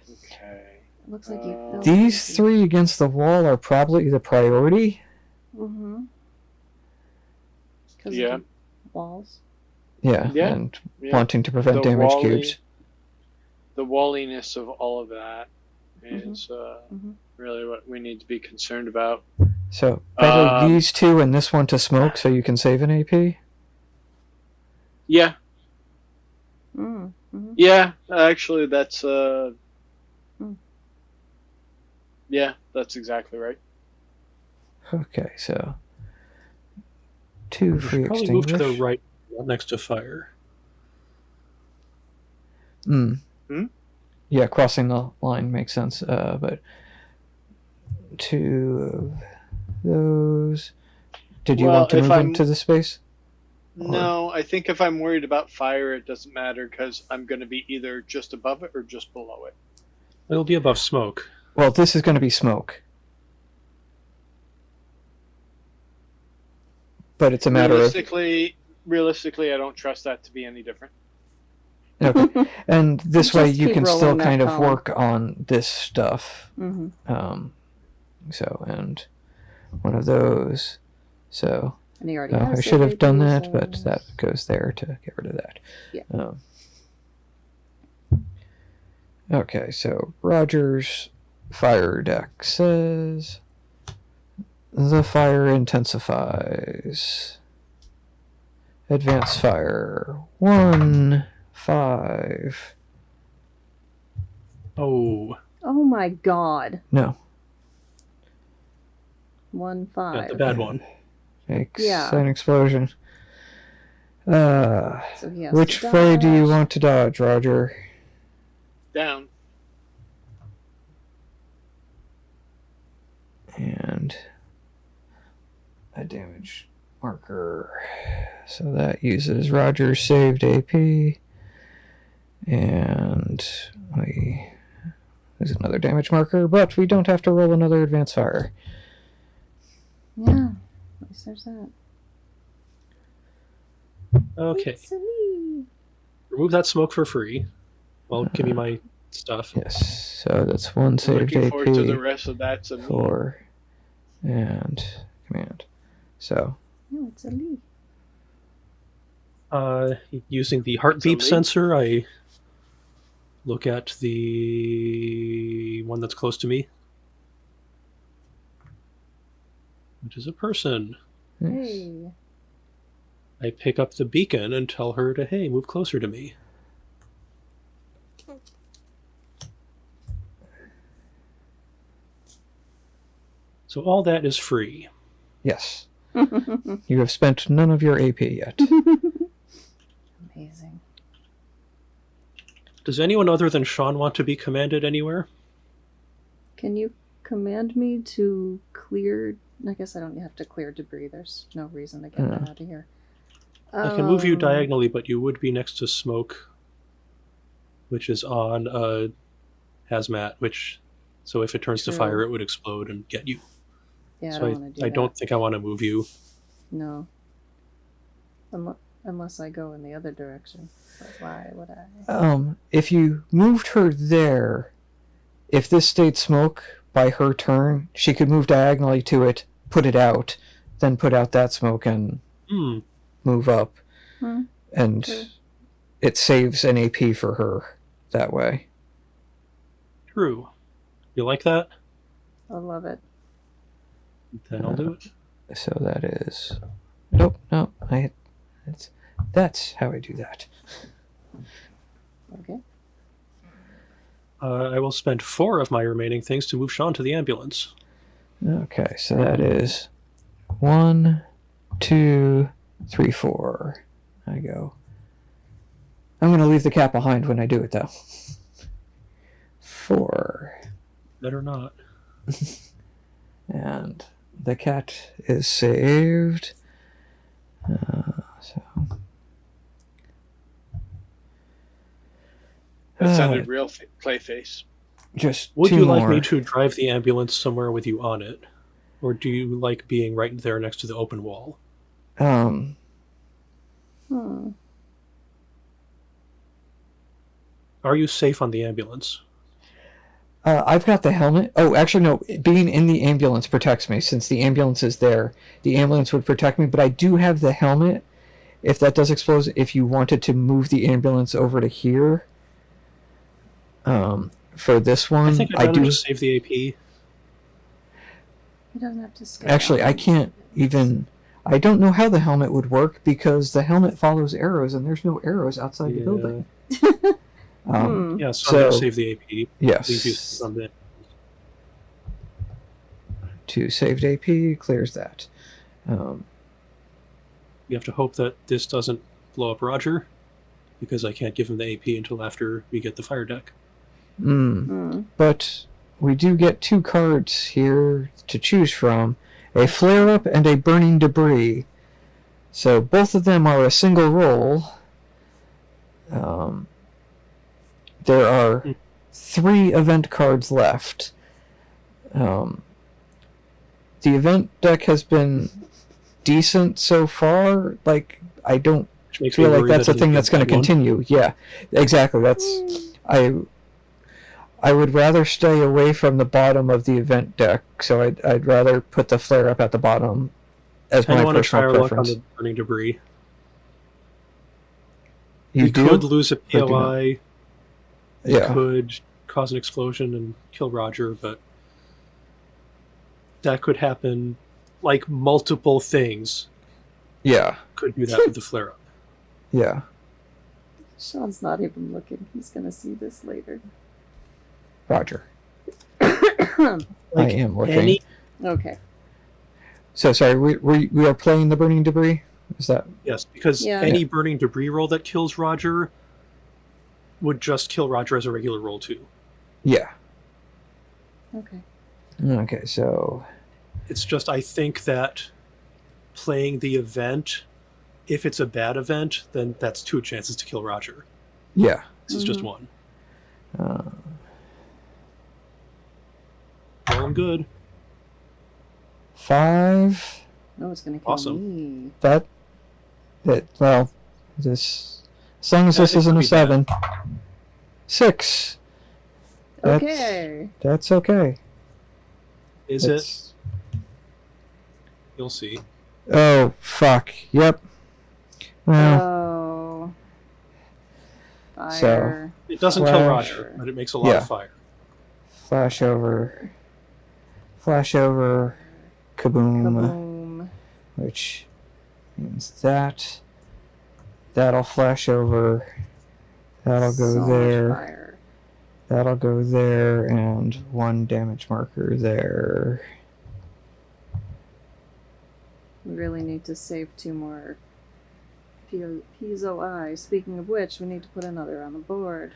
Okay. Looks like you fell. These 3 against the wall are probably the priority. Mm-hmm. Because Yeah. of the walls. Yeah, Yeah, and yeah. wanting to prevent The damage wally- cubes. The walliness of all of that is Mhm. really what we need to be concerned about. So probably Um, these 2 and this one to smoke, so you can save an AP. Yeah, Mm-hmm. yeah. Actually, that's Hmm. yeah, that's exactly right. Okay, so 2 We free should probably move extinguish. to the right, next to fire. Hmm. Hmm? Yeah, crossing the line makes sense. But 2 of those. Did you Well, want to if move I'm- into the space? No, I think if I'm worried about fire, it doesn't matter because I'm going to be either just above it or just below it. It'll be above smoke. Well, this is going to be smoke. But it's a matter of Realistically, I don't trust that to be any different. okay. And this way Just you keep can still rolling that kind of column. work on this stuff. Mm-hmm. So and one of those. So And he already has I should have done APs, that, but so- that goes there to get rid of that. Yeah. Okay, so Roger's fire deck says the fire intensifies. Advanced fire 1, 5. Oh, Oh my god. No, 1, got 5. the bad one. makes Yeah. an explosion. So he has Which to way do you dodge. want to dodge, Roger? Down. And a damage marker. So that uses Roger's saved AP. And there's another damage marker, but we don't have to roll another advanced fire. Yeah. At least there's that. Okay, It's me. remove that smoke for free. Well, give me my stuff. Yes, so that's 1 saved Looking forward to the AP, rest of that. So 4, and command. So, No, it's a me. Using the heartbeat It's a lead. sensor, I look at the one that's close to me, which is a person. yes. Hey. I pick up the beacon and tell her to, hey, move closer to me. So all that is free. Yes. You have spent none of your AP yet. Amazing. Does anyone other than Sean want to be commanded anywhere? Can you command me to clear? I guess I don't have to clear debris. There's no reason to get that out of here. I can move you diagonally, but you would be next to smoke, which is on hazmat, which So if it turns to True. fire, it would explode and get you. Yeah, So I don't want to do I that. don't think I want to move you. No. Unless I go in the other direction. But why would I? If you moved her there, if this stayed smoke by her turn, she could move diagonally to it, put it out, then put out that smoke and move up. And True. it saves an AP for her that way. True. You like that? I love it. Then I'll do it. So that is... Nope, no. That's how I do that. Okay. I will spend 4 of my remaining things to move Sean to the ambulance. Okay, so that is 1, 2, 3, 4. I go. I'm going to leave the cat behind when I do it, though. 4. Better not. And the cat is saved. That sounded real Clayface. Just Would 2 you more. like me to drive the ambulance somewhere with you on it? Or do you like being right there next to the open wall? Are you safe on the ambulance? I've got the helmet. Oh, actually, no. Being in the ambulance protects me. Since the ambulance is there, the ambulance would protect me. But I do have the helmet. If that does explode, if you wanted to move the ambulance over to here, for this one, I think I'd rather just save the AP. He doesn't have to stay. Actually, I can't even... I don't know how the helmet would work because the helmet follows arrows and there's no arrows outside the building. Yeah, so I'm going to save the AP. Yes. Leave you on the... 2 saved AP clears that. You have to hope that this doesn't blow up Roger, because I can't give him the AP until after we get the fire deck. But we do get 2 cards here to choose from. A flare-up and a burning debris. So both of them are a single roll. There are 3 event cards left. The event deck has been decent so far. Like, I don't feel like that's a thing that's going to continue. Yeah, exactly. I would rather stay away from the bottom of the event deck, so I'd rather put the flare up at the bottom as my want to try personal our luck on preference. the burning debris. You do? could lose a do not? POI. Yeah. Could cause an explosion and kill Roger, but that could happen. Like multiple things Yeah. could do that with the flare up. Yeah. Sean's not even looking. He's gonna see this later. Roger. I am looking. Okay. So sorry, we are playing the burning debris? Is that... Yes, because Yeah. any burning debris roll that kills Roger would just kill Roger as a regular roll too. Yeah. Okay. Okay, so... It's just I think that playing the event, if it's a bad event, then that's 2 chances to kill Roger. Yeah. This is just 1. Uh, Well, I'm good. 5... No, it's gonna kill Awesome. me. Well, this... As long as I this think isn't it'll a be 7. 6. That's, Okay. That's okay. Is It's- it? You'll see. Oh, fuck. Yep. Well, Oh. Fire. So- It doesn't Flash. kill Roger, but it makes a lot Yeah. of fire. flash over, kaboom, Kaboom. which means that'll flash over, that'll go So much there, fire. that'll go there, and 1 damage marker there. We really need to save 2 more POI. Speaking of which, we need to put another on the board.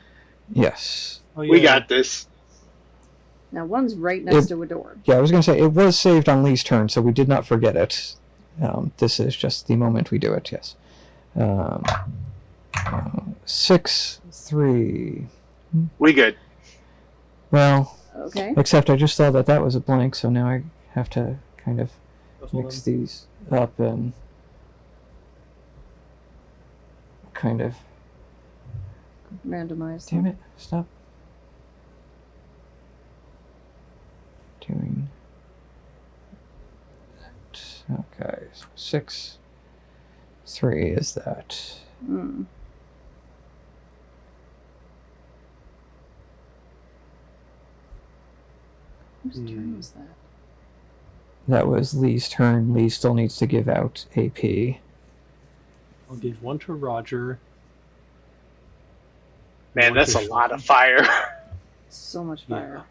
Yes. Oh, yeah. We got this. Now, one's right next to a door. Yeah, I was going to say, it was saved on Lee's turn, so we did not forget it. This is just the moment we do it, yes. 6, 3. We good. Well, Okay. Except I just saw that that was a blank, so now I have to kind of Shuffle mix them. these up and kind of... Randomized. Damn it, stop doing that. Okay, so 6, 3 is that. Hmm. Whose turn was that? That was Lee's turn. Lee still needs to give out AP. I'll give one to Roger. Man, one that's to a lot Sean. of fire. So much Yeah. fire.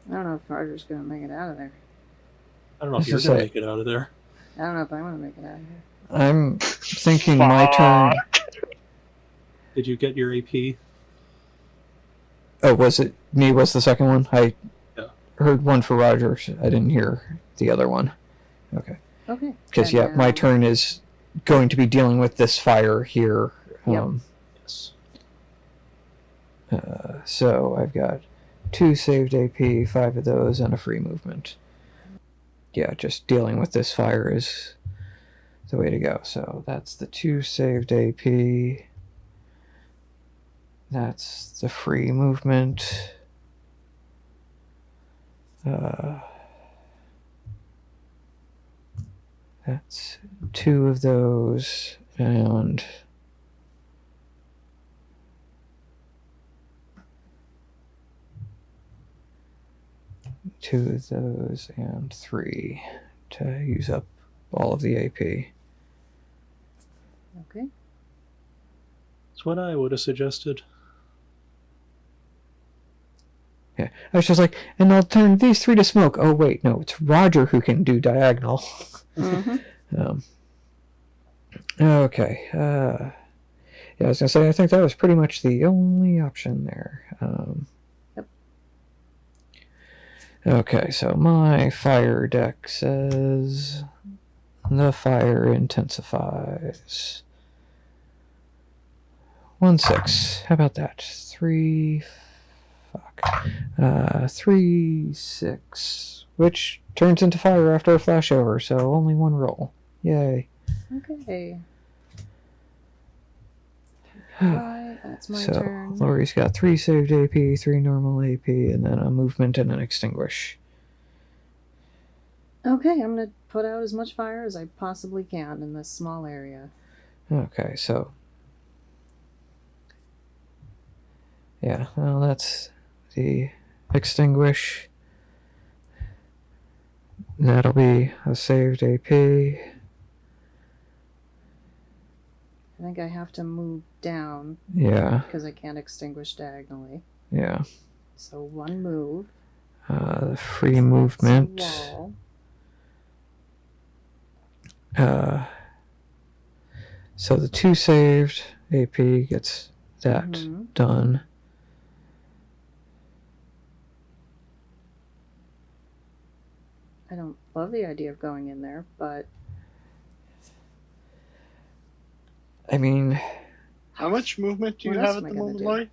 I don't know if Roger's gonna make it out of there. I don't know if This you're is going it. to make it out of there. I don't know if I'm gonna make it out of here. I'm thinking my turn. Did you get your AP? Oh, was it me? Was the second one? I Yeah. heard one for Roger. I didn't hear the other one. Okay. Okay. Because, And yeah, my now- turn is going to be dealing with this fire here. Yep. Yes. So I've got 2 saved AP, 5 of those, and a free movement. Yeah, just dealing with this fire is the way to go. So that's the 2 saved AP. That's the free movement. That's 2 of those, and two of those, and 3 to use up all of the AP. Okay. That's what I would have suggested. Yeah, I was just like, and I'll turn these 3 to smoke. Oh wait, no, it's Roger who can do diagonal. Mm-hmm. Okay. Yeah, I was gonna say I think that was pretty much the only option there. Yep. Okay, so my fire deck says the fire intensifies. 1-6. How about that? 3. Fuck. 3-6, which turns into fire after a flashover. So only 1 roll. Yay. Okay. Right, that's my So turn. Lori's got 3 saved AP, 3 normal AP, and then a movement and an extinguish. Okay, I'm gonna put out as much fire as I possibly can in this small area. Okay, so yeah, well, that's the extinguish. That'll be a saved AP. I think I have to move down Yeah, because I can't extinguish diagonally. yeah. So 1 move. The free movement. It's a wall. So the 2 saved AP gets that Mhm. done. I don't love the idea of going in there, but I mean, How much movement do you What else have am at I the gonna moment, do? Lloyd?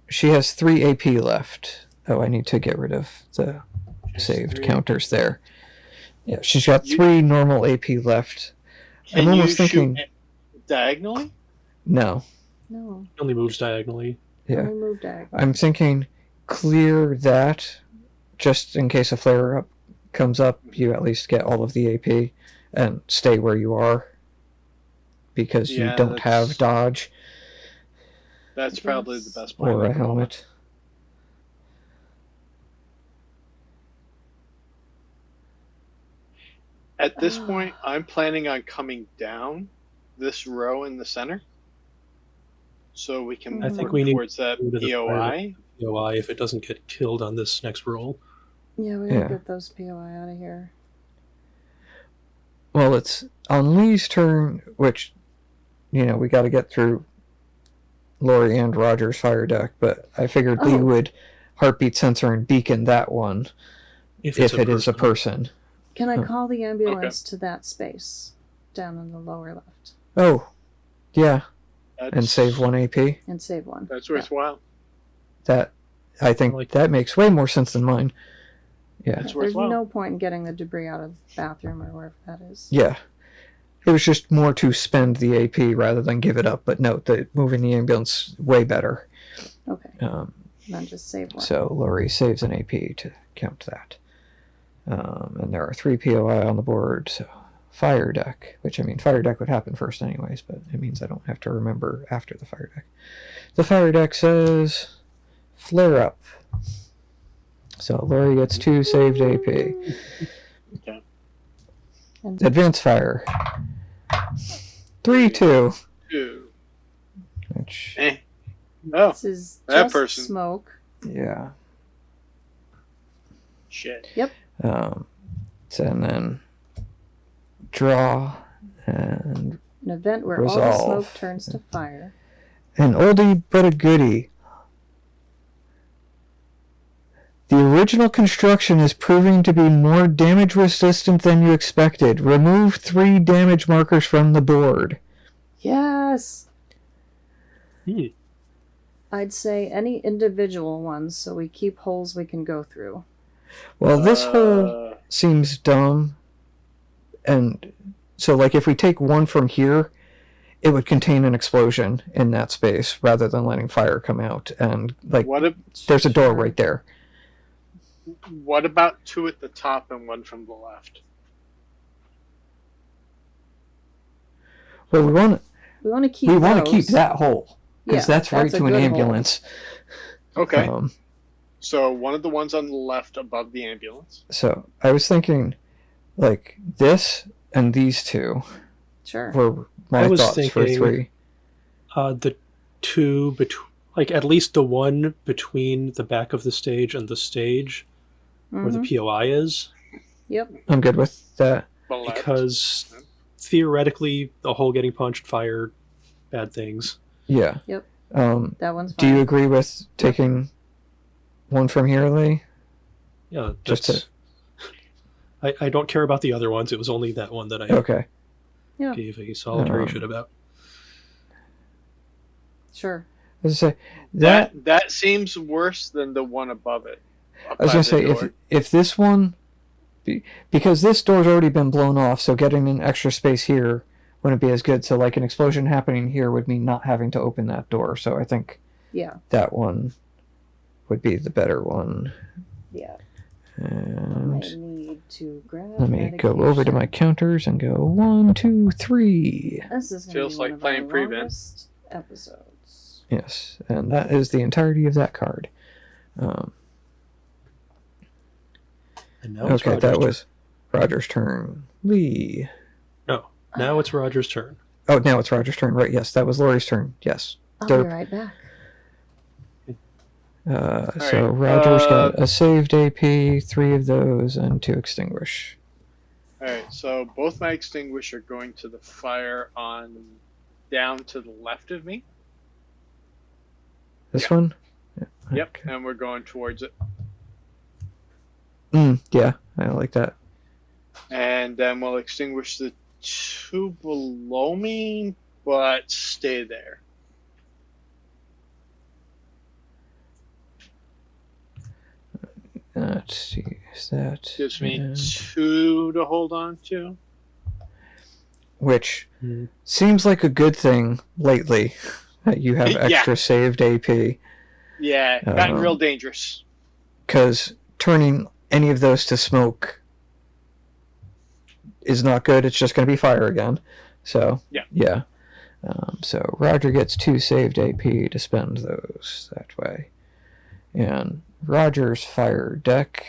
she has 3 AP left. Oh, I need to get rid of the Just saved 3. counters there. Yeah, she's got You- 3 normal AP left. Can I'm almost you thinking- shoot diagonally? No. no. It only moves diagonally. Yeah. Only move diagonally. I'm thinking clear that just in case a flare up comes up, you at least get all of the AP and stay where you are because you Yeah, don't that's- have dodge That's probably the best plan. or a at the moment. helmet. At this point, I'm planning on coming down this row in the center, so we can I work think we need towards that to go to the POI. POI if it doesn't get killed on this next roll. Yeah, we gotta Yeah. get those POI out of here. Well, it's on Lee's turn, which, we got to get through Lori and Roger's fire deck, but I figured Lee Oh. would heartbeat sensor and beacon that one if it is a person. Can I Oh. call the ambulance to that space down in the lower left? Oh, yeah. and save 1 AP. And save 1. That's worthwhile. That I think Like- that makes way more sense than mine. Yeah. That's There's worthwhile. no point in getting the debris out of the bathroom or wherever that is. Yeah. It was just more to spend the AP rather than give it up. But note that moving the ambulance way better. Okay. Then just save 1. So Lori saves an AP to count that. And there are 3 POI on the board. So fire deck, which I mean, fire deck would happen first anyways, but it means I don't have to remember after the fire deck. The fire deck says flare up. So Lori gets 2 saved AP. Okay. And Advance fire. 3-2. 2. Which, Oh, this is that just person. smoke. yeah. shit. And then draw and An event where all the Resolve. smoke turns to fire. an oldie but a goodie. The original construction is proving to be more damage resistant than you expected. Remove 3 damage markers from the board. Yes! Hmm. I'd say any individual ones so we keep holes we can go through. Well, this hole seems dumb. And so, like, if we take 1 from here, it would contain an explosion in that space rather than letting fire come out. And, like, there's a door right there. What about 2 at the top and 1 from the left? We Well, want to keep we want to keep those. that hole because Yeah, that's right that's a to an good hole. ambulance. Okay. So one of the ones on the left above the ambulance. So I was thinking, like, this and these 2 Sure. were my I was thoughts for thinking- 3. The 2 like at least the 1 between the back of the stage and the stage where the Mhm. POI is, Yep. I'm good with that. The left. because theoretically the hole getting punched, fire, bad things. Yeah. Yep. That one's Do fine. you agree with taking 1 from here, Lee? Yeah, Just that's. I don't care about the other ones. It was only that one that I Okay. Yeah. gave a solitary shit about. Sure. I was gonna say that. That seems worse than the one above it. I was gonna say if this one, because this door's already been blown off, so getting an extra space here wouldn't be as good. So like an explosion happening here would mean not having to open that door. So I think Yeah. that one would be the better one. Yeah. And I need to grab let me go over to my counters and go 1, 2, 3. This is gonna Feels be one like of playing our prevent. longest episodes. Yes, and that is the entirety of that card. And now it's Okay, Roger's that was Roger's turn. Lee. turn. No, now it's Roger's turn. Oh, now it's Roger's turn. Right, yes, that was Lori's turn. Yes. I'll Derp. be right back. So right, Roger's got a saved AP, 3 of those, and 2 extinguish. Alright, so both my extinguish are going to the fire on down to the left of me. This one? Yep, Okay. and we're going towards it. Yeah, I like that. And then we'll extinguish the 2 below me, but stay there. Let's see, is that... Gives me and- 2 to hold on to. Which Hmm. seems like a good thing lately, that you have Yeah. extra saved AP. Yeah, gotten real dangerous. Because turning any of those to smoke is not good. It's just going to be fire again. So, yeah. So Roger gets 2 saved AP to spend those that way. And Roger's fire deck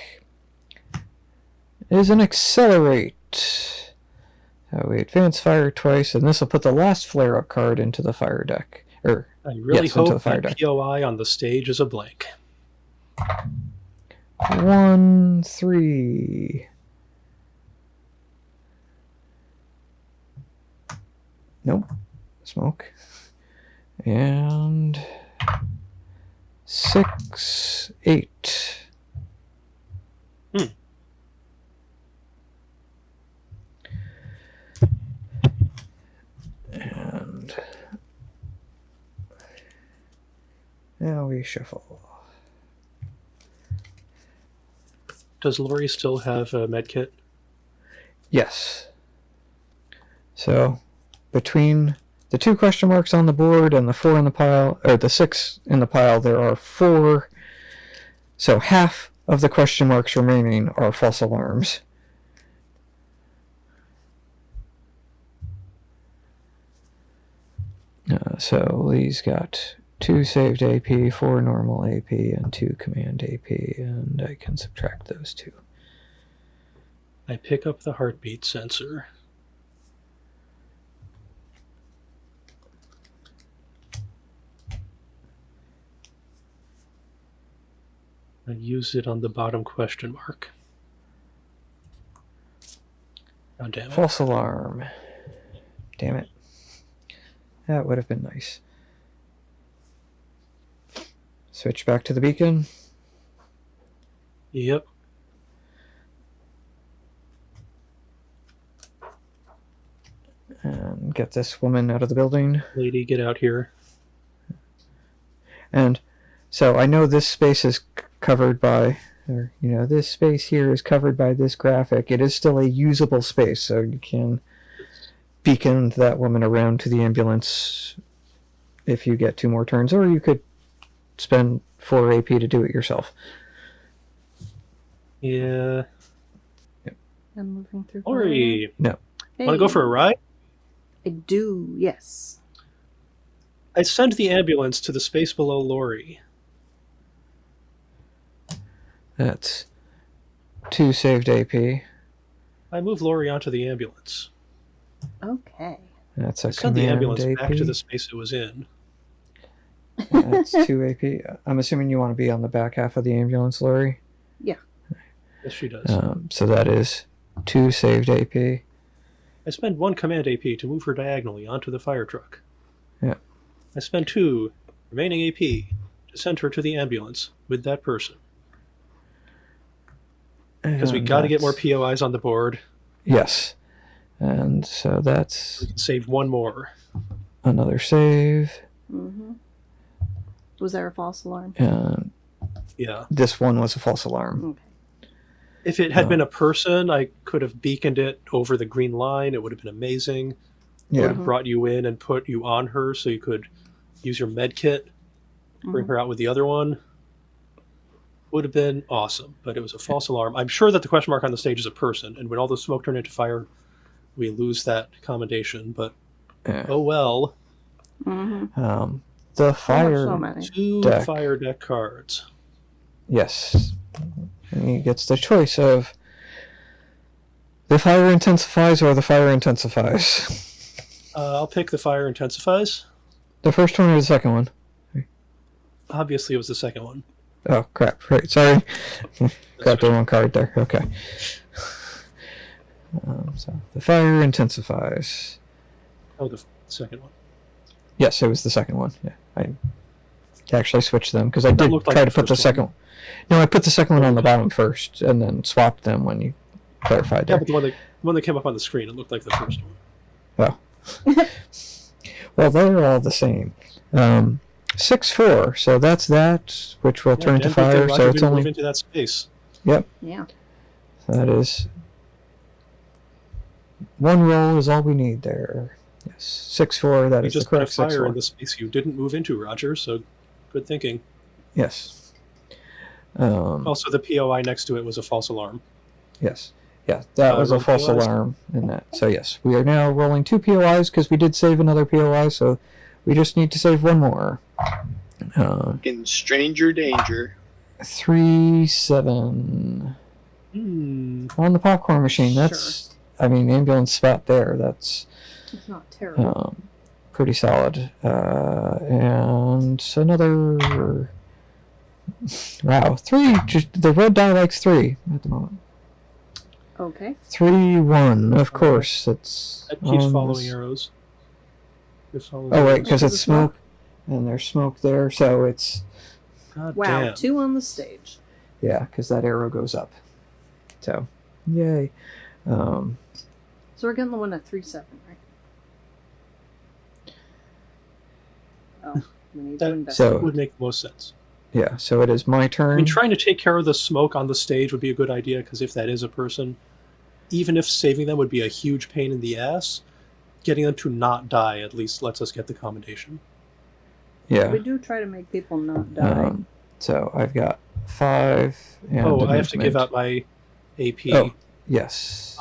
is an accelerate. So we advance fire twice, and this will put the last flare-up card into the fire deck. I really Yes, into the hope fire that deck. POI on the stage is a blank. 1, 3. Nope. Smoke. And 6, 8. And Now we shuffle. Does Lori still have a med kit? Yes. So, between the 2 question marks on the board and the 4 in the pile, or the 6 in the pile, there are 4. So half of the question marks remaining are false alarms. So Lee's got 2 saved AP, 4 normal AP, and 2 command AP, and I can subtract those 2. I pick up the heartbeat sensor. I use it on the bottom question mark. Oh, damn it. False alarm. Damn it. That would have been nice. Switch back to the beacon. Yep. And get this woman out of the building. Lady, get out here. And so I know this space is covered by, or, this space here is covered by this graphic. It is still a usable space, so you can beacon that woman around to the ambulance if you get 2 more turns, or you could spend 4 AP to do it yourself. Yeah. I'm moving through. Lori, No. Hey, want to go for a ride? I do, yes. I send the ambulance to the space below Lori. That's 2 saved AP. I move Lori onto the ambulance. Okay. That's a I send the command ambulance AP. back to the space it was in. That's 2 AP. I'm assuming you want to be on the back half of the ambulance, Lori? Yes, she does. So that is 2 saved AP. I spend 1 command AP to move her diagonally onto the fire truck. Yeah. I spend 2 remaining AP to send her to the ambulance with that person. Because we And got to get more that's- POIs on the board. Yes. And so that's We can save 1 more. another save. Mm-hmm. Was there a false alarm? And Yeah. this one was a false alarm. Okay. If it had Oh. been a person, I could have beaconed it over the green line. It would have been amazing. It would Yeah. have brought you in and put you on her so you could use your med kit, bring her out with the other one. Would have been awesome, but it was a false alarm. I'm sure that the question mark on the stage is a person, and when all the smoke turned into fire, we lose that commendation, but Yeah. oh well. Mm-hmm. The fire. So many. 2 Deck. fire deck cards. Yes. He gets the choice of the fire intensifies or the fire intensifies. I'll pick the fire intensifies. The first one or the second one? Obviously, it was the second one. Oh, crap. Right. Sorry. Got the wrong card there. Okay. So the fire intensifies. Oh, the second one. Yes, it was the second one. Yeah. I actually switched them because I That did looked like try the to put the first second one. No, I put the second one on the bottom first and then swapped them when you clarified Yeah, there. but the one that came up on the screen, it looked like the first one. Well, they're all the same. 6-4, so that's that, which will turn to Dan, good thing fire. Roger So it's didn't move only into that space. Yeah. that is 1 roll is all we need there. Yes, 6-4. That You is the just put a correct fire in 6-4. the space you didn't move into, Roger, so good thinking. Yes. Also, the POI next to it was a false alarm. Yes. Yeah, that was a roll false POIs. alarm in that. So yes, we are now rolling 2 POIs because we did save another POI, so we just need to save 1 more. In stranger danger. 3-7 on the popcorn machine. That's, I mean, ambulance spot there. That's It's not terrible. pretty solid. And another. Wow, 3. Just, the red die likes 3 at the moment. Okay. 3-1, of course. It's That keeps on following this- arrows. It follows Oh, right, arrows. because Oh, it's the smoke. smoke, and there's smoke there, so it's. God Wow, damn. 2 on the stage. Yeah, because that arrow goes up. So, yay. So we're getting the one at 3-7, right? Oh, We need That- to investigate. That would make the most sense. Yeah, so it is my turn. I mean, trying to take care of the smoke on the stage would be a good idea, because if that is a person, even if saving them would be a huge pain in the ass, getting them to not die at least lets us get the commendation. Yeah. We do try to make people not die. So I've got 5. And Oh, a I have to give movement. out my AP. Oh. Yes.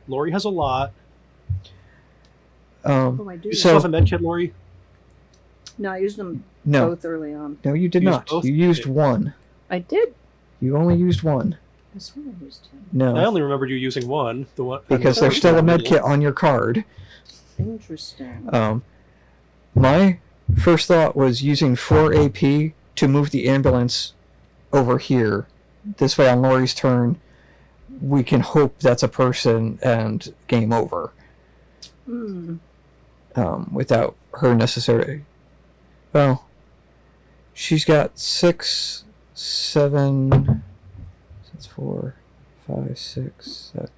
Lori has a lot. Oh, I do. You So- still have a medkit, Lori? No, I used them No. both early on. No, you did You used not. both? You used Okay. 1. I did. You only used 1. I swear I used two. No. I only remembered you using one. The one Because I mean, there's still a middle. med kit on your card. Interesting. My first thought was using 4 AP to move the ambulance over here. This way, on Lori's turn, we can hope that's a person and game over. Without her necessarily. Well, she's got 6, 7. That's 4, 5, 6. 7.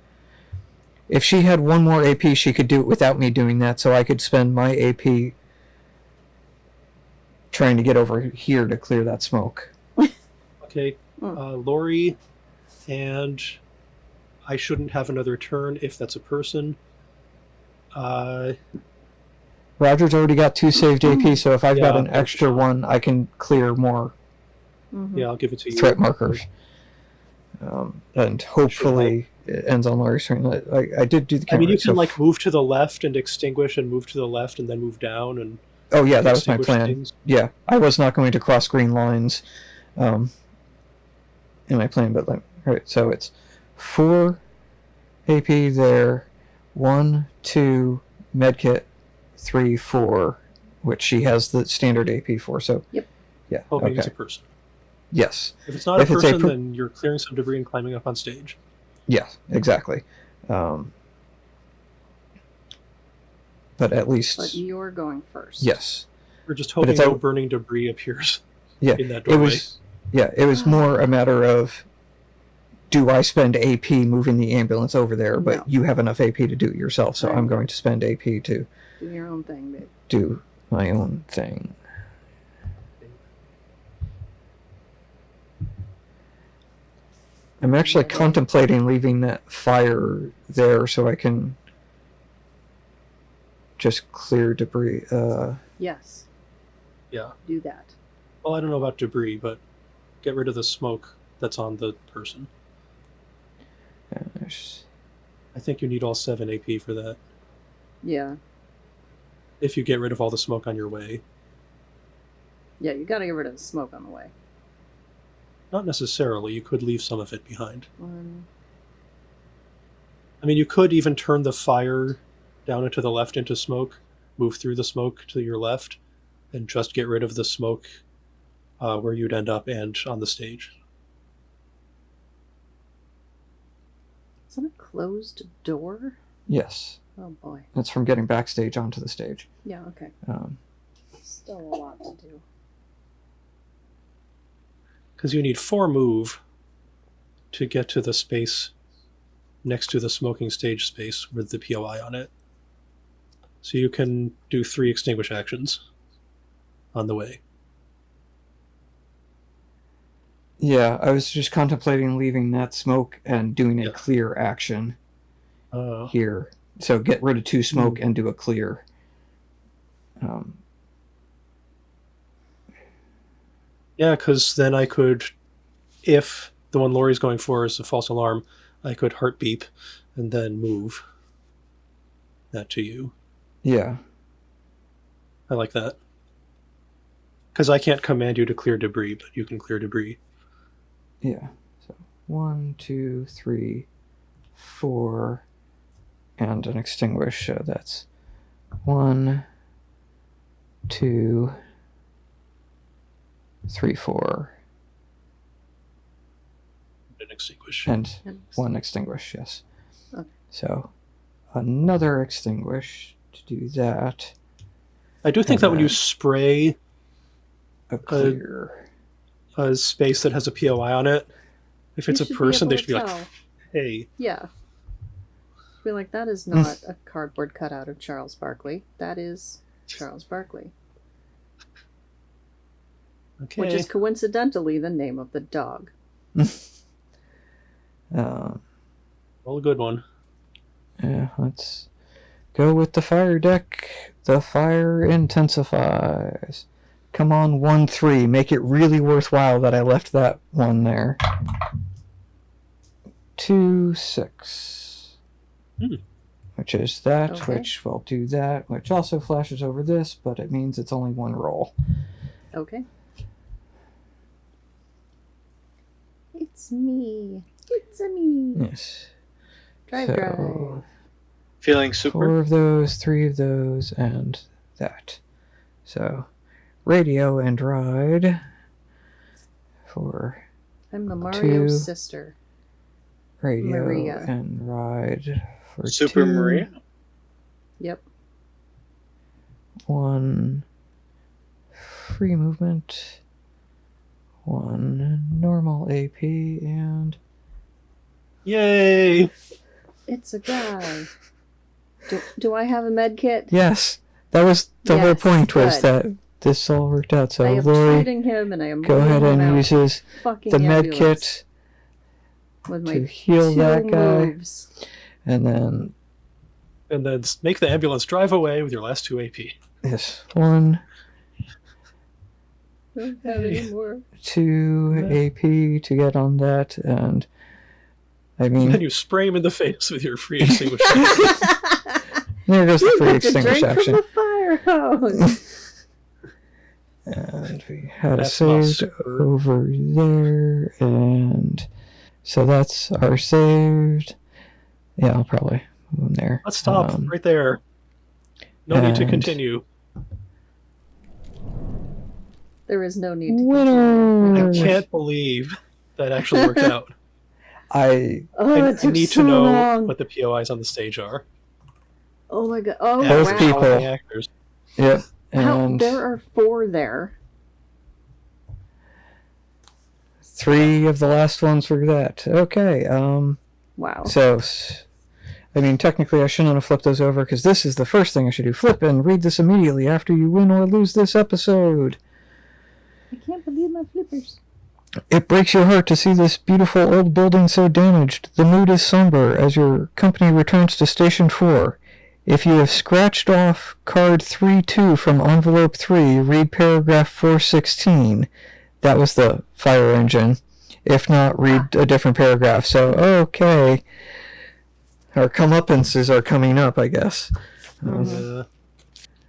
If she had 1 more AP, she could do it without me doing that, so I could spend my AP trying to get over here to clear that smoke. Okay, Lori, and I shouldn't have another turn if that's a person. Roger's already got 2 saved AP, so if I've got Yeah, an extra one, I can clear more Yeah, I'll give it to you. threat markers. And hopefully it ends on Lori's turn. I did do the I camera. mean, you so can like move to the left and extinguish, and move to the left and then move down and. oh yeah, that was my extinguish plan. things. Yeah, I was not going to cross green lines in my plan, but right. So it's 4 AP there, 1, 2 medkit, 3, 4, which she has the standard AP for. So Yep. Yeah. Hoping Okay. it's a person. Yes. If it's not If a it's a person, then you're clearing some debris and climbing up on stage. Yes. Exactly. But at least But you're going first. yes. We're just But hoping it's no a- burning debris appears Yeah. in that It doorway. was. Yeah. It was more a matter of. Do I spend AP moving the ambulance over there? But No. you have enough AP to do it yourself, so Right. I'm going to spend AP to Do your own thing, babe. do my own thing. I'm actually contemplating leaving that fire there so I can just clear debris. Yes. Yeah. Do that. Well, I don't know about debris, but get rid of the smoke that's on the person. There's- I think you need all 7 AP for that. Yeah. If you get rid of all the smoke on your way. Yeah, you gotta get rid of the smoke on the way. Not necessarily. You could leave some of it behind. 1. I mean, you could even turn the fire down and to the left into smoke, move through the smoke to your left, and just get rid of the smoke where you'd end up and on the stage. Is that a closed door? yes, Oh boy. that's from getting backstage onto the stage. Yeah, okay. Still a lot to do. Because you need 4 move to get to the space next to the smoking stage space with the POI on it. So you can do 3 extinguish actions on the way. Yeah, I was just contemplating leaving that smoke and doing a Yeah. clear action Uh, here. So get rid of 2 smoke and do a clear. yeah, because then I could, if the one Lori's going for is a false alarm, I could heart beep and then move that to you. Yeah. I like that. Because I can't command you to clear debris, but you can clear debris. Yeah. So 1, 2, 3, 4, and an extinguish. So that's 1, 2, 3, 4, And extinguish. and And 1 extinguish. Yes. Okay. So another extinguish to do that. I do think that when you And spray A clear. a space that has a POI on it, if it's you a should be person, they able should be to like, tell. hey. Yeah. Be like, that is not a cardboard cutout of Charles Barkley. That is Charles Barkley. Okay. which is coincidentally the name of the dog. Um, Roll a good one. yeah, let's go with the fire deck. The fire intensifies. Come on, 1-3. Make it really worthwhile that I left that one there. 2-6. Which is that, Okay. which will do that, which also flashes over this, but it means it's only one roll. Okay. It's me. It's me. Yes. Drive. Feeling super. 4 of those, 3 of those, and that. So, radio and ride for I'm the Mario 2. sister. Radio Maria. and ride for Super 2. Maria. Yep. 1 free movement. 1 normal AP, and Yay! It's a guy. Do I have a med kit? yes, that was the whole Yes, point, was good. that this all worked out. So I am Lori, treating him and I am go ahead moving him and out use his, fucking the med ambulance kit with my to heal 2 that guy, moves. and then And then make the ambulance drive away with your last 2 AP. this 1, Don't have any more. 2 AP to get on that, and I And then mean, you spray him in the face with your free extinguisher. there goes the You free get to extinguish drink action. from the fire hose. And we had a That's not saved super. over there, and so that's our saved. Yeah, I'll probably move them there. Let's stop right there. No need to and- continue. There is no need to Winner! I can't believe that actually worked out. Oh, I it took need so to know long. what the POIs on the stage are. Oh my god. Oh, Both wow. people. The actors. Yep, How, and there are 4 there. 3 of the last ones were that. Okay, Wow. so, I mean, technically I shouldn't have flipped those over, because this is the first thing I should do. Flip and read this immediately after you win or lose this episode. I can't believe my flippers. It breaks your heart to see this beautiful old building so damaged. The mood is somber as your company returns to Station 4. If you have scratched off card 3-2 from envelope 3, read paragraph 416. That was the fire engine. If not, read a different paragraph. So, okay. Our comeuppances are coming up, I guess. Uh,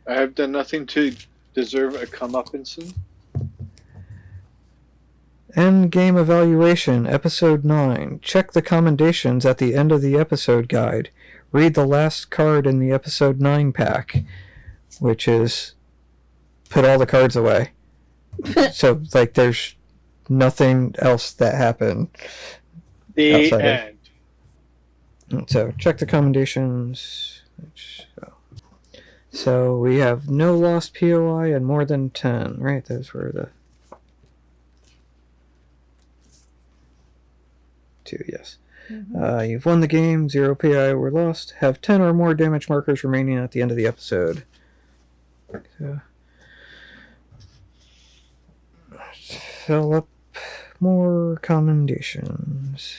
I have done nothing to deserve a comeuppance. End game evaluation, episode 9. Check the commendations at the end of the episode guide. Read the last card in the episode 9 pack, which is put all the cards away. So, like, there's nothing else that happened. The Outside of- end. So, check the commendations. So, we have no lost POI and more than 10, right? Those were the 2, yes. You've won the game, 0 PI were lost, have 10 or more damage markers remaining at the end of the episode. So, fill up more commendations.